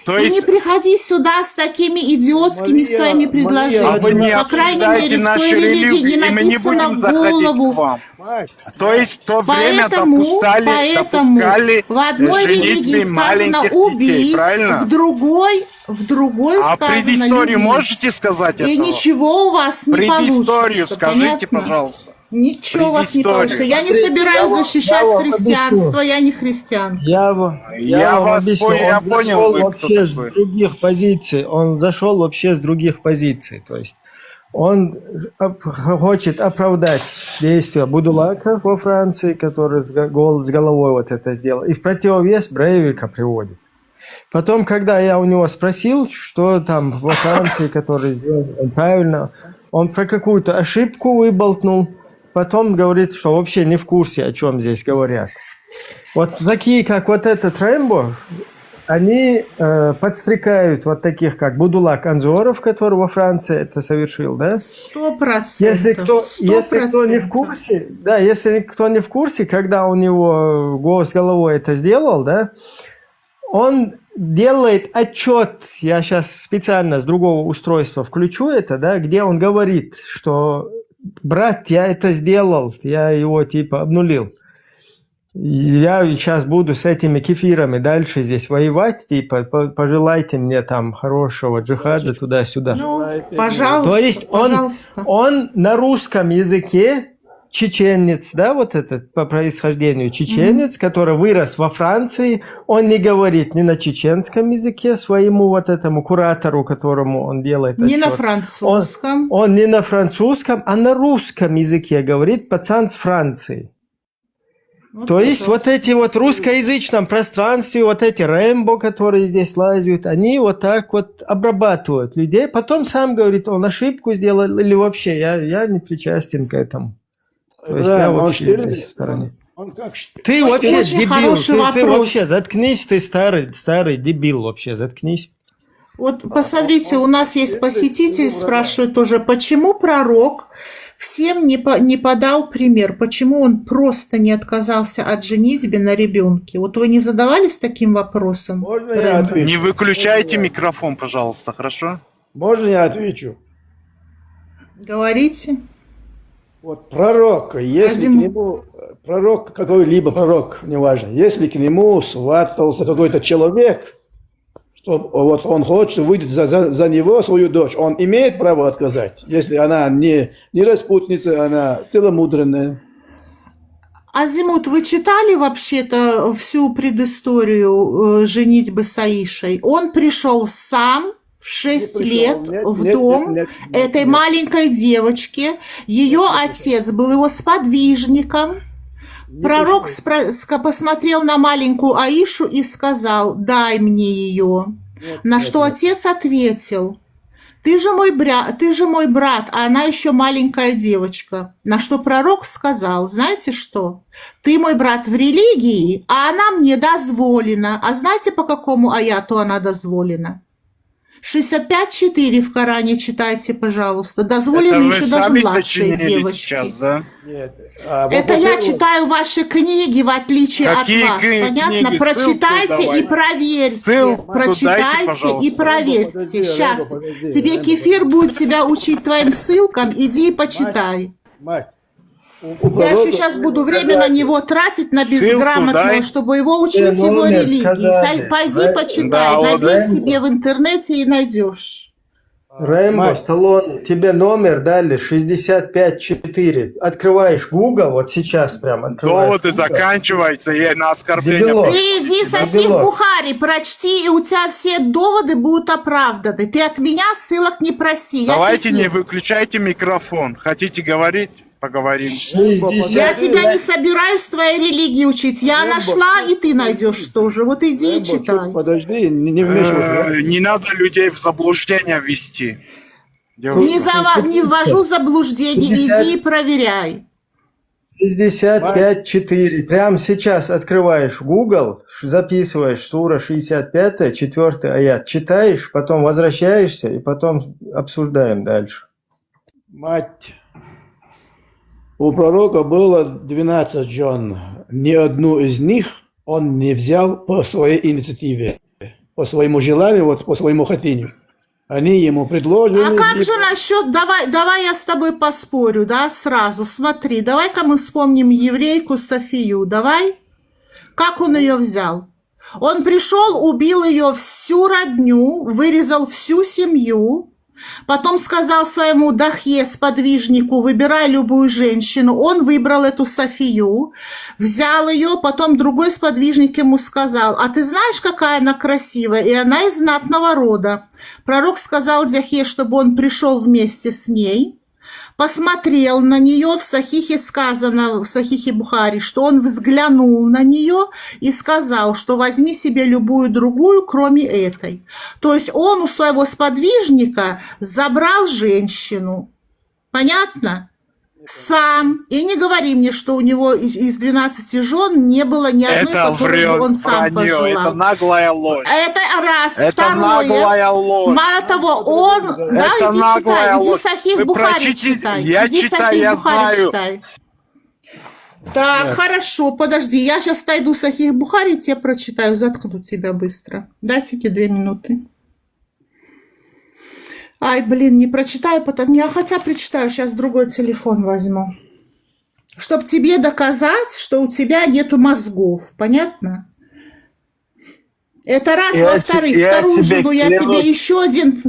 То И не есть, приходи сюда с такими идиотскими своими а предложениями. вы не По крайней обсуждаете мере, в той наши религии не религии, и мы не написано будем в заходить к голову. вам. То есть в то время Поэтому допускали в одной религии женитьбы сказано маленьких детей, убить, правильно? в другой А сказано предысторию любить. можете сказать И этого? ничего у вас не Предысторию получится, скажите, понятно? пожалуйста. Ничего у вас не Предысторию. получится. Я не Смотрите, собираюсь я защищать вам христианство, я не христианка. Я вам вас объясню. я Он понял, зашел вы кто вообще с такой. других позиций. Он зашел вообще с других позиций. То есть он хочет оправдать действия Будулака во Франции, который с головой вот это сделал. И в противовес Брейвика приводит. Потом, когда я у него спросил, что там во Франции, который сделал правильно, он про какую-то ошибку выболтнул. Потом говорит, что вообще не в курсе, о чем здесь говорят. Вот такие, как вот этот Рэмбо, они подстрекают вот таких, как Будулак Анзоров, который во Франции это совершил, да? 100%. Если кто не в курсе, да, если кто не в курсе, когда у него голос головой это сделал, да, он делает отчет, я сейчас специально с другого устройства включу это, да, где он говорит, что брат, я это сделал, я его типа обнулил. Я сейчас буду с этими кефирами дальше здесь воевать, типа, пожелайте мне там хорошего джихада туда-сюда. Ну, пожалуйста, То есть он на русском языке чеченец, да, вот этот по происхождению чеченец, который вырос во Франции, он не говорит ни на чеченском языке своему вот этому куратору, которому он делает Не на отчет. французском. Он не на французском, а на русском языке говорит пацан с Франции. То есть вот эти вот в русскоязычном пространстве, вот эти Рэмбо, которые здесь лазят, они вот так вот обрабатывают людей. Потом сам говорит, он ошибку сделал или вообще я не причастен к этому. То есть я вообще здесь в стороне. Ты вообще Очень дебил, хороший ты вопрос. вообще заткнись, ты старый дебил вообще, заткнись. Вот посмотрите, у нас есть посетитель, спрашивает тоже, почему пророк всем не подал пример, почему он просто не отказался от женитьбы на ребенке? Вот вы не задавались таким вопросом? Можно я отвечу? Не выключайте микрофон, пожалуйста, хорошо? Можно я отвечу? Говорите. Вот пророк, если к нему, пророк, какой-либо пророк, неважно, если к нему сватался какой-то человек, что вот он хочет выйти за него свою дочь, он имеет право отказать, если она не распутница, она целомудренная. Азимут, вы читали вообще-то всю предысторию женитьбы с Аишей? Он пришел сам в 6 лет в дом этой маленькой девочки. Ее отец был его сподвижником. Пророк посмотрел на маленькую Аишу и сказал: «Дай мне ее». На что отец ответил: ты же мой брат, а она еще маленькая девочка. На что пророк сказал: знаете что? Ты мой брат в религии, а она мне дозволена. А знаете, по какому аяту она дозволена? 65:4 в Коране читайте, пожалуйста. Дозволены еще даже младшие девочки. Сейчас, да? Нет. Это я читаю ваши книги, в отличие Какие от вас. Понятно? книги? Прочитайте Ссылку и давай. проверьте. Ссылку дайте, Прочитайте пожалуйста. и проверьте. Подожди, Сейчас подожди, тебе Рэмбо, кефир будет тебя учить твоим ссылкам. Иди и почитай. Мать, Я еще сейчас буду время на него тратить, на безграмотного, дай. чтобы его учить его номер религии. сказали. Пойди почитай, Да, вот набей Рэмбо. себе в интернете и найдешь. Рэмбо, Сталлоне, тебе номер дали 65-4. Открываешь Google, вот сейчас прям открываешь. Доводы Google. заканчиваются и на оскорбление. Дебилок. Ты иди Софи Дебилок. Бухари, прочти, и у тебя все доводы будут оправданы. Ты от меня ссылок не проси. Я Давайте кефир. не выключайте микрофон. Хотите говорить? Поговорим. 60. Я тебя не собираюсь твоей религии учить. Я нашла, и ты найдешь тоже. Вот иди и читай. подожди, не вмешивайся. Не надо людей в заблуждение ввести. Не ввожу в заблуждение. 50. Иди и проверяй. 65-4. Прямо сейчас открываешь Google, записываешь сура 65, 4 аят, читаешь, потом возвращаешься и потом обсуждаем дальше. Мать, у пророка было 12 жен. Ни одну из них он не взял по своей инициативе. по своему желанию, вот по своему хотению. Они ему предложили. А как же насчет, давай я с тобой поспорю, да, сразу, смотри, давай-ка мы вспомним еврейку Софию, давай, как он ее взял? Он пришел, убил ее всю родню, вырезал всю семью, потом сказал своему Дахье, сподвижнику, выбирай любую женщину. Он выбрал эту Софию, взял ее, потом другой сподвижник ему сказал, а ты знаешь, какая она красивая? И она из знатного рода. Пророк сказал Дахье, чтобы он пришел вместе с ней, посмотрел на нее, в Сахихе сказано, в Сахихе Бухари, что он взглянул на нее и сказал, что возьми себе любую другую, кроме этой. То есть он у своего сподвижника забрал женщину. Понятно? Сам. И не говори мне, что у него из 12 жен не было ни одной, которую бы он сам пожелал. Это наглая ложь. Это раз. Это Второе. наглая ложь. Мало того, он... Да, Это иди наглая читай, иди ложь. Сахих Вы Бухари прочтите. читай. Я Иди читаю, Сахих я Бухари знаю. читай. Так, хорошо, подожди, я сейчас найду Сахих Бухари, тебе прочитаю, заткну тебя быстро. Дайте-ка 2 минуты. Ай, блин, не прочитаю, потом... Я хотя прочитаю, сейчас другой телефон возьму. Чтоб тебе доказать, что у тебя нету мозгов, понятно? Это раз. Во-вторых, вторую жену я тебе еще один...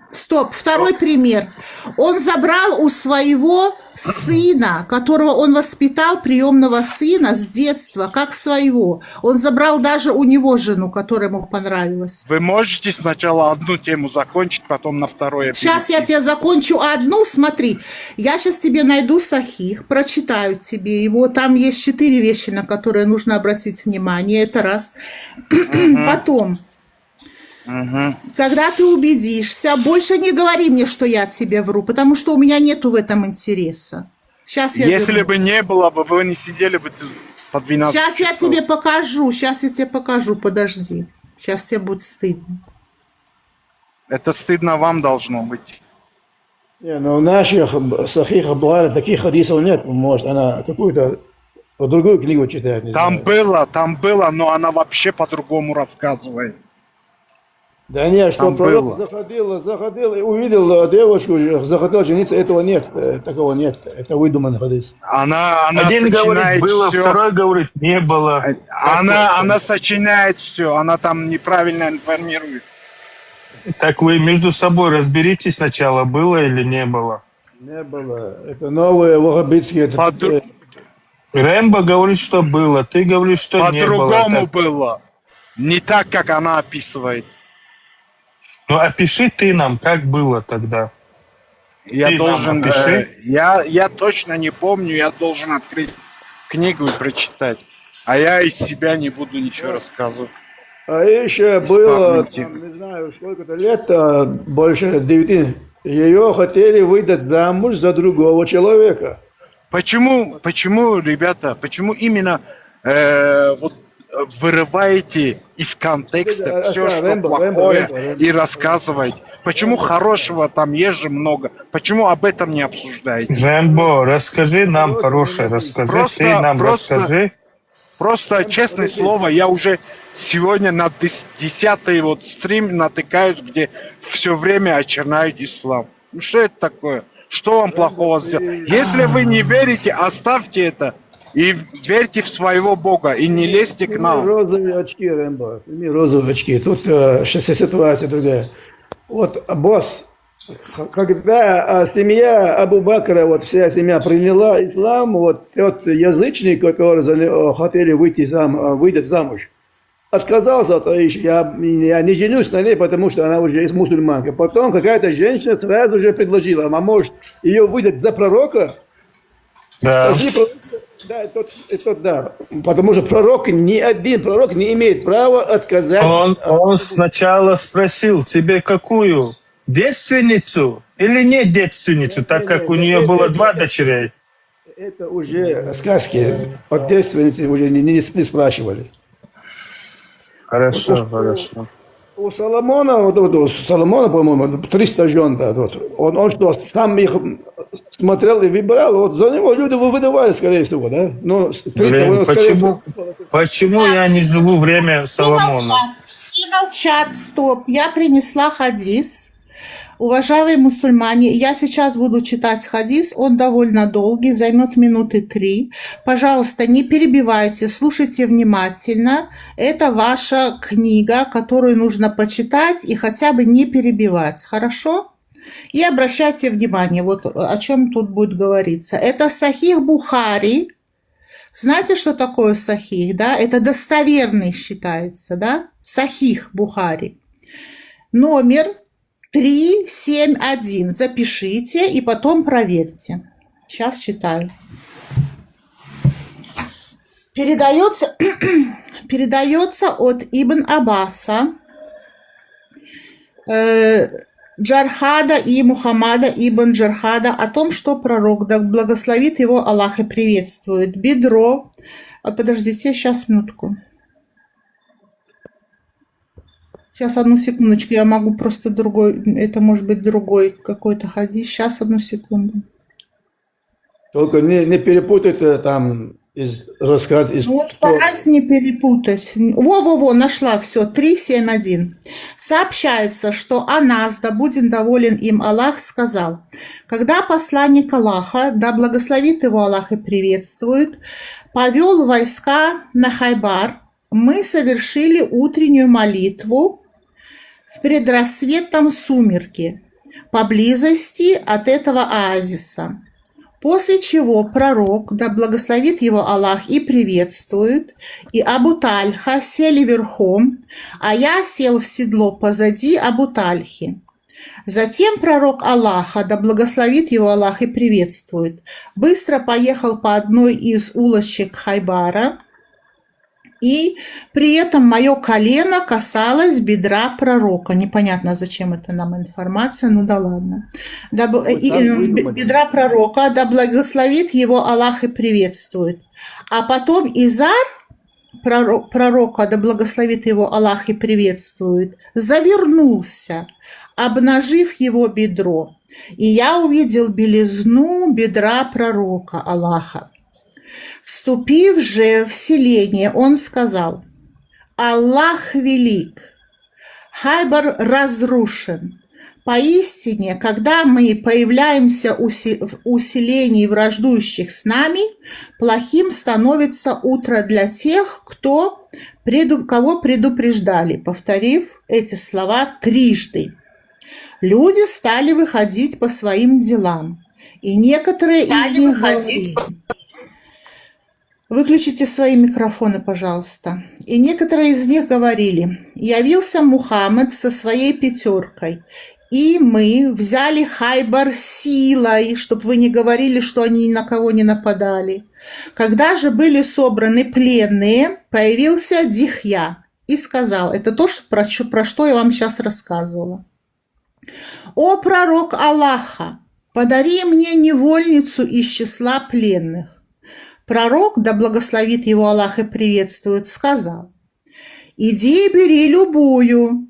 Стоп, второй пример. Он забрал у своего сына, которого он воспитал, приемного сына с детства, как своего. Он забрал даже у него жену, которая ему понравилась. Вы можете сначала одну тему закончить, потом на второе. Сейчас я тебе закончу одну, смотри. Я сейчас тебе найду Сахих, прочитаю тебе его. Там есть 4 вещи, на которые нужно обратить внимание. Это раз. Потом... Когда ты убедишься, больше не говори мне, что я тебе вру, потому что у меня нету в этом интереса. Сейчас Если бы не было бы, вы не сидели бы по 12 Сейчас часов. я тебе покажу, подожди. Сейчас тебе будет стыдно. Это стыдно вам должно быть. Не, но в наших Сахихах Бухари таких хадисов нет. Может, она какую-то другую книгу читает. Там было, но она вообще по-другому рассказывает. Да нет, что пророк заходил и увидел девушку, захотел жениться, этого нет, такого нет, это выдуманный хадис. Она один говорит было, всё. Второй говорит не было. Она сочиняет все, она там неправильно информирует. Так вы между собой разберитесь сначала, было или не было. Не было, это новые ваххабитские... Рэмбо говорит, что было, ты говоришь, что не было. По-другому было, не так, как она описывает. Ну, опиши ты нам, как было тогда. Я должен... я точно не помню, я должен открыть книгу и прочитать. А я из себя не буду ничего рассказывать. А еще было, там, не знаю, сколько-то лет, больше 9, ее хотели выдать замуж за другого человека. Почему, ребята, почему именно вот вырываете из контекста все, что плохое, и рассказываете? Почему хорошего там есть же много? Почему об этом не обсуждаете? Рэмбо, расскажи нам хорошее, расскажи, ты нам расскажи. Просто, честное слово, я уже сегодня на 10-й вот стрим натыкаюсь, где все время очерняют ислам. Ну что это такое? Что вам плохого сделал? Если вы не верите, оставьте это. И верьте в своего Бога, и не лезьте к нам. Розовые очки, Рэмбо, розовые очки. Тут ситуация другая. Вот босс, когда семья Абу Бакра, вот вся семья приняла ислам, вот тот язычник, который хотели выйти замуж, отказался от Аиши. Я не женюсь на ней, потому что она уже мусульманка. Потом какая-то женщина сразу же предложила, а может ее выдать за пророка? Да. Да, да. Потому что пророк, ни один пророк не имеет права отказать. Он сначала спросил, тебе какую? Девственницу или не девственницу, так как у нее было 2 дочерей? Это уже сказки. От девственницы уже не спрашивали. Хорошо, хорошо. У Соломона, Соломона, по-моему, 300 жен. Да, вот. Он что, сам их смотрел и выбирал, вот за него люди выдавали, скорее всего, да? Но Блин, почему я не живу время Соломона? Все молчат, стоп. Я принесла хадис. Уважаемые мусульмане, я сейчас буду читать хадис, он довольно долгий, займет минуты 3. Пожалуйста, не перебивайте, слушайте внимательно. Это ваша книга, которую нужно почитать и хотя бы не перебивать, хорошо? И обращайте внимание, вот о чем тут будет говориться. Это Сахих Бухари. Знаете, что такое Сахих, да? Это достоверный считается, да? Сахих Бухари. Номер 371. Запишите и потом проверьте. Сейчас читаю. Передается от Ибн Аббаса, Джархада и Мухаммада ибн Джархада о том, что пророк, да благословит его Аллах и приветствует, бедро. Подождите, сейчас минутку. Сейчас, одну секундочку, я могу просто другой, это может быть другой какой-то хадис. Сейчас, одну секунду. Только не перепутайте там рассказ из... Ну вот стараюсь не перепутать. Во-во-во, нашла все. 371. Сообщается, что Анас, да будет доволен им Аллах, сказал: когда посланник Аллаха, да благословит его Аллах и приветствует, повел войска на Хайбар, мы совершили утреннюю молитву в предрассветном сумерке, поблизости от этого оазиса. После чего пророк, да благословит его Аллах и приветствует, и Абу Тальха сели верхом, а я сел в седло позади Абу Тальхи. Затем пророк Аллаха, да благословит его Аллах и приветствует, быстро поехал по одной из улочек Хайбара, и при этом мое колено касалось бедра пророка. Непонятно, зачем это нам информация, ну да ладно. Бедра пророка, да благословит его Аллах и приветствует. А потом Изар пророка, да благословит его Аллах и приветствует, завернулся, обнажив его бедро. И я увидел белизну бедра пророка Аллаха. Вступив же в селение, он сказал: Аллах велик, Хайбар разрушен. Поистине, когда мы появляемся у селений враждующих с нами, плохим становится утро для тех, кого предупреждали, повторив эти слова трижды. Люди стали выходить по своим делам, и некоторые из них говорили... Выключите свои микрофоны, пожалуйста. И некоторые из них говорили: явился Мухаммед со своей пятеркой, и мы взяли Хайбар силой, чтобы вы не говорили, что они ни на кого не нападали. Когда же были собраны пленные, появился Дихья и сказал, это то, про что я вам сейчас рассказывала: «О пророк Аллаха, подари мне невольницу из числа пленных». Пророк, да благословит его Аллах и приветствует, сказал: «Иди и бери любую».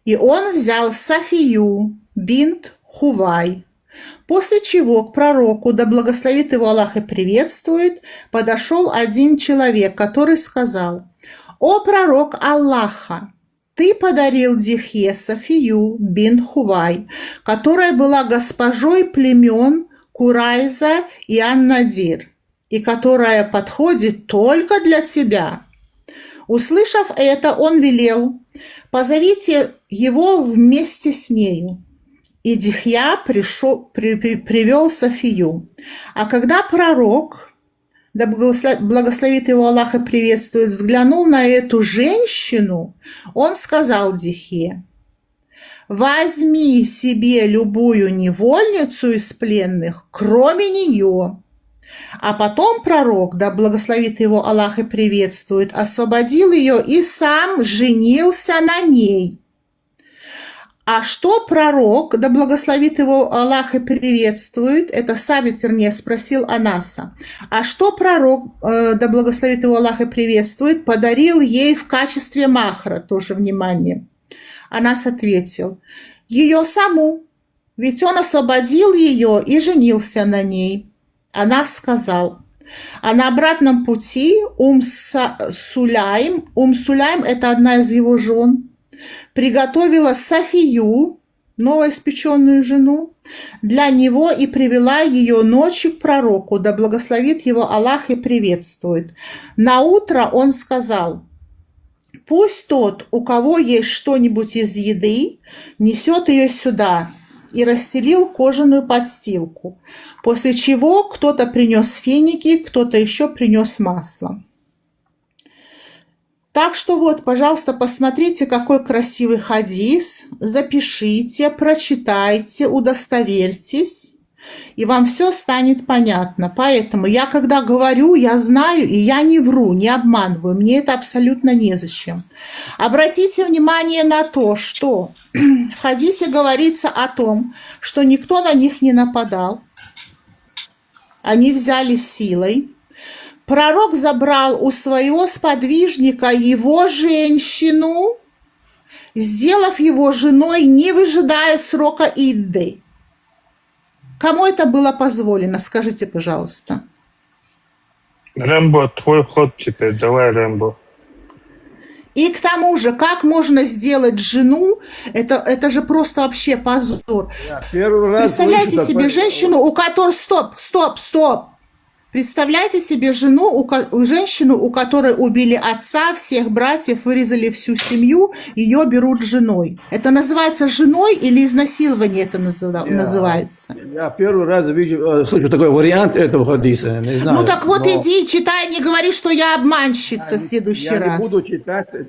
И он взял Софию, бинт Хувай. После чего к пророку, да благословит его Аллах и приветствует, подошел один человек, который сказал: «О пророк Аллаха, ты подарил Дихье Софию, бинт Хувай, которая была госпожой племен Курайза и Ан-Надир, и которая подходит только для тебя». Услышав это, он велел: «Позовите его вместе с нею». И Дихья привел Софию. А когда пророк, да благословит его Аллах и приветствует, взглянул на эту женщину, он сказал Дихье: «Возьми себе любую невольницу из пленных, кроме нее». А потом пророк, да благословит его Аллах и приветствует, освободил ее и сам женился на ней. А что пророк, да благословит его Аллах и приветствует, это Сабит, вернее, спросил Анаса, а что пророк, да благословит его Аллах и приветствует, подарил ей в качестве махра, тоже внимание. Анас ответил: ее саму, Ведь он освободил ее и женился на ней. Она сказал. А на обратном пути Сулайм – это одна из его жен, приготовила Софию, новоиспеченную жену, для него и привела ее ночью к пророку, да благословит его Аллах и приветствует. Наутро он сказал: пусть тот, у кого есть что-нибудь из еды, несет ее сюда, и расстелил кожаную подстилку, после чего кто-то принес финики, кто-то еще принес масло. Так что вот, пожалуйста, посмотрите, какой красивый хадис, запишите, прочитайте, удостоверьтесь, и вам все станет понятно. Поэтому я, когда говорю, я знаю, и я не вру, не обманываю, мне это абсолютно незачем. Обратите внимание на то, что в хадисе говорится о том, что никто на них не нападал, они взяли силой. Пророк забрал у своего сподвижника его женщину, сделав его женой, не выжидая срока идды. Кому это было позволено? Скажите, пожалуйста. Рэмбо, твой ход теперь. Давай, Рэмбо. И к тому же, как можно сделать жену, это же просто вообще позор. Представляете себе женщину, у которой... Стоп! Представляете себе женщину, у которой убили отца, всех братьев, вырезали всю семью, ее берут женой. Это называется женой или изнасилование это называется? Я первый раз слышу такой вариант этого хадиса. Не знаю, ну так вот иди, читай, не говори, что я обманщица в следующий раз.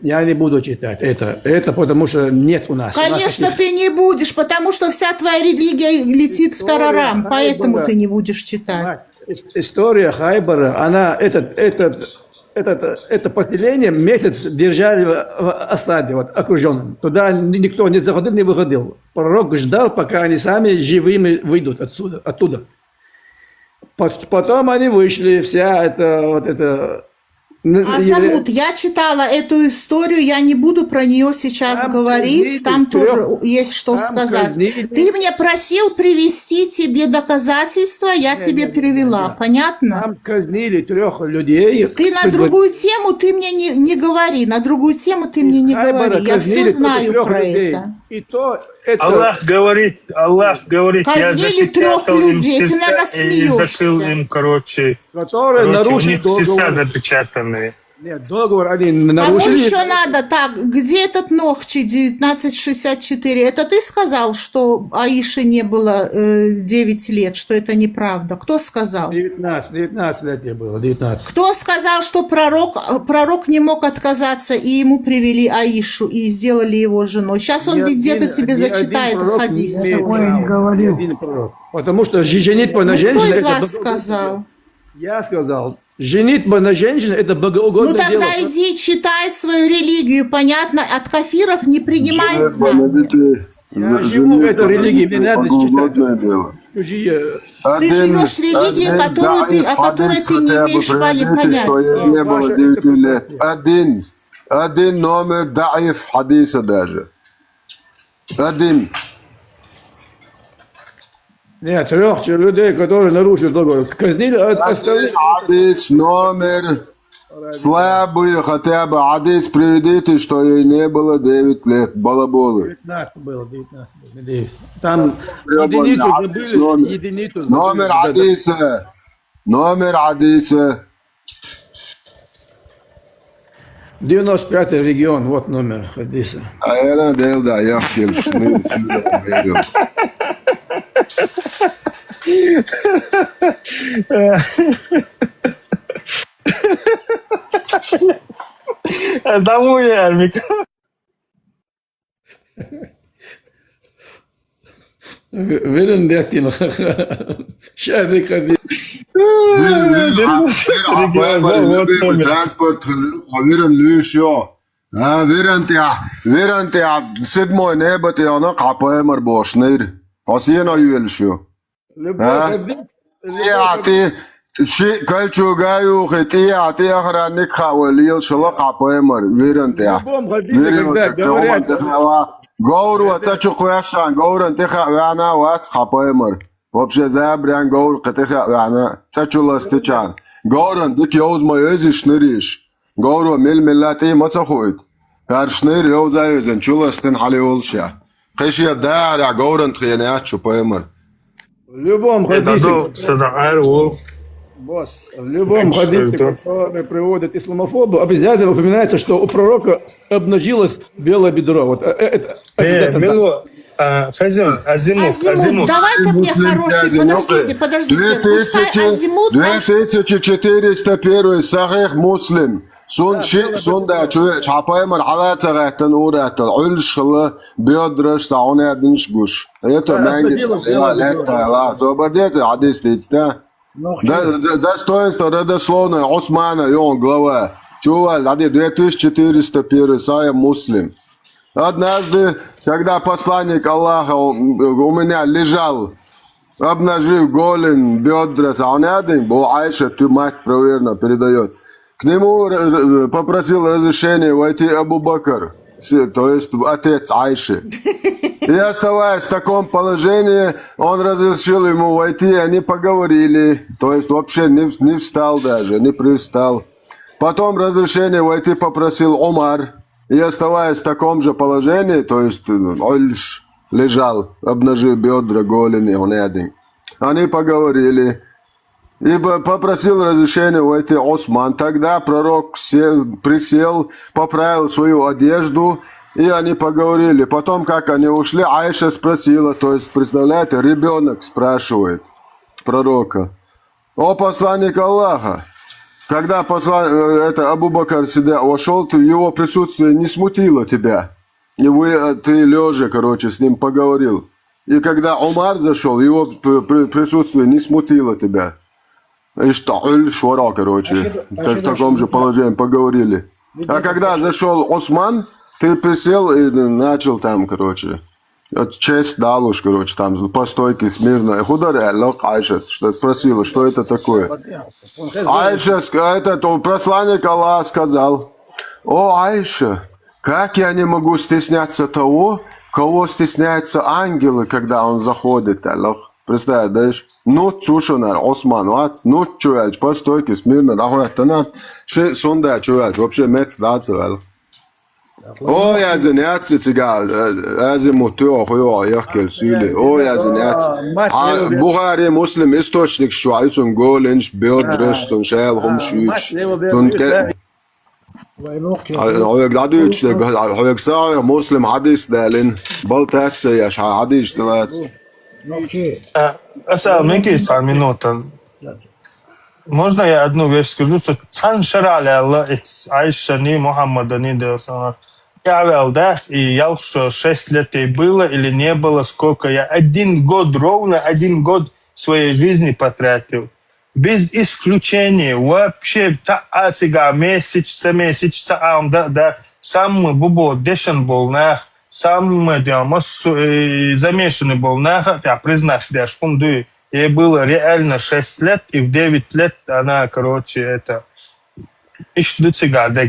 Я не буду читать это потому что нет у нас. Конечно, ты не будешь, потому что вся твоя религия летит в тарарам, поэтому ты не будешь читать. История Хайбара, она это поселение месяц держали в осаде, вот, окруженном. Туда никто не заходил, не выходил. Пророк ждал, пока они сами живыми выйдут оттуда. Потом они вышли, вся эта Азамут, я читала эту историю, я не буду про нее сейчас говорить, там тоже есть что сказать. Ты мне просил привести тебе доказательства, я тебе перевела, понятно? Там казнили 3 людей. Ты на другую тему ты мне не говори, на другую тему ты мне не говори, я все знаю про это. Аллах говорит, казнили 3 людей, ты, наверное, смеешься. И закрыл им, которые нарушили сердца напечатаны. Нет, договор они нарушили. Кому еще надо? Так, где этот Нохчи 1964? Это ты сказал, что Аише не было 9 лет, что это неправда? Кто сказал? 19 лет ей было, 19. Кто сказал, что пророк не мог отказаться, и ему привели Аишу, и сделали его женой? Сейчас он ведь где-то тебе зачитает хадис. Потому что женитьба на женщине... Кто из вас сказал? Я сказал. Женитьба на женщине – это богоугодное дело. Ну тогда иди, читай свою религию, понятно? От кафиров не принимай знания. Я живу в этой религии, мне надо читать. Ты живешь в религии, о которой ты не имеешь понятия. Один номер даиф хадиса даже. Один. Нет, 3 людей, которые нарушили договор, казнили остальных. Хадис номер слабый, хотя бы хадис приведите, что ей не было 9 лет, балаболы. 19 было, 9. Там единицу забыли. Номер хадиса. 95-й регион, вот номер хадиса. А я да, я хотел, что мы верим. Домой, Ярмик. Verin diyetini. Şahidi kadir. Транспорт خبير ليشو веранте седмой небо те она капаемар бошнер. Осиена юлшо. شيء كلشو جايو ختي عتي أخرانك خواليل شلق عبايمر ويرن تيا Любом ويرن ходите, когда وتكتوم говорят, أنت خوا جور وتشو قياشان جور أنت خوانا وات عبايمر вообще زابران جور قتي خوانا تشو لاستيشان جور أنت يوز ما يزيش نريش جور ملاتي ما تخويد هرشنير يوز أيزن شو لاستن على ولشة قيشي داعي جور أنت خيانات شو بايمر в любом Это хадисе, босс. в любом хадисе, который приводит исламофобу, обязательно упоминается, что у пророка обнажилось белое бедро. Вот это Бело, Хазин, Азимут. Давай-ка мне хороший, подождите. Пускай Азимут... 2401 صحيح مسلم سوندا چاپایمر حالات غتن اورات علش خلا بیادرش ساونه دنش گوش это منگی لا زبردیت حدیث دیسته достоинство родословное Османа и он глава чувал 2401 Сая Муслим. Однажды, когда посланник Аллаха у меня лежал, обнажив голень, бедра, он один был, Айша, ты мать проверно передает. К нему попросил разрешения войти Абу Бакр, то есть отец Айши. И оставаясь в таком положении, он разрешил ему войти, и они поговорили, то есть вообще не встал даже, не привстал. Потом разрешение войти попросил Умар, и оставаясь в таком же положении, то есть он лежал, обнажив бедра, голени, он один. Они поговорили. И попросил разрешения войти Осман. Тогда пророк присел, поправил свою одежду, и они поговорили. Потом, как они ушли, Айша спросила, то есть, представляете, ребенок спрашивает пророка: «О посланник Аллаха, когда Абу Бакр вошел, его присутствие не смутило тебя, и ты лежа, с ним поговорил. И когда Умар зашел, его присутствие не смутило тебя». И что, швара, в таком же положении поговорили. А когда зашел Осман, ты присел и начал там, честь дал уж, там по стойке смирно. Айша спросила, что это такое. Айша, этот посланник Аллаха сказал: «О, Айша, как я не могу стесняться того, кого стесняются ангелы, когда он заходит, Аллах». Представляешь, цушанар, Осман, чувак, по стойке смирно, нахуй, сонда, чувак, вообще метр, о, я заняться цыган, азимуту, хуё, ехкел сюли, о, я заняться. Бухари, муслим, источник, шуайцун, голенш, бедреш, цун шел, хумшуч, цун гладуч, хуяксар, муслим, хадис, далин, болтаться, я хадис, талац. Минута. Можно я одну вещь скажу, что Цаншарали Аллах, Айша, ни Мухаммада, ни Деосана. Я велдат, и я что 6 лет ей было или не было, сколько я 1 год, ровно 1 год своей жизни потратил. Без исключения, вообще, месяца, сам бубо, дешен был, сам замешанный был, я признаюсь, ей было реально 6 лет, и в 9 лет она,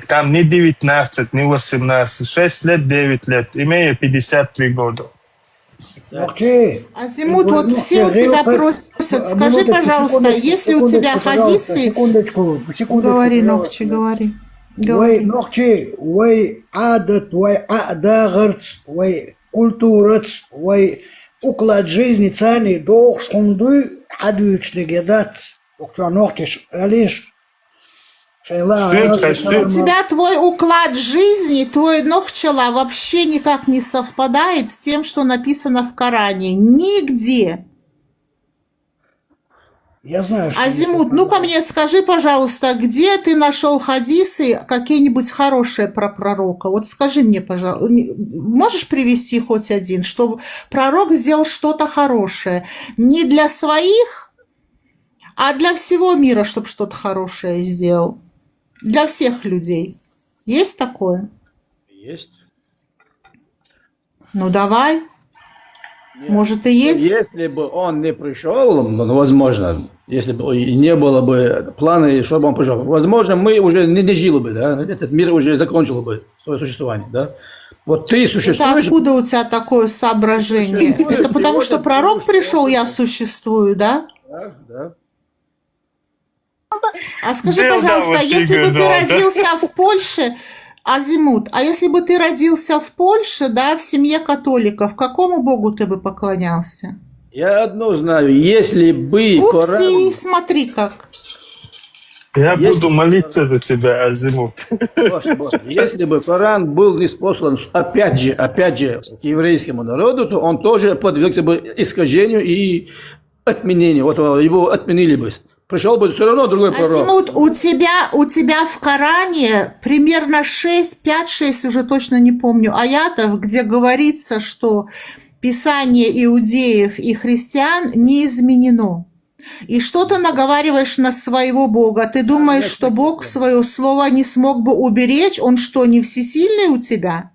там не 19, не 18, 6 лет, 9 лет, имея 53 года. Азимут, вот все у тебя просят, скажи, пожалуйста, если у тебя хадисы... Секундочку. Говори, Нохчи, говори. Вай Нохчи, вай адат, вай адагырц, вай культурац, вай уклад жизни цани, дох шунду адуючный дат. Окта Нохчиш, алиш. У тебя твой уклад жизни, твой Нохчала вообще никак не совпадает с тем, что написано в Коране. Нигде. Я знаю, что Азимут, ну-ка мне скажи, пожалуйста, где ты нашел хадисы какие-нибудь хорошие про пророка? Вот скажи мне, пожалуйста, можешь привести хоть один, чтобы пророк сделал что-то хорошее? Не для своих, а для всего мира, чтобы что-то хорошее сделал. Для всех людей. Есть такое? Есть. Ну, давай. Может, и есть? Если бы он не пришел, возможно, если бы и не было бы плана, чтобы он пришел. Возможно, мы уже не жили бы, да? Этот мир уже закончил бы свое существование, да? Вот ты существуешь... Это откуда у тебя такое соображение? Это потому что пророк пришел, я существую, да? Да. А скажи, пожалуйста, если бы ты родился в Польше, Азимут, а если бы ты родился в Польше, да, в семье католиков, какому богу ты бы поклонялся? Я одно знаю, если бы Коран... смотри как. Я буду молиться за тебя, Азимут. Если бы Коран был ниспослан опять же к еврейскому народу, то он тоже подвергся бы искажению и отменению. Вот его отменили бы. Пришел бы все равно другой пророк. Азимут, у тебя в Коране примерно 5-6, уже точно не помню, аятов, где говорится, что Писание иудеев и христиан не изменено. И что ты наговариваешь на своего Бога? Ты думаешь, что Бог свое слово не смог бы уберечь? Он что, не всесильный у тебя?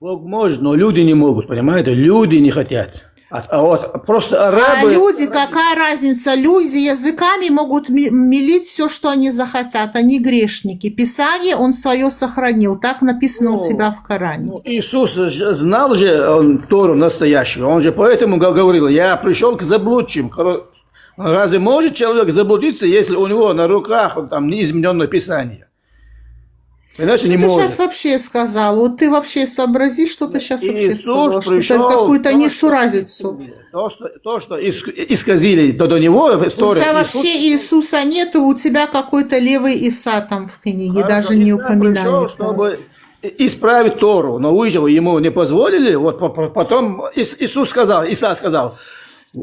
Бог может, но люди не могут, понимаете? Люди не хотят. А вот просто арабы... А люди, какая разница? Люди языками могут мелить все, что они захотят. Они грешники. Писание он свое сохранил. Так написано у тебя в Коране. Иисус знал же Тору настоящую. Он же поэтому говорил, я пришел к заблудшим. Разве может человек заблудиться, если у него на руках там неизмененное Писание? Иначе не может. Что ты сейчас вообще сказал? Вот ты вообще сообрази, что ты сейчас вообще сказал. Пришел, что-то какую-то несуразицу. То, что исказили до него в истории. У тебя вообще Иисуса нету, у тебя какой-то левый Иса там в книге, даже не упоминали. Чтобы исправить Тору, но вы же ему не позволили. Вот потом Иса сказал,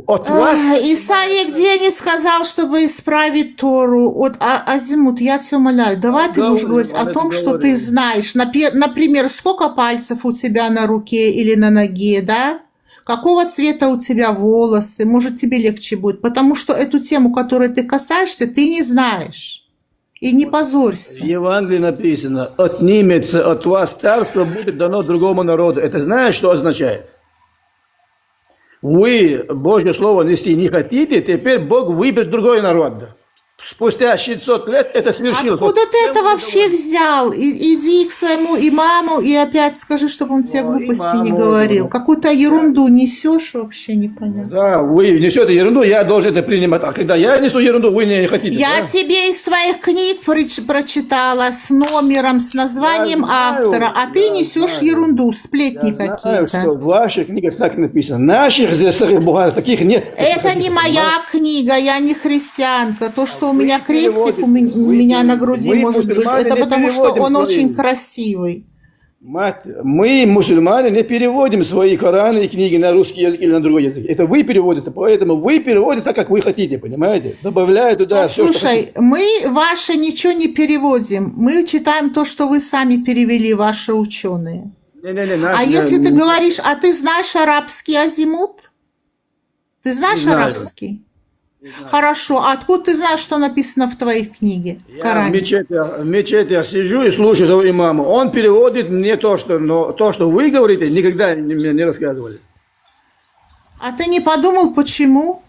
от вас... Иса нигде не сказал, чтобы исправить Тору. Вот, Азимут, я тебя умоляю, давай ты будешь говорить о том, что ты знаешь. Например, сколько пальцев у тебя на руке или на ноге, да? Какого цвета у тебя волосы? Может, тебе легче будет. Потому что эту тему, которой ты касаешься, ты не знаешь. И не позорься. В Евангелии написано, отнимется от вас царство, будет дано другому народу. Это знаешь, что означает? Вы Божье Слово нести не хотите, теперь Бог выберет другой народ. Спустя 600 лет это свершилось. Откуда ты это вообще взял? Иди к своему имаму и опять скажи, чтобы он тебе глупости не говорил. Какую-то ерунду несешь вообще непонятно. Да, вы несете ерунду, я должен это принимать. А когда я несу ерунду, вы не хотите. Я тебе из твоих книг прочитала с номером, с названием автора, а ты несешь ерунду, сплетни какие-то. Что в ваших книгах так написано. Наших здесь таких нет. Это не моя книга, я не христианка. То, что у меня крестик у меня на груди, может быть, это потому, что он очень красивый. Мать, мы, мусульмане, не переводим свои Кораны и книги на русский язык или на другой язык. Это вы переводите, поэтому вы переводите так, как вы хотите, понимаете? Добавляя туда все, слушай, мы ваше ничего не переводим. Мы читаем то, что вы сами перевели, ваши ученые. Если ты говоришь, а ты знаешь арабский, Азимут? Ты знаешь арабский? Хорошо. А откуда ты знаешь, что написано в твоей книге? Я в мечети я сижу и слушаю своего имама. Он переводит мне то, что вы говорите, никогда не рассказывали. А ты не подумал, почему?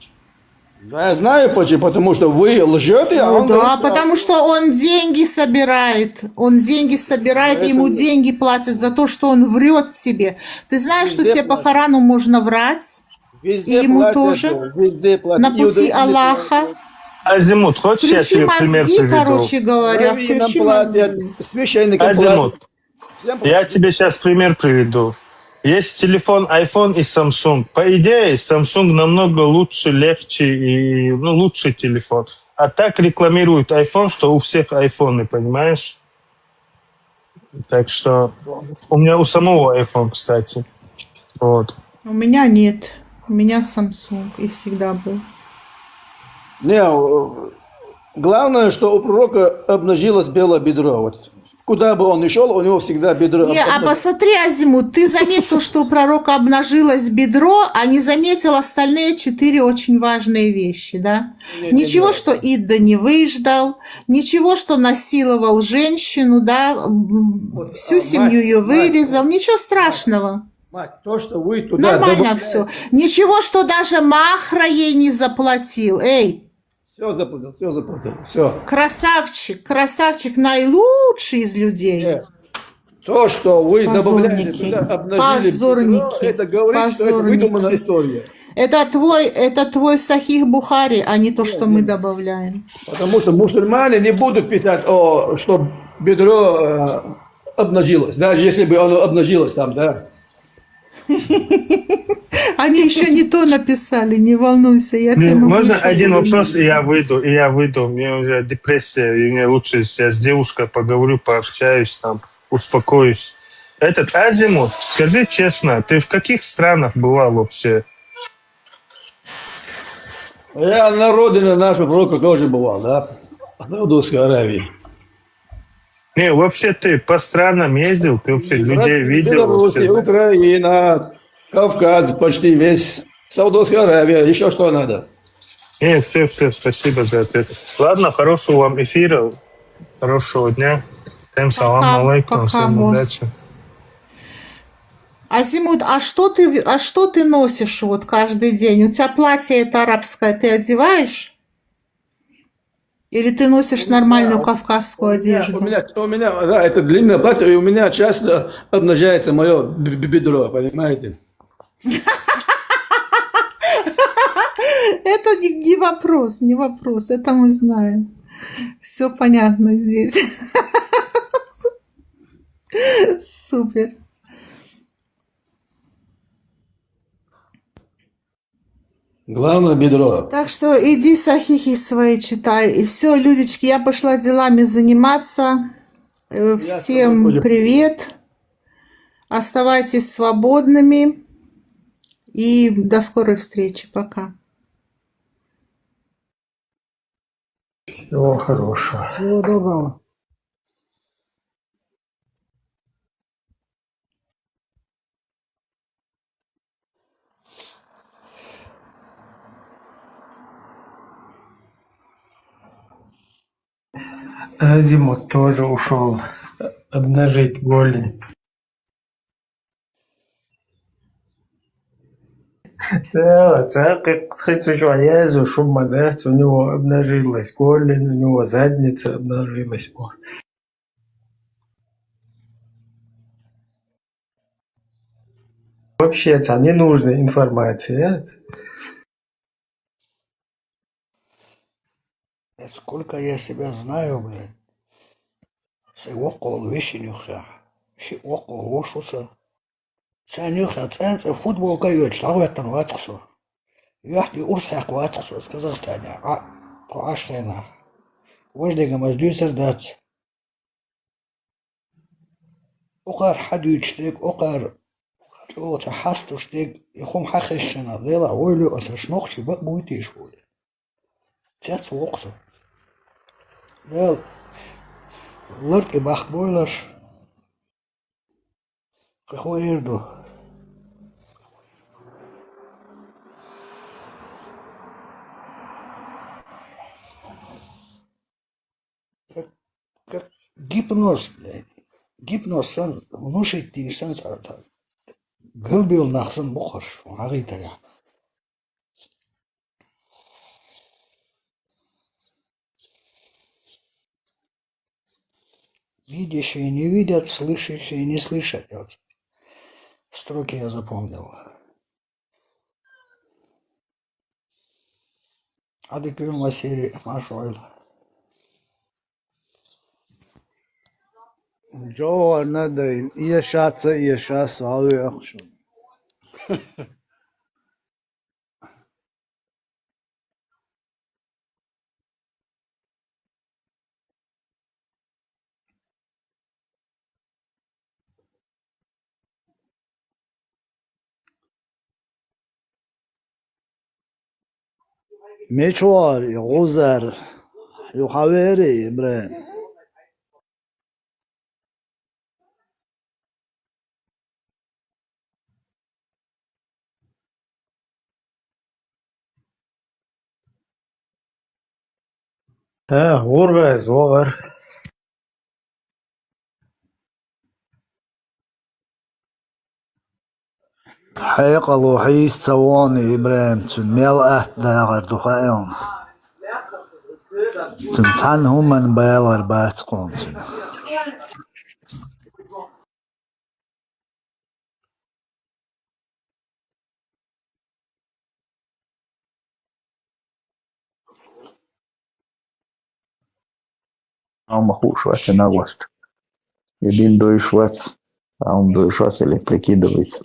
Да, я знаю почему, потому что вы лжете, а он... Да, потому что он деньги собирает. Он деньги собирает, и ему деньги платят за то, что он врет тебе. Ты знаешь, что тебе по Корану можно врать? Везде и ему платят, тоже везде платят. на пути Аллаха. Азимут, хочешь, я тебе пример приведу? Короче говоря, включи мозги. Азимут, я тебе сейчас пример приведу. Есть телефон iPhone и Samsung. По идее, Samsung намного лучше, легче и лучший телефон. А так рекламируют iPhone, что у всех iPhone, понимаешь? Так что у меня у самого iPhone, кстати. Вот. У меня нет. У меня Samsung и всегда был. Не, главное, что у пророка обнажилось белое бедро. Вот. Куда бы он ни шел, у него всегда бедро. Не, а посмотри, Азимут, ты заметил, что у пророка обнажилось бедро, а не заметил остальные 4 очень важные вещи, да? Ничего, что Идда не выждал, ничего, что насиловал женщину, да, всю семью ее вырезал, ничего страшного. Мать, то, что вы туда нормально все. Ничего, что даже махра ей не заплатил. Эй, Все заплатил, все заплатил, все. Красавчик, красавчик, наилучший из людей. Нет. То, что вы добавляли Позорники, туда, обнажили бедро, позорники, это говорит, что это выдуманная позорники. история. Это твой Сахих Бухари, а не то, что мы добавляем. Потому что мусульмане не будут писать, что бедро обнажилось, даже если бы оно обнажилось там, да. Они еще не то написали, не волнуйся. Я тебе могу Можно еще один вопрос, вернуться. и я выйду. У меня уже депрессия, и мне лучше я с девушкой поговорю, пообщаюсь, там, успокоюсь. Этот Азимут, скажи честно, ты в каких странах бывал вообще? Я на родине нашего пророка тоже бывал, да, в Саудовской Аравии. Не, вообще ты по странам ездил, ты вообще людей видел Белоруссия, вообще? Украина, Кавказ, почти весь, Саудовская Аравия, еще что надо. Не, все, спасибо за ответ. Ладно, хорошего вам эфира, хорошего дня. Всем салам алейкум, Пока, всем босс. удачи. Азимут, а что ты носишь вот каждый день? У тебя платье это арабское, ты одеваешь? Или ты носишь нормальную кавказскую одежду? У меня, да, это длинное платье, и у меня часто обнажается мое бедро, понимаете? Это не вопрос, не вопрос, это мы знаем. Все понятно здесь. Супер. Главное бедро. Так что иди сахихи свои читай. И все, людечки, я пошла делами заниматься. Всем привет. Оставайтесь свободными. И до скорой встречи. Пока. Всего хорошего. Всего доброго. Азимут тоже ушел обнажить голень. Да, как сказать, Аязу шума, да, у него обнажилась голень, у него задница обнажилась. Вообще-то ненужная информация. Сколько я себя знаю, блядь. Сewokol вещи нюха. Шиокол ушуса. Цанюха, ценце футбол кайот, что это ватсу. Яхти урсах ватсу с Казахстана. А ашена. Вождега маздюсер дац. Окар хадючтек, окар чоца хастуштек, ихом хахешена, дела ойлю, асашнох чебак будет ишволи. Цец воксу. Дел, лорки бахбойлаш. Какой ирду? Как гипноз, блядь. Гипноз сан внушить ты сан гылбил нахсан бухаш. Агитага. Видящие не видят, слышащие не слышат. Вот строки я запомнил. Адекюн Василий Машойл. Джо надо и шас, а вы ахшу. مشوار غزر يخاوري إبراهيم Да, غرغة زوغر. حيقلو حيس تواني إبراهيم تن ميل أهت داغر دخائهم تنتان هم من بيالر بات قونتنا Am хушь на гост. Един дуешвац, а он дуешвац или прикидывается.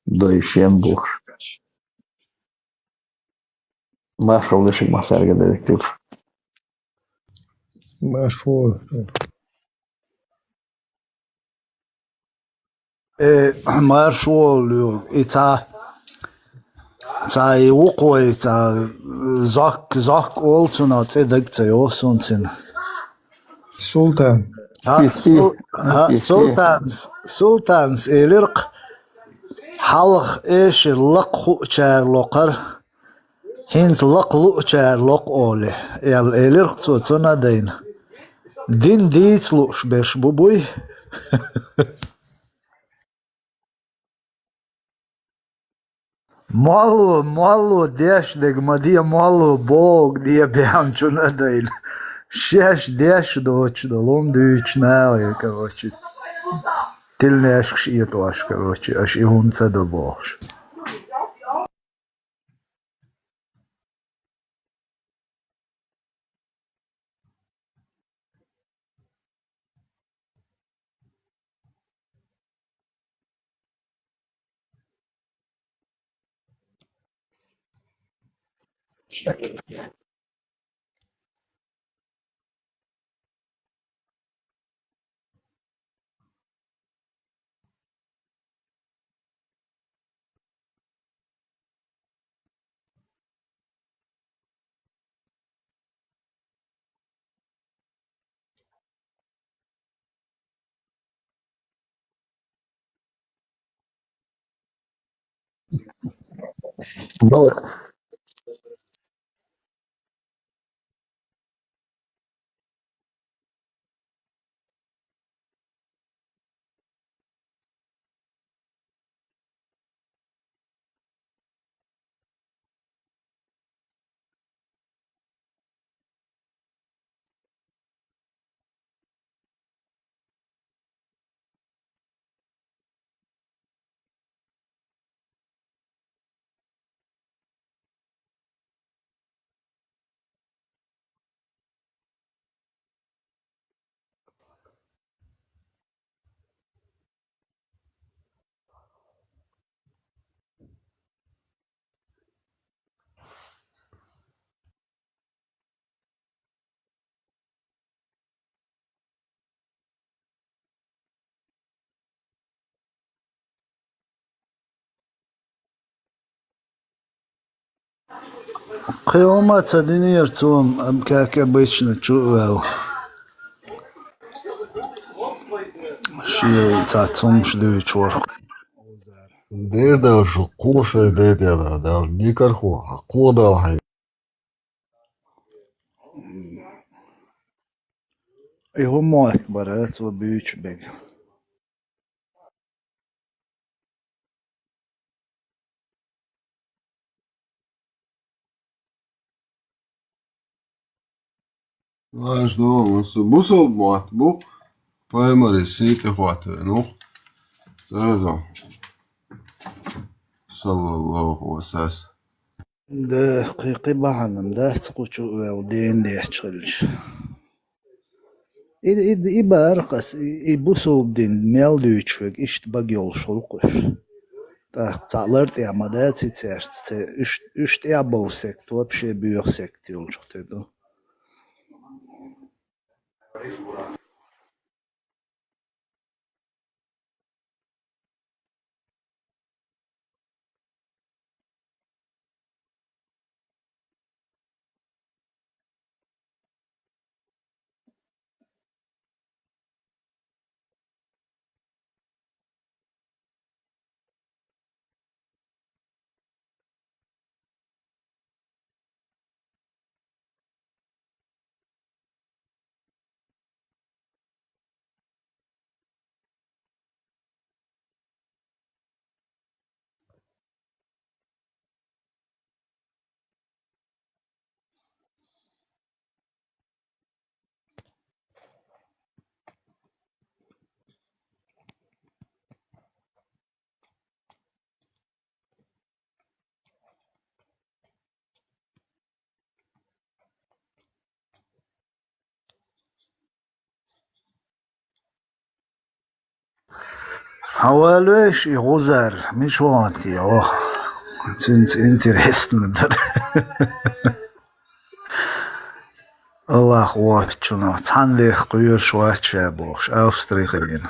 Дуешен бух. Маша лишь масарга детектив. مشهور. مارشول إتا تا وقوي تا زاك أولتنا تصدق تيوسونتن سلطان. سلطانز إلرق حلق إيش اللق خو شارلقر هينز لق لو شارلق أولي إلرق توتنا دين ديت لوش بيش بوبوي مالو ديش دق ما دي مالو بوغ دي بيانچو ندين شش ديش دوچ دلوم دوچ ناوي короче تلناش يتواش короче اش يهون تدبوش قيومة تدينير توم ام كاكا بيشنا تشوفو شي تاعتهم شدوش ورق دير شو قوش ديت يا دا ديكر خو حقو دا الحين يهم اكبرات وبيوش بيج Знаешь, ну, бусол мат, бу, поймали сети хватает, ну, сразу, саллаллаху васас. دقيقي بحنم ده تقوشو ودين دي يحشغلش إبا أرقص إبوسو بدين ميل دوچوك إشت باقيول شلقوش Так, تعلرت يا مداتي تيرت إشت يا بوسك تو بشي بيوخسك تيول شختدو حواليش غزر مش وانتي sind интересно در الله واتشنا تانليخ قيوش واتشابوش أوستريخين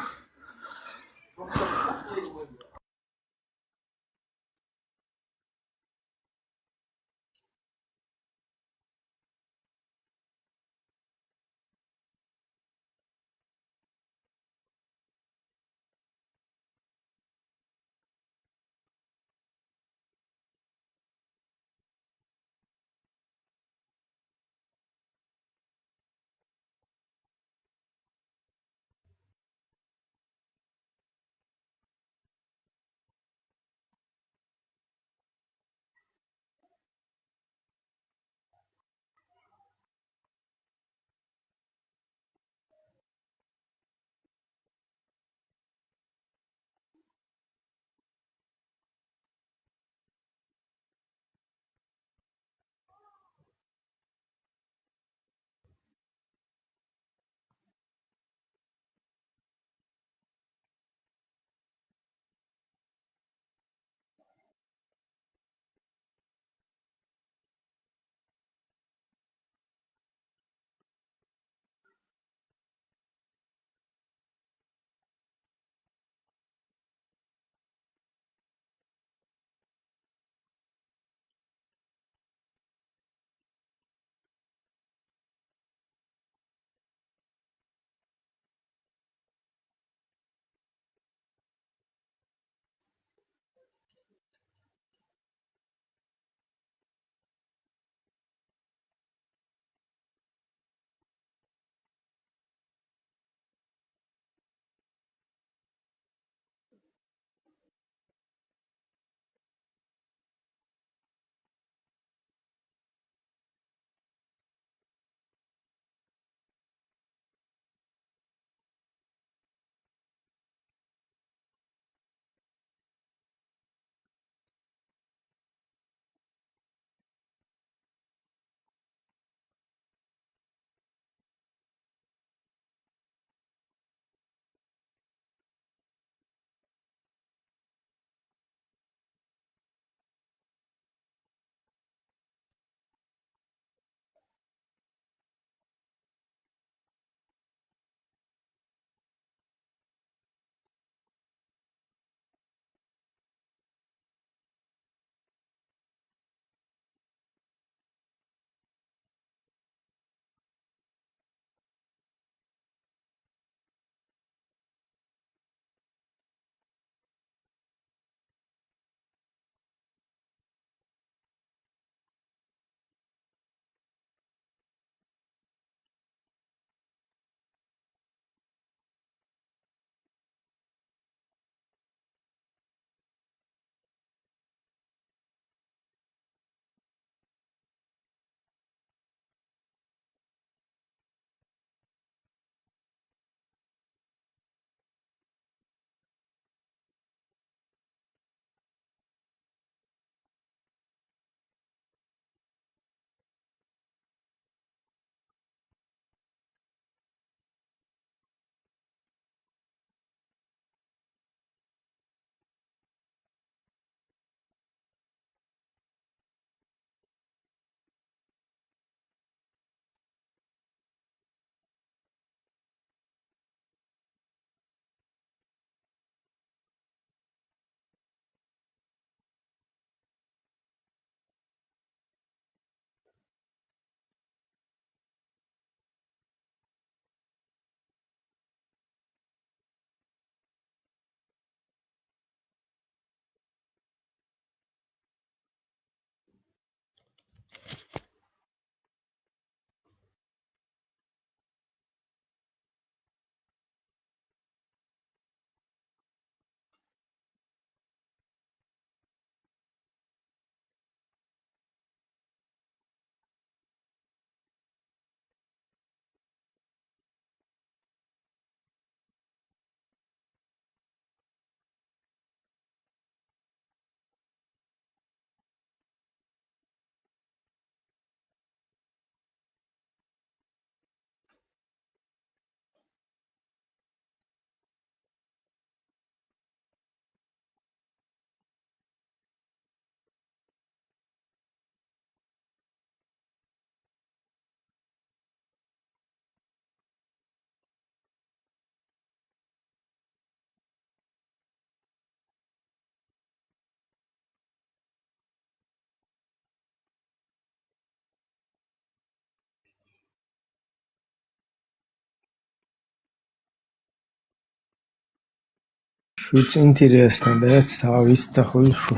Шуц интересно, да, стависта хуйшу.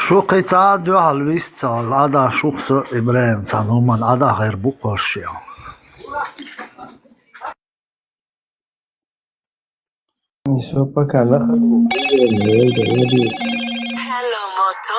شو قطعة على الويست على العدا شخص إبراهيم كان هم العدا غير بقرش يعني. Isso pra caramba. Hello, Moto.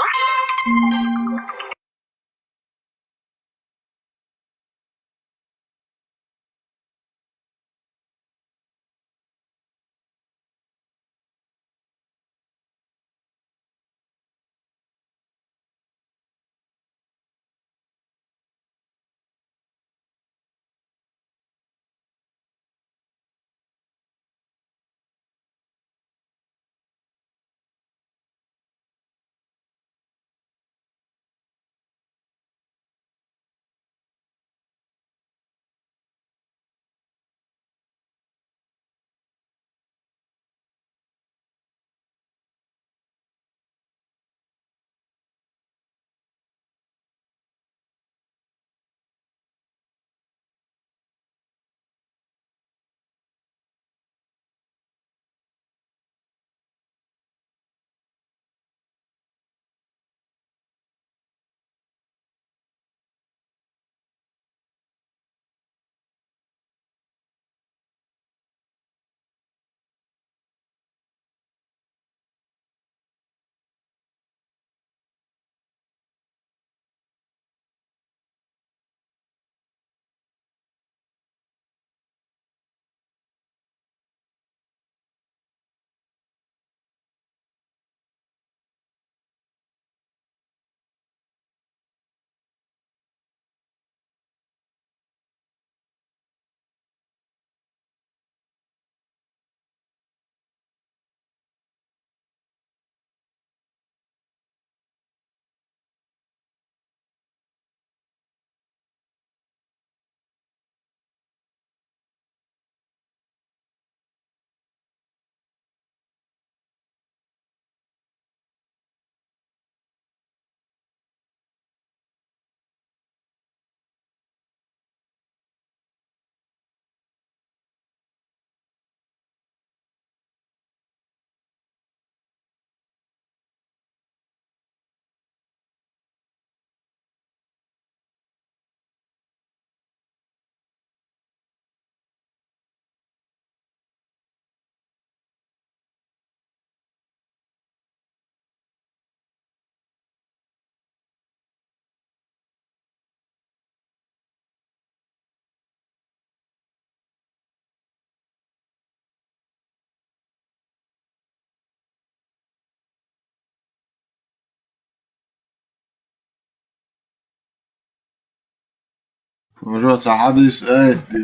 Možda hadis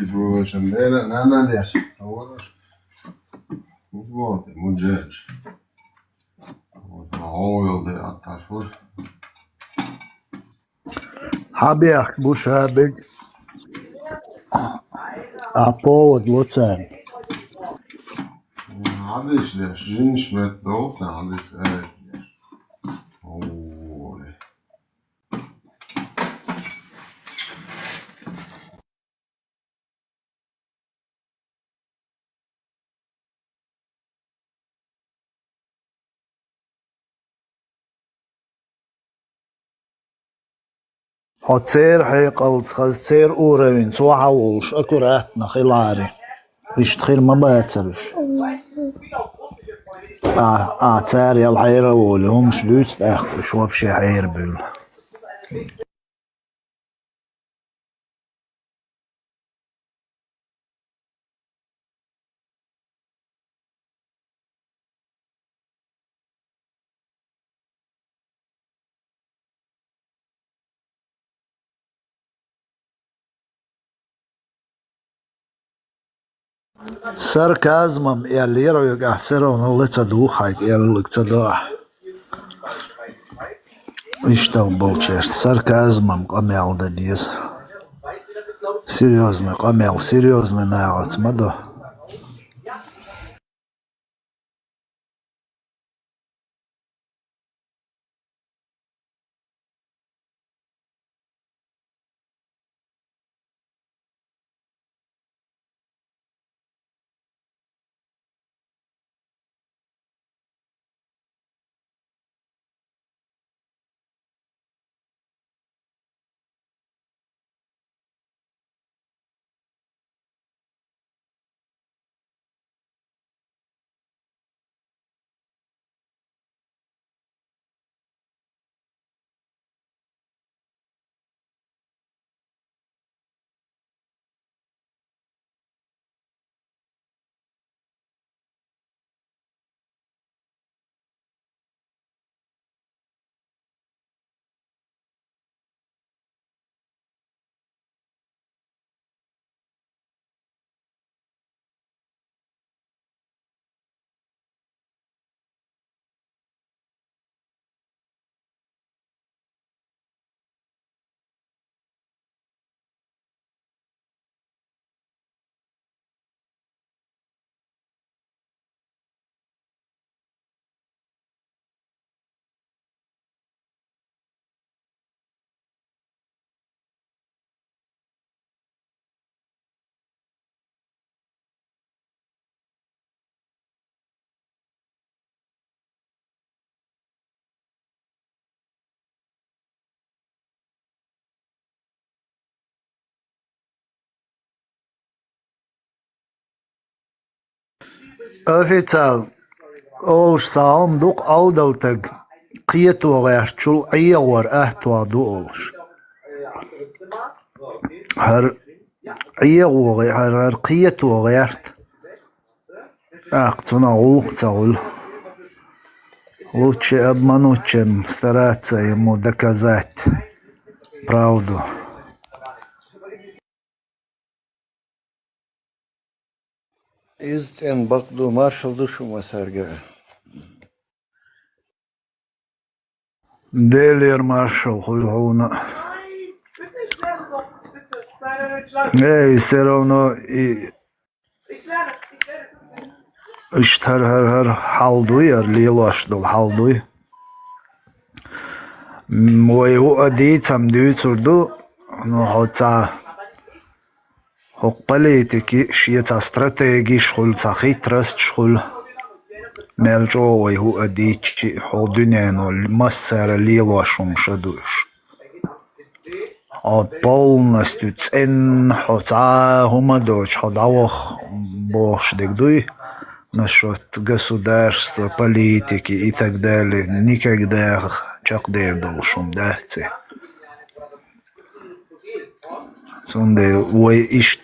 izvučem, ne nadješ. Uzvodi, muđeš. Ovo je atašur. حبيك بوشابك أبود لوتسان. Hadis deš, žiniš met dolce, hadis deš. Ovo je. حتسير حيقل تسير أورين سوحا وولش أكوراتنا خلاري إيش تخيل ما باترش تاري الحيرة وولهم شلوت أخ شو بشي حير بيل ساركازمم يلي يروي أحسرون اللي تدوخك يلي تدوح إيش تو بولشيرت ساركازمم قميل دنيز серьезно قميل серьезно ناغت مدو официал олш саам дук аудалтаг قيتوغير شو عيور أهتوا دولش هر عيوغي هر قيتوغيرت أقتنا غوقتاول лучше обмануть, чем стараться ему доказать правду. Изтен бакду маршал душу масарга. Делер маршал хуйгуна. Все равно и اشتهر هر حالدوي ليلاش دل حالدوي مويو أديت هم ديوتردو نحطا حقبليتكي شيتا استراتيجي شغل تخيط رست شغل ملجو ويهو أديت حودنينو المسار ليلاشم شدوش полностью цен хотя хумадоч ходавох бош дегдуй насчет государства, политики и так далее. Никогда чакдер должен дать. Сонде ой ишт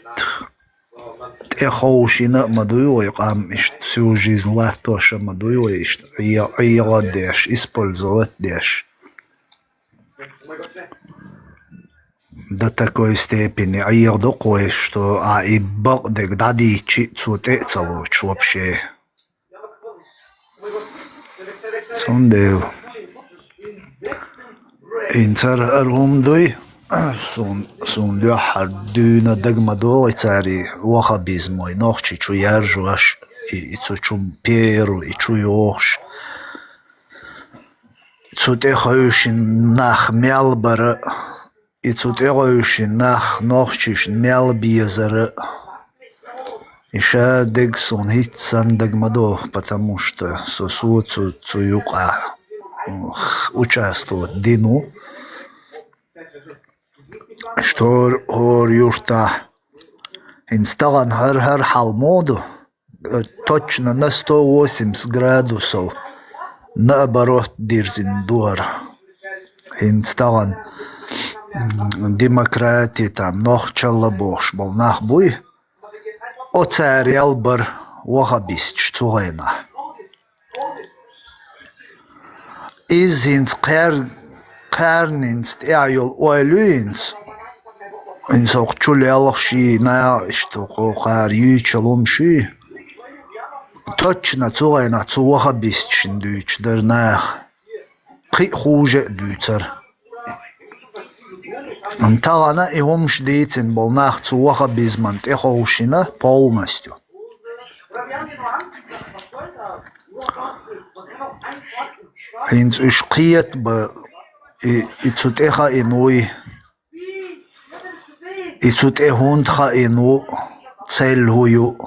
эхоушина мадуй кам ишт всю жизнь латоша мадуй ишт я деш использовать деш. До такой степени айердокой, что и багдек дади чицуте целуч вообще. Сонде интер арумдой сон дяхар дюна дагмадой цари вахабизмой нохчи чуяржуаш и цучум перу и чуёш. Цуте хаюшин нах мялбара и тут эроющий нохчиш мял биезера. Иша дегсон хитсан дагмадо, потому что сосу цуюка участвует дину. Что хор юрта инстаган хар халмоду точно на 180 градусов наоборот дирзин дуар. Инстаган демократия там нохчала бош был нахбуй оцарял бар вахабист цугайна изинс карнинс яйол ойлуинс инсох чулялахши на что кар ючалумши точно цугайна цугабист шиндуч дернах қи хуже дучар Антагана и омш дейтин был нахцу ваха безмант эхоушина полностью. Хинц ушкиет бы и тут эха иной и тут эхунтха ину целью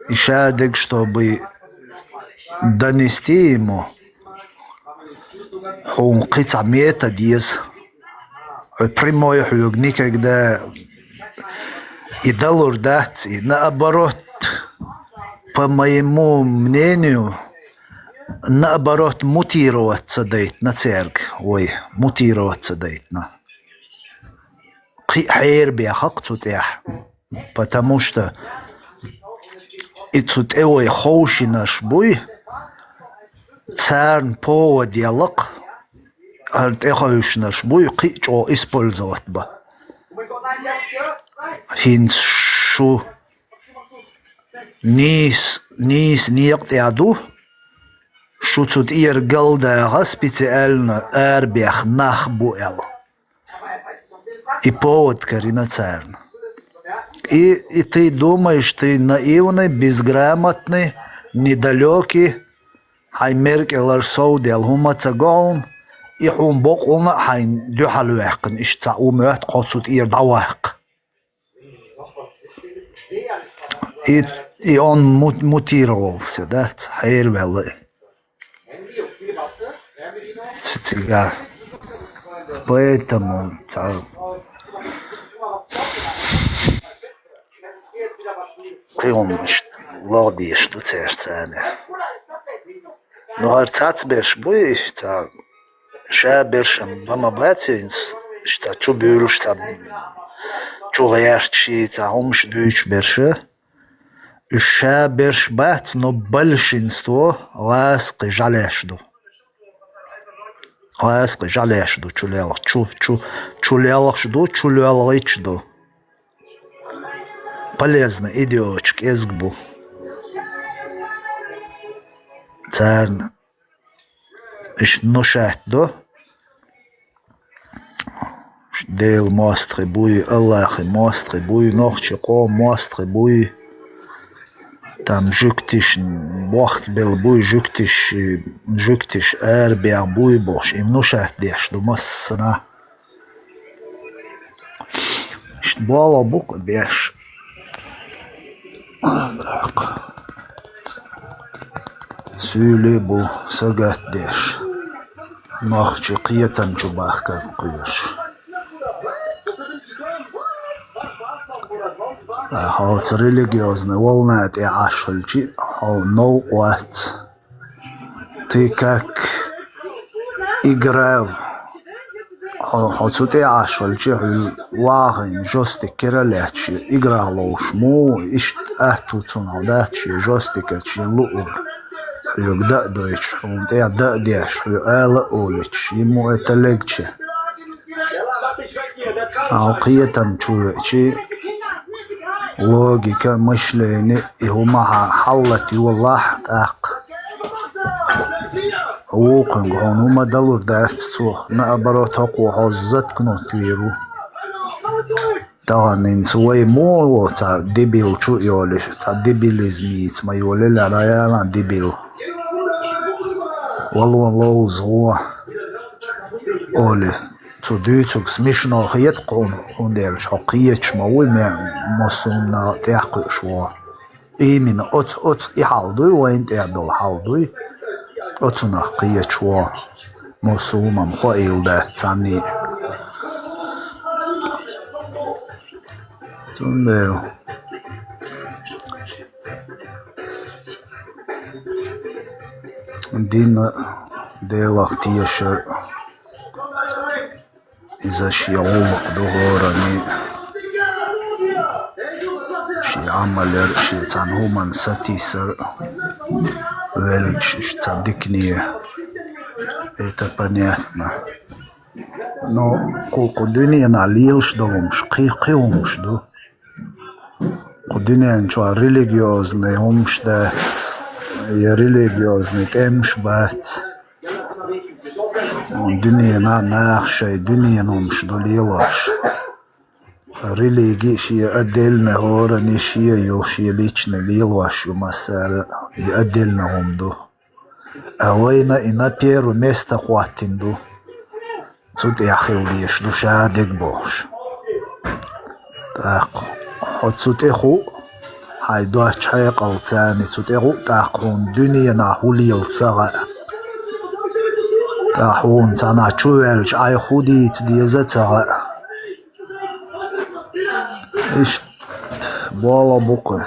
и шадек, чтобы донести ему он кицамета диез. Прямой хуйг никогда и доллар дать, и наоборот, по моему мнению, наоборот, мутироваться дает на церковь. Ой, мутироваться дает на. Хайр бяхак тут я. Потому что и тут ой хоуши наш бой, царн по диалог, арт эхоуш наш бой кичо использовать бы. Хинс шу нис ният яду, шу тут ир галдага специально эрбях нахбуэл. И повод карина царн. И ты думаешь, ты наивный, безграмотный, недалекий, хаймеркелар соудел хумацагон, и хумбок уна хайн дюхалуэкн, ишца умёт коцут ир давэк. И он мутировался, да, хайрвелы. Поэтому لغديش دو تيرتاني نهار تات بيرش بوي تا شابرش بما باتينس شتا چو بيروش تا چو غيرتشي تا همش دويش برشه شابرش بات но большинство ласки жалешду ласки жалешду чулелах чулелахшду чулелахичду полезно идиочек эзгбу царн иш ношатду дел мастри буй аллахи мастри буй нохчи ко мастри буй там жуктиш бахт бел буй жуктиш эрбиа буй бош им ношат деш ду массана иш бала бук беш Söyle bu sagat der. Nahçı qiyatan çubahkar kuyur. Хауц религиозный волнает и ашульчи, но вот ты как играл, хауцуте ашульчи, вагин жестик киралячи, играл уж му, ишт ахтуцун алдачи, жестикачи луг. Когда дойч, он тебя дадешь, эла улич, ему это легче. А уқиятан чуечи, логика мышления, и умаха халлати والله так. Уқын он ума далур дартцух, наоборот оку хоззат кнут виру. Таган свой мол, та дебил чу йоли, та дебилизмиц, ма йоли ла дебил. والله الله زوا أولي توديتك سمشنا خيط قون ديرش حقية شموي مصومنا تحقق شوا إيه من أت يحالدوي وين تعدل حالدوي أتنا حقية شوا مصومة مخيل ده تاني تنديو دين ديلك تيشر إذا شي عمق دهورني شي عمل شي تنهومن ستيسر велич تصدقني это понятно но колко дни налилш доломш қиқиумш до кодинен чо религиозный умштац я религиозный темш бац он дни на нахшай дни номш долилаш религия ши отдельно гора не ши ёши лично лилаш масара и отдельно умду а война и на первое место хватинду тут я хилдиш душа дегбош так отсюд эху хайдо чай qalцани тут эху тахун дуния на хулил цага тахун цана чуэлч ай худит диеза цага иш бала бука